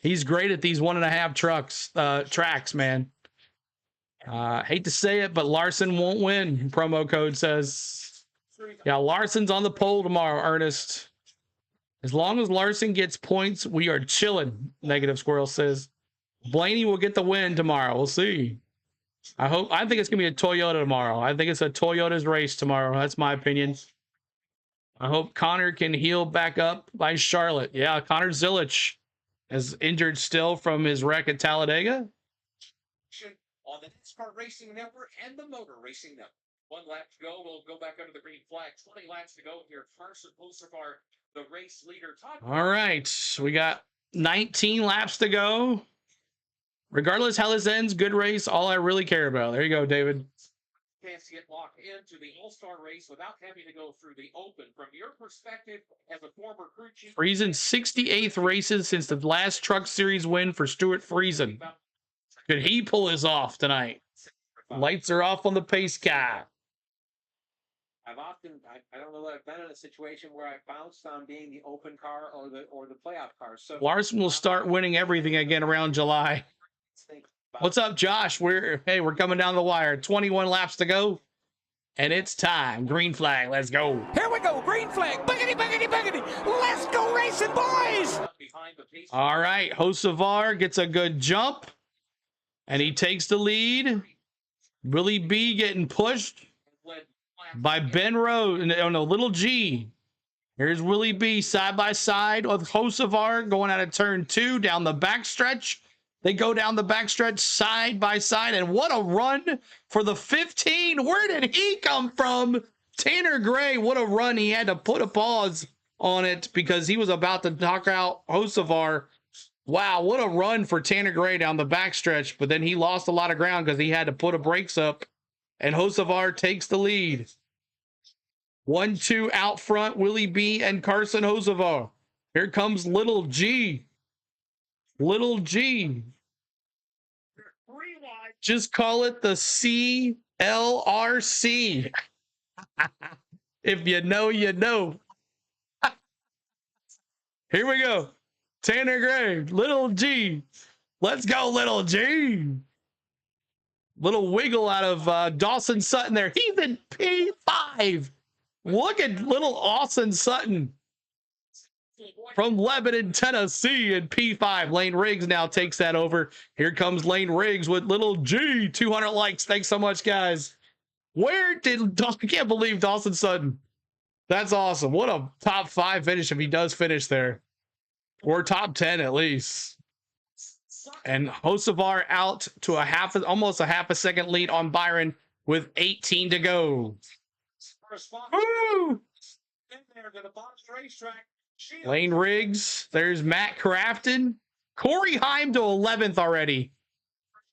He's great at these 1.5 tracks, man. Hate to say it, but Larson won't win. Promo code says. Yeah, Larson's on the pole tomorrow, Ernest. As long as Larson gets points, we are chilling, Negative Squirrel says. Blaney will get the win tomorrow. We'll see. I think it's going to be a Toyota tomorrow. I think it's a Toyota's race tomorrow. That's my opinion. I hope Connor can heal back up by Charlotte. Yeah, Connor Zilich is injured still from his wreck at Talladega. On the NASCAR Racing Network and the Motor Racing Network. 1 lap to go. We'll go back under the green flag. 20 laps to go here. Carson Hocevar, the race leader. All right. We got 19 laps to go. Regardless how this ends, good race. All I really care about. There you go, David. Chance to get locked into the All-Star race without having to go through the open. From your perspective as a former crew chief. Friesen 68th races since the last Truck Series win for Stuart Friesen. Could he pull his off tonight? Lights are off on the pace car. I don't know that I've been in a situation where I bounced on being the open car or the playoff car. So Larson will start winning everything again around July. What's up, Josh? We're coming down the wire. 21 laps to go, and it's time. Green flag. Let's go. Here we go. Green flag. Boogity, boogity, boogity. Let's go racing, boys. All right. Hocevar gets a good jump, and he takes the lead. Willie B getting pushed by Ben Rhodes on a Little G. Here's Willie B side by side with Hocevar going out of turn 2 down the backstretch. They go down the backstretch side by side, and what a run for the 15. Where did he come from? Tanner Gray, what a run. He had to put a pause on it because he was about to knock out Hocevar. Wow, what a run for Tanner Gray down the backstretch, but then he lost a lot of ground because he had to put a brakes up, and Hocevar takes the lead. 1-2 out front, Willie B and Carson Hocevar. Here comes Little G. Little G. Just call it the CLRC. If you know, you know. Here we go. Tanner Gray, Little G. Let's go, Little G. Little wiggle out of Dawson Sutton there. He's in P5. Look at little Austin Sutton from Lebanon, Tennessee in P5. Lane Riggs now takes that over. Here comes Lane Riggs with Little G. 200 likes. Thanks so much, guys. I can't believe Dawson Sutton. That's awesome. What a top 5 finish if he does finish there. Or top 10 at least. And Hocevar out to almost a half a second lead on Byron with 18 to go. Woo! Lane Riggs. There's Matt Crafton. Corey Heim to 11th already.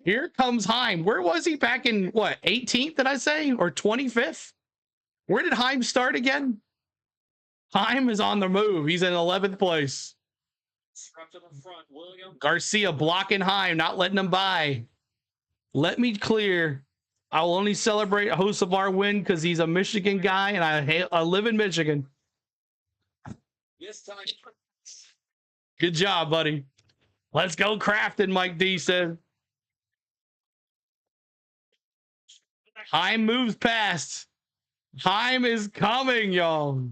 Here comes Heim. Where was he back in, what, 18th, did I say? Or 25th? Where did Heim start again? Heim is on the move. He's in 11th place. Garcia blocking Heim, not letting him by. Let me clear. I will only celebrate a Hocevar win because he's a Michigan guy, and I live in Michigan. Good job, buddy. Let's go Crafton, Mike D said. Heim moves past. Heim is coming, y'all.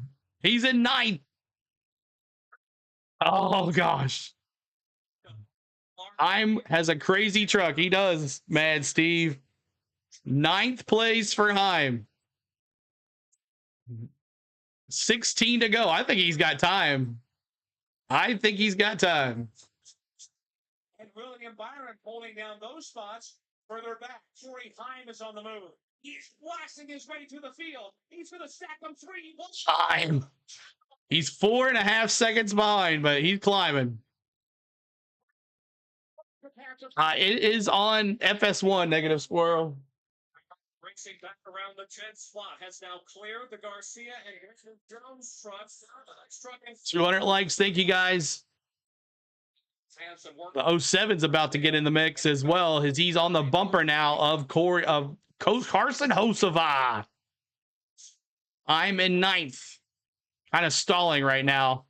He's in 9th. Oh, gosh. Heim has a crazy truck. He does, Mad Steve. 9th place for Heim. 16 to go. I think he's got time. And William Byron holding down those spots. Further back, Corey Heim is on the move. He's blasting his way to the field. He's going to stack them 3. Heim. He's 4.5 seconds behind, but he's climbing. It is on FS1, Negative Squirrel. Racing back around the 10th spot has now cleared the Garcia and Harrison Jones trucks. 200 likes. Thank you, guys. The 07's about to get in the mix as well, as he's on the bumper now of Carson Hocevar. I'm in 9th. Kind of stalling right now.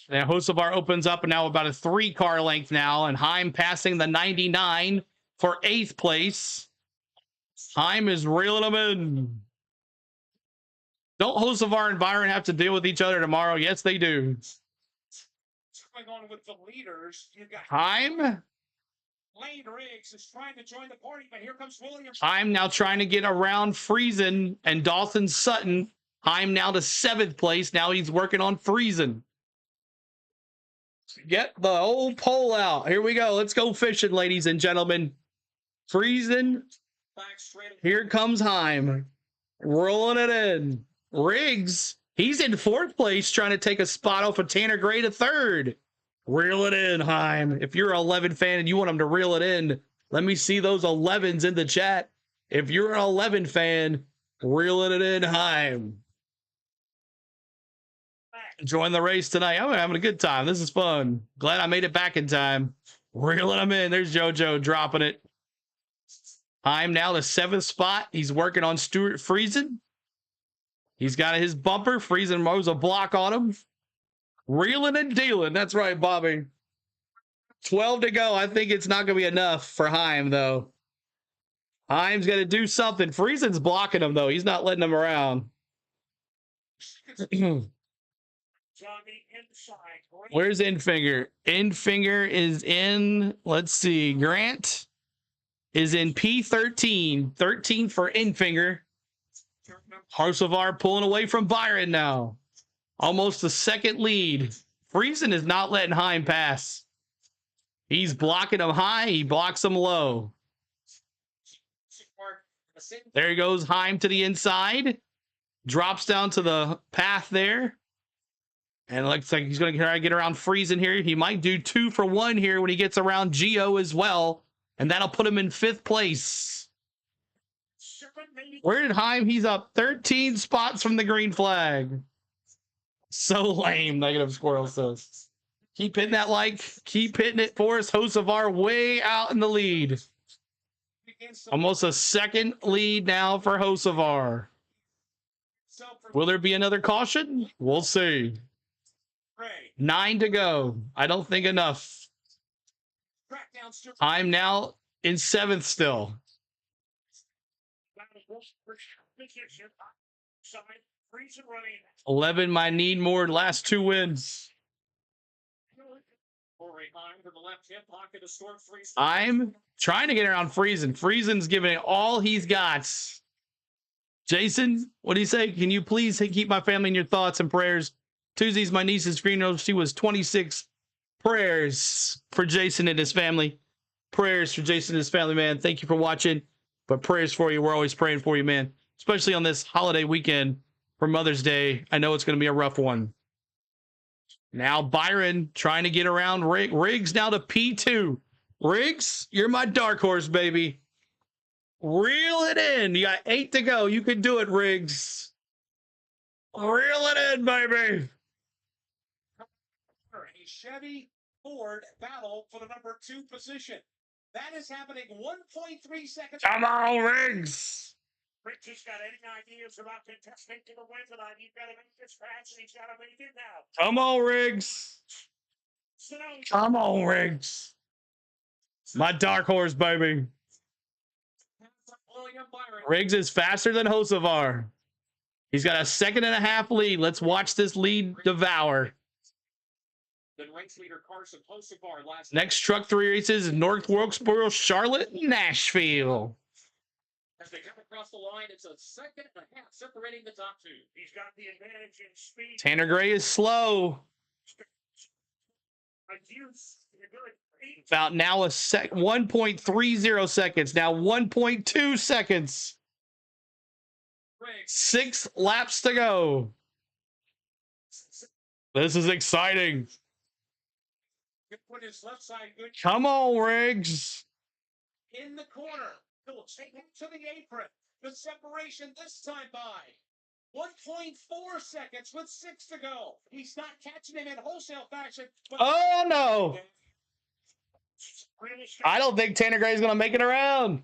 Now Hocevar opens up and now about a 3-car length now, and Heim passing the 99 for 8th place. Heim is reeling them in. Don't Hocevar and Byron have to deal with each other tomorrow? Yes, they do. Going on with the leaders, you've got Heim. Lane Riggs is trying to join the party, but here comes Williams. Heim now trying to get around Friesen and Dawson Sutton. Heim now to 7th place. Now he's working on Friesen. Get the old pole out. Here we go. Let's go fishing, ladies and gentlemen. Friesen. Here comes Heim. Rolling it in. Riggs. He's in 4th place trying to take a spot off of Tanner Gray to 3rd. Reel it in, Heim. If you're an 11 fan and you want him to reel it in, let me see those 11s in the chat. If you're an 11 fan, reeling it in, Heim. Enjoying the race tonight. I'm having a good time. This is fun. Glad I made it back in time. Reeling him in. There's JoJo dropping it. Heim now the 7th spot. He's working on Stuart Friesen. He's got his bumper. Friesen mows a block on him. Reeling and dealing. That's right, Bobby. 12 to go. I think it's not going to be enough for Heim, though. Heim's going to do something. Friesen's blocking him, though. He's not letting him around. Where's Infinger? Infinger is in, let's see, Grant is in P13. 13 for Infinger. Hocevar pulling away from Byron now. Almost a second lead. Friesen is not letting Heim pass. He's blocking him high. He blocks him low. There he goes, Heim to the inside. Drops down to the path there. And it looks like he's going to try to get around Friesen here. He might do 2 for 1 here when he gets around Gio as well. And that'll put him in 5th place. Where did Heim? He's up 13 spots from the green flag. So lame, Negative Squirrel says. Keep hitting that like. Keep hitting it for us. Hocevar way out in the lead. Almost a second lead now for Hocevar. Will there be another caution? We'll see. 9 to go. I don't think enough. I'm now in 7th still. 11 might need more. Last 2 wins. I'm trying to get around Friesen. Friesen's giving it all he's got. Jason, what do you say? Can you please keep my family in your thoughts and prayers? Tuesday's my niece's funeral. She was 26. Prayers for Jason and his family. Prayers for Jason and his family, man. Thank you for watching. But prayers for you. We're always praying for you, man. Especially on this holiday weekend for Mother's Day. I know it's going to be a rough one. Now Byron trying to get around Riggs now to P2. Riggs, you're my dark horse, baby. Reel it in. You got 8 to go. You can do it, Riggs. Reel it in, baby. A Chevy Ford battle for the number 2 position. That is happening 1.3 seconds. Come on, Riggs. Riggs has got any ideas about contesting to the win tonight. He's got to make this fast, and he's got to make it now. Come on, Riggs. Come on, Riggs. My dark horse, baby. Riggs is faster than Hocevar. He's got a 2.5 lead. Let's watch this lead devour. Race leader Carson Hocevar last next truck 3 races: North Wilkesboro, Charlotte, Nashville. As they come across the line, it's a 2.5 separating the top 2. He's got the advantage in speed. Tanner Gray is slow. About now a 1.30 seconds. Now 1.2 seconds. 6 laps to go. This is exciting. Put his left side good. Come on, Riggs. In the corner. He'll take him to the apron. The separation this time by 1.4 seconds with 6 to go. He's not catching him in wholesale fashion. Oh, no. I don't think Tanner Gray's going to make it around.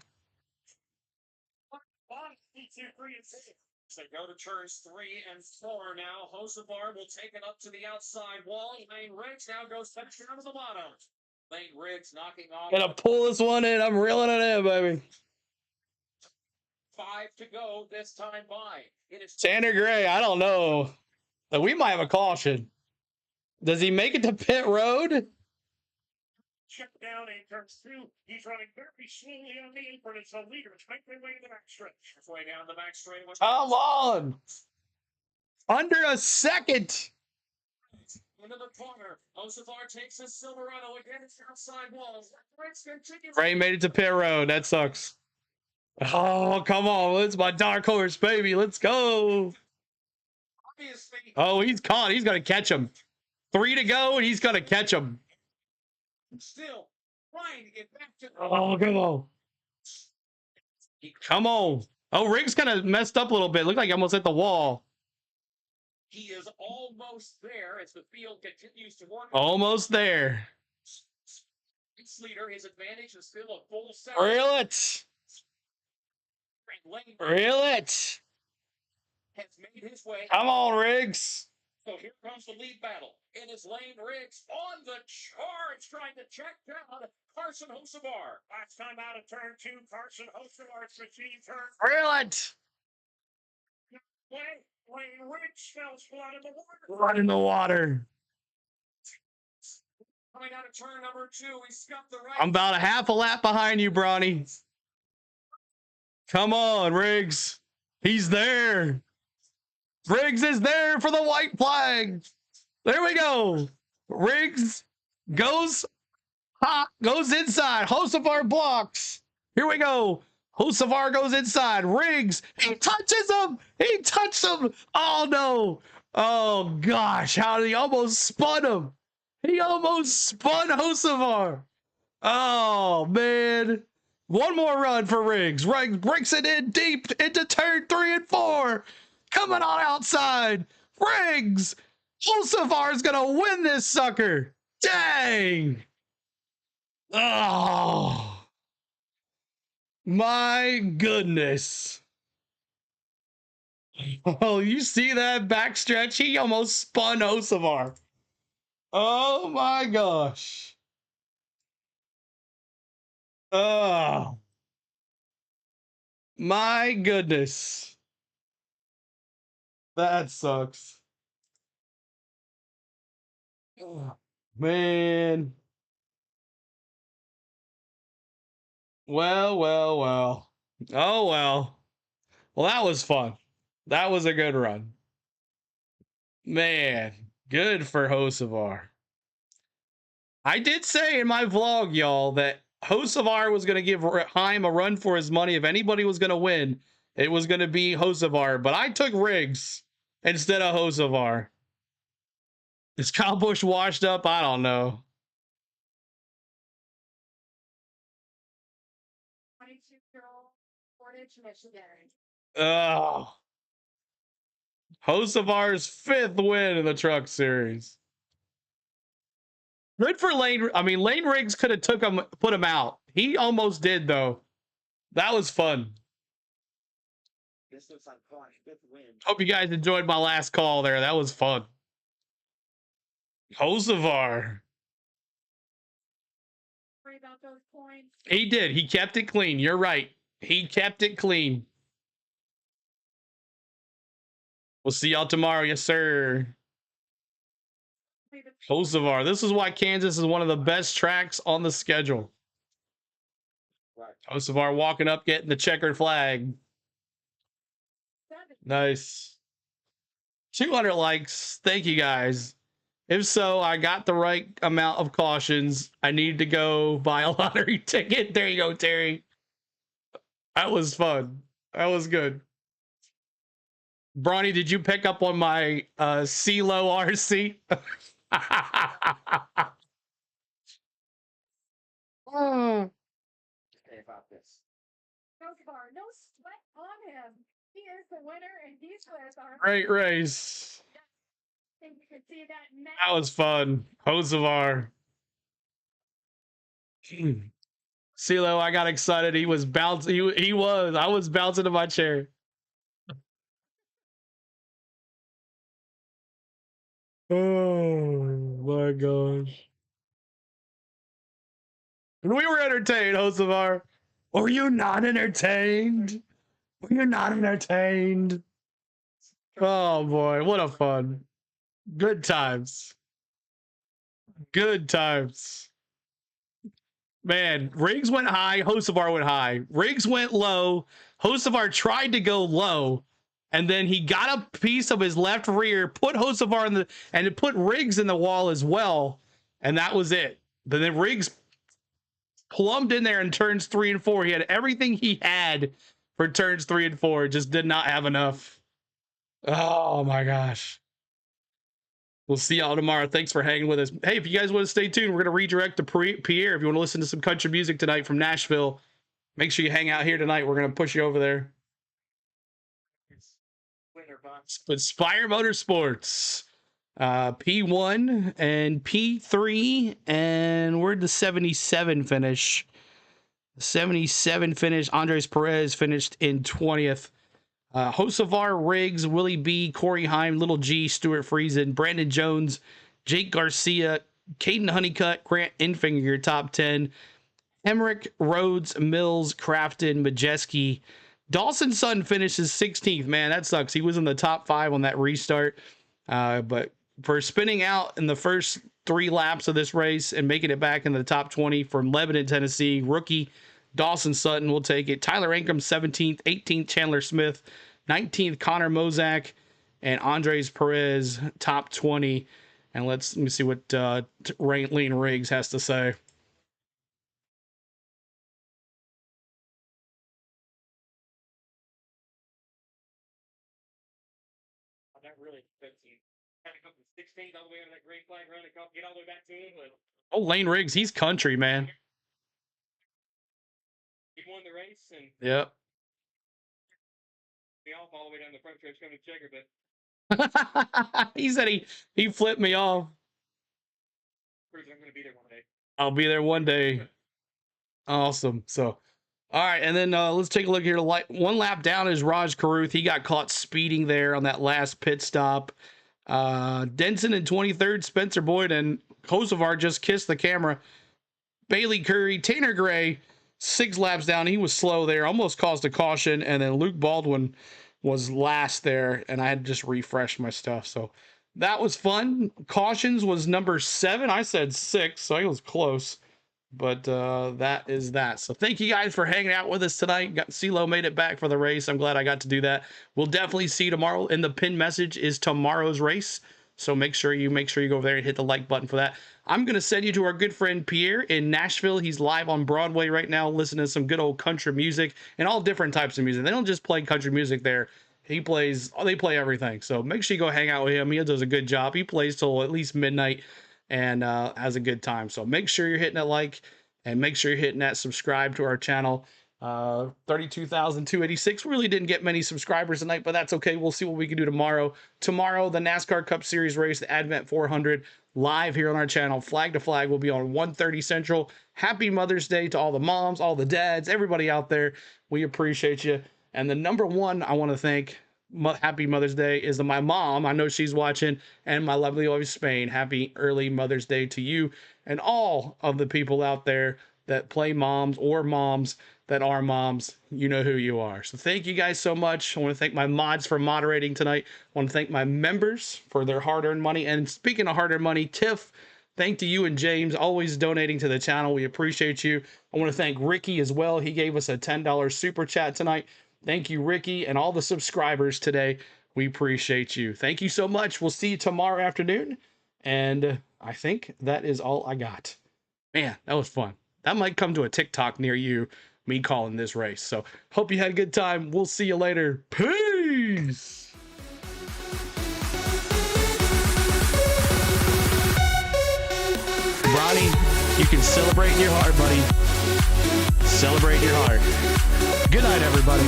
They go to turns 3 and 4 now. Hocevar will take it up to the outside wall. Lane Riggs now goes back down to the bottom. Lane Riggs knocking off. Gonna pull this one in. I'm reeling it in, baby. 5 to go this time by. It is Tanner Gray. I don't know. We might have a caution. Does he make it to pit road? Check down in turns 2. He's running very slowly on the apron. It's the leader. It's making their way to the back stretch. Way down the back straight. Come on. Under a second. Into the corner. Hocevar takes his Silverado again. It's outside walls. Gray made it to pit road. That sucks. Oh, come on. It's my dark horse, baby. Let's go. Obviously. Oh, he's caught. He's going to catch him. 3 to go, and he's going to catch him. Still trying to get back to. Oh, come on. Come on. Oh, Riggs kind of messed up a little bit. Looked like he almost hit the wall. He is almost there as the field continues to work. Almost there. Race leader, his advantage is still a full 7. Reel it. Reel it. Has made his way. Come on, Riggs. So here comes the lead battle. It is Lane Riggs on the charge, trying to check down Carson Hocevar. Last time out of turn 2, Carson Hocevar's machine turn. Reel it. Lane Riggs smells blood in the water. Blood in the water. Coming out of turn number 2, he scuffed the right. I'm about a half a lap behind you, Bronny. Come on, Riggs. He's there. Riggs is there for the white flag. There we go. Riggs goes inside. Hocevar blocks. Here we go. Hocevar goes inside. Riggs, he touches him. He touched him. Oh no. Oh gosh, how did he almost spun him? He almost spun Hocevar. Oh man. One more run for Riggs. Riggs breaks it in deep into turn 3 and 4. Coming on outside. Riggs. Hocevar's gonna win this sucker. Dang. Oh. My goodness. Oh, you see that backstretch? He almost spun Hocevar. Oh my gosh. Oh. My goodness. That sucks. Oh, man. Well, well, well. Oh, well. Well, that was fun. That was a good run. Man, good for Hocevar. I did say in my vlog, y'all, that Hocevar was going to give Heim a run for his money. If anybody was going to win, it was going to be Hocevar. But I took Riggs instead of Hocevar. Is Kyle Busch washed up? I don't know. 22-year-old Portage, Michigan. Oh. Hocevar's 5th win in the Truck Series. Good for Lane. I mean, Lane Riggs could have put him out. He almost did, though. That was fun. This looks like Clark's 5th win. Hope you guys enjoyed my last call there. That was fun. Hocevar. Worry about those points. He did. He kept it clean. You're right. He kept it clean. We'll see y'all tomorrow. Yes, sir. Hocevar. This is why Kansas is one of the best tracks on the schedule. Hocevar walking up, getting the checkered flag. Nice. 200 likes. Thank you, guys. If so, I got the right amount of cautions. I need to go buy a lottery ticket. There you go, Terry. That was fun. That was good. Bronny, did you pick up on my CeeLo RC? Say about this. Hocevar, no sweat on him. He is the winner, and he's with our. Great race. I think you can see that. That was fun. Hocevar. CeeLo, I got excited. He was bouncing. He was. I was bouncing in my chair. Oh my gosh. We were entertained, Hocevar. Were you not entertained? Were you not entertained? Oh boy, what a fun. Good times. Good times. Man, Riggs went high, Hocevar went high. Riggs went low. Hocevar tried to go low, and then he got a piece of his left rear, put Hocevar in and it put Riggs in the wall as well, and that was it. But then Riggs plumbed in there in turns 3 and 4. He had everything he had for turns 3 and 4. Just did not have enough. Oh my gosh. We'll see y'all tomorrow. Thanks for hanging with us. Hey, if you guys want to stay tuned, we're going to redirect to Pierre. If you want to listen to some country music tonight from Nashville, make sure you hang out here tonight. We're going to push you over there. But Spire Motorsports, P1 and P3, and where'd the 77 finish? 77 finish. Andres Perez finished in 20th. Hocevar, Riggs, Willie B, Corey Heim, Little G, Stuart Friesen, Brandon Jones, Jake Garcia, Caden Honeycutt, Grant Infinger, top 10. Emmerich, Rhodes, Mills, Crafton, Majeski. Dawson Sutton finishes 16th. Man, that sucks. He was in the top 5 on that restart. But for spinning out in the first 3 laps of this race and making it back in the top 20 from Lebanon, Tennessee, rookie Dawson Sutton will take it. Tyler Ankrum, 17th. 18th, Chandler Smith. 19th, Connor Mozak. And Andres Perez, top 20. And let me see what Lane Riggs has to say. 16th all the way over that green flag run and get all the way back to it. But Oh, Lane Riggs, he's country, man. he won the race and Yep. me off all the way down the front stretch coming to Checker, but He said he flipped me off. I'm going to be there one day. I'll be there one day. Awesome. So, all right, and then let's take a look here. One lap down is Raj Karuth. He got caught speeding there on that last pit stop. Denson in 23rd, Spencer Boyd and Kosovar just kissed the camera. Bailey Curry, Tanner Gray, 6 laps down. He was slow there, almost caused a caution. And then Luke Baldwin was last there, and I had to just refresh my stuff. So that was fun. Cautions was number 7. I said 6, so I was close. But that is that. So thank you guys for hanging out with us tonight. CeeLo made it back for the race. I'm glad I got to do that. We'll definitely see you tomorrow. And the pin message is tomorrow's race. So make sure you go over there and hit the like button for that. I'm going to send you to our good friend Pierre in Nashville. He's live on Broadway right now, listening to some good old country music and all different types of music. They don't just play country music there. They play everything. So make sure you go hang out with him. He does a good job. He plays till at least midnight and has a good time. So make sure you're hitting that like and make sure you're hitting that subscribe to our channel. 32,286. Really didn't get many subscribers tonight, but that's okay. We'll see what we can do tomorrow. Tomorrow, the NASCAR Cup Series race, the Advent 400, live here on our channel. Flag to Flag will be on 1:30 Central. Happy Mother's Day to all the moms, all the dads, everybody out there. We appreciate you. And the number one I want to thank, happy Mother's Day, is to my mom. I know she's watching, and my lovely wife Spain. Happy early Mother's Day to you and all of the people out there that play moms or moms that are moms. You know who you are. So thank you guys so much. I want to thank my mods for moderating tonight. I want to thank my members for their hard-earned money. And speaking of hard-earned money, Tiff, thank to you and James, always donating to the channel. We appreciate you. I want to thank Ricky as well. He gave us a $10 super chat tonight. Thank you, Ricky, and all the subscribers today. We appreciate you. Thank you so much. We'll see you tomorrow afternoon. And I think that is all I got. Man, that was fun. That might come to a TikTok near you, me calling this race. So hope you had a good time. We'll see you later. Peace. Bronny, you can celebrate in your heart, buddy. Celebrate in your heart. Good night, everybody.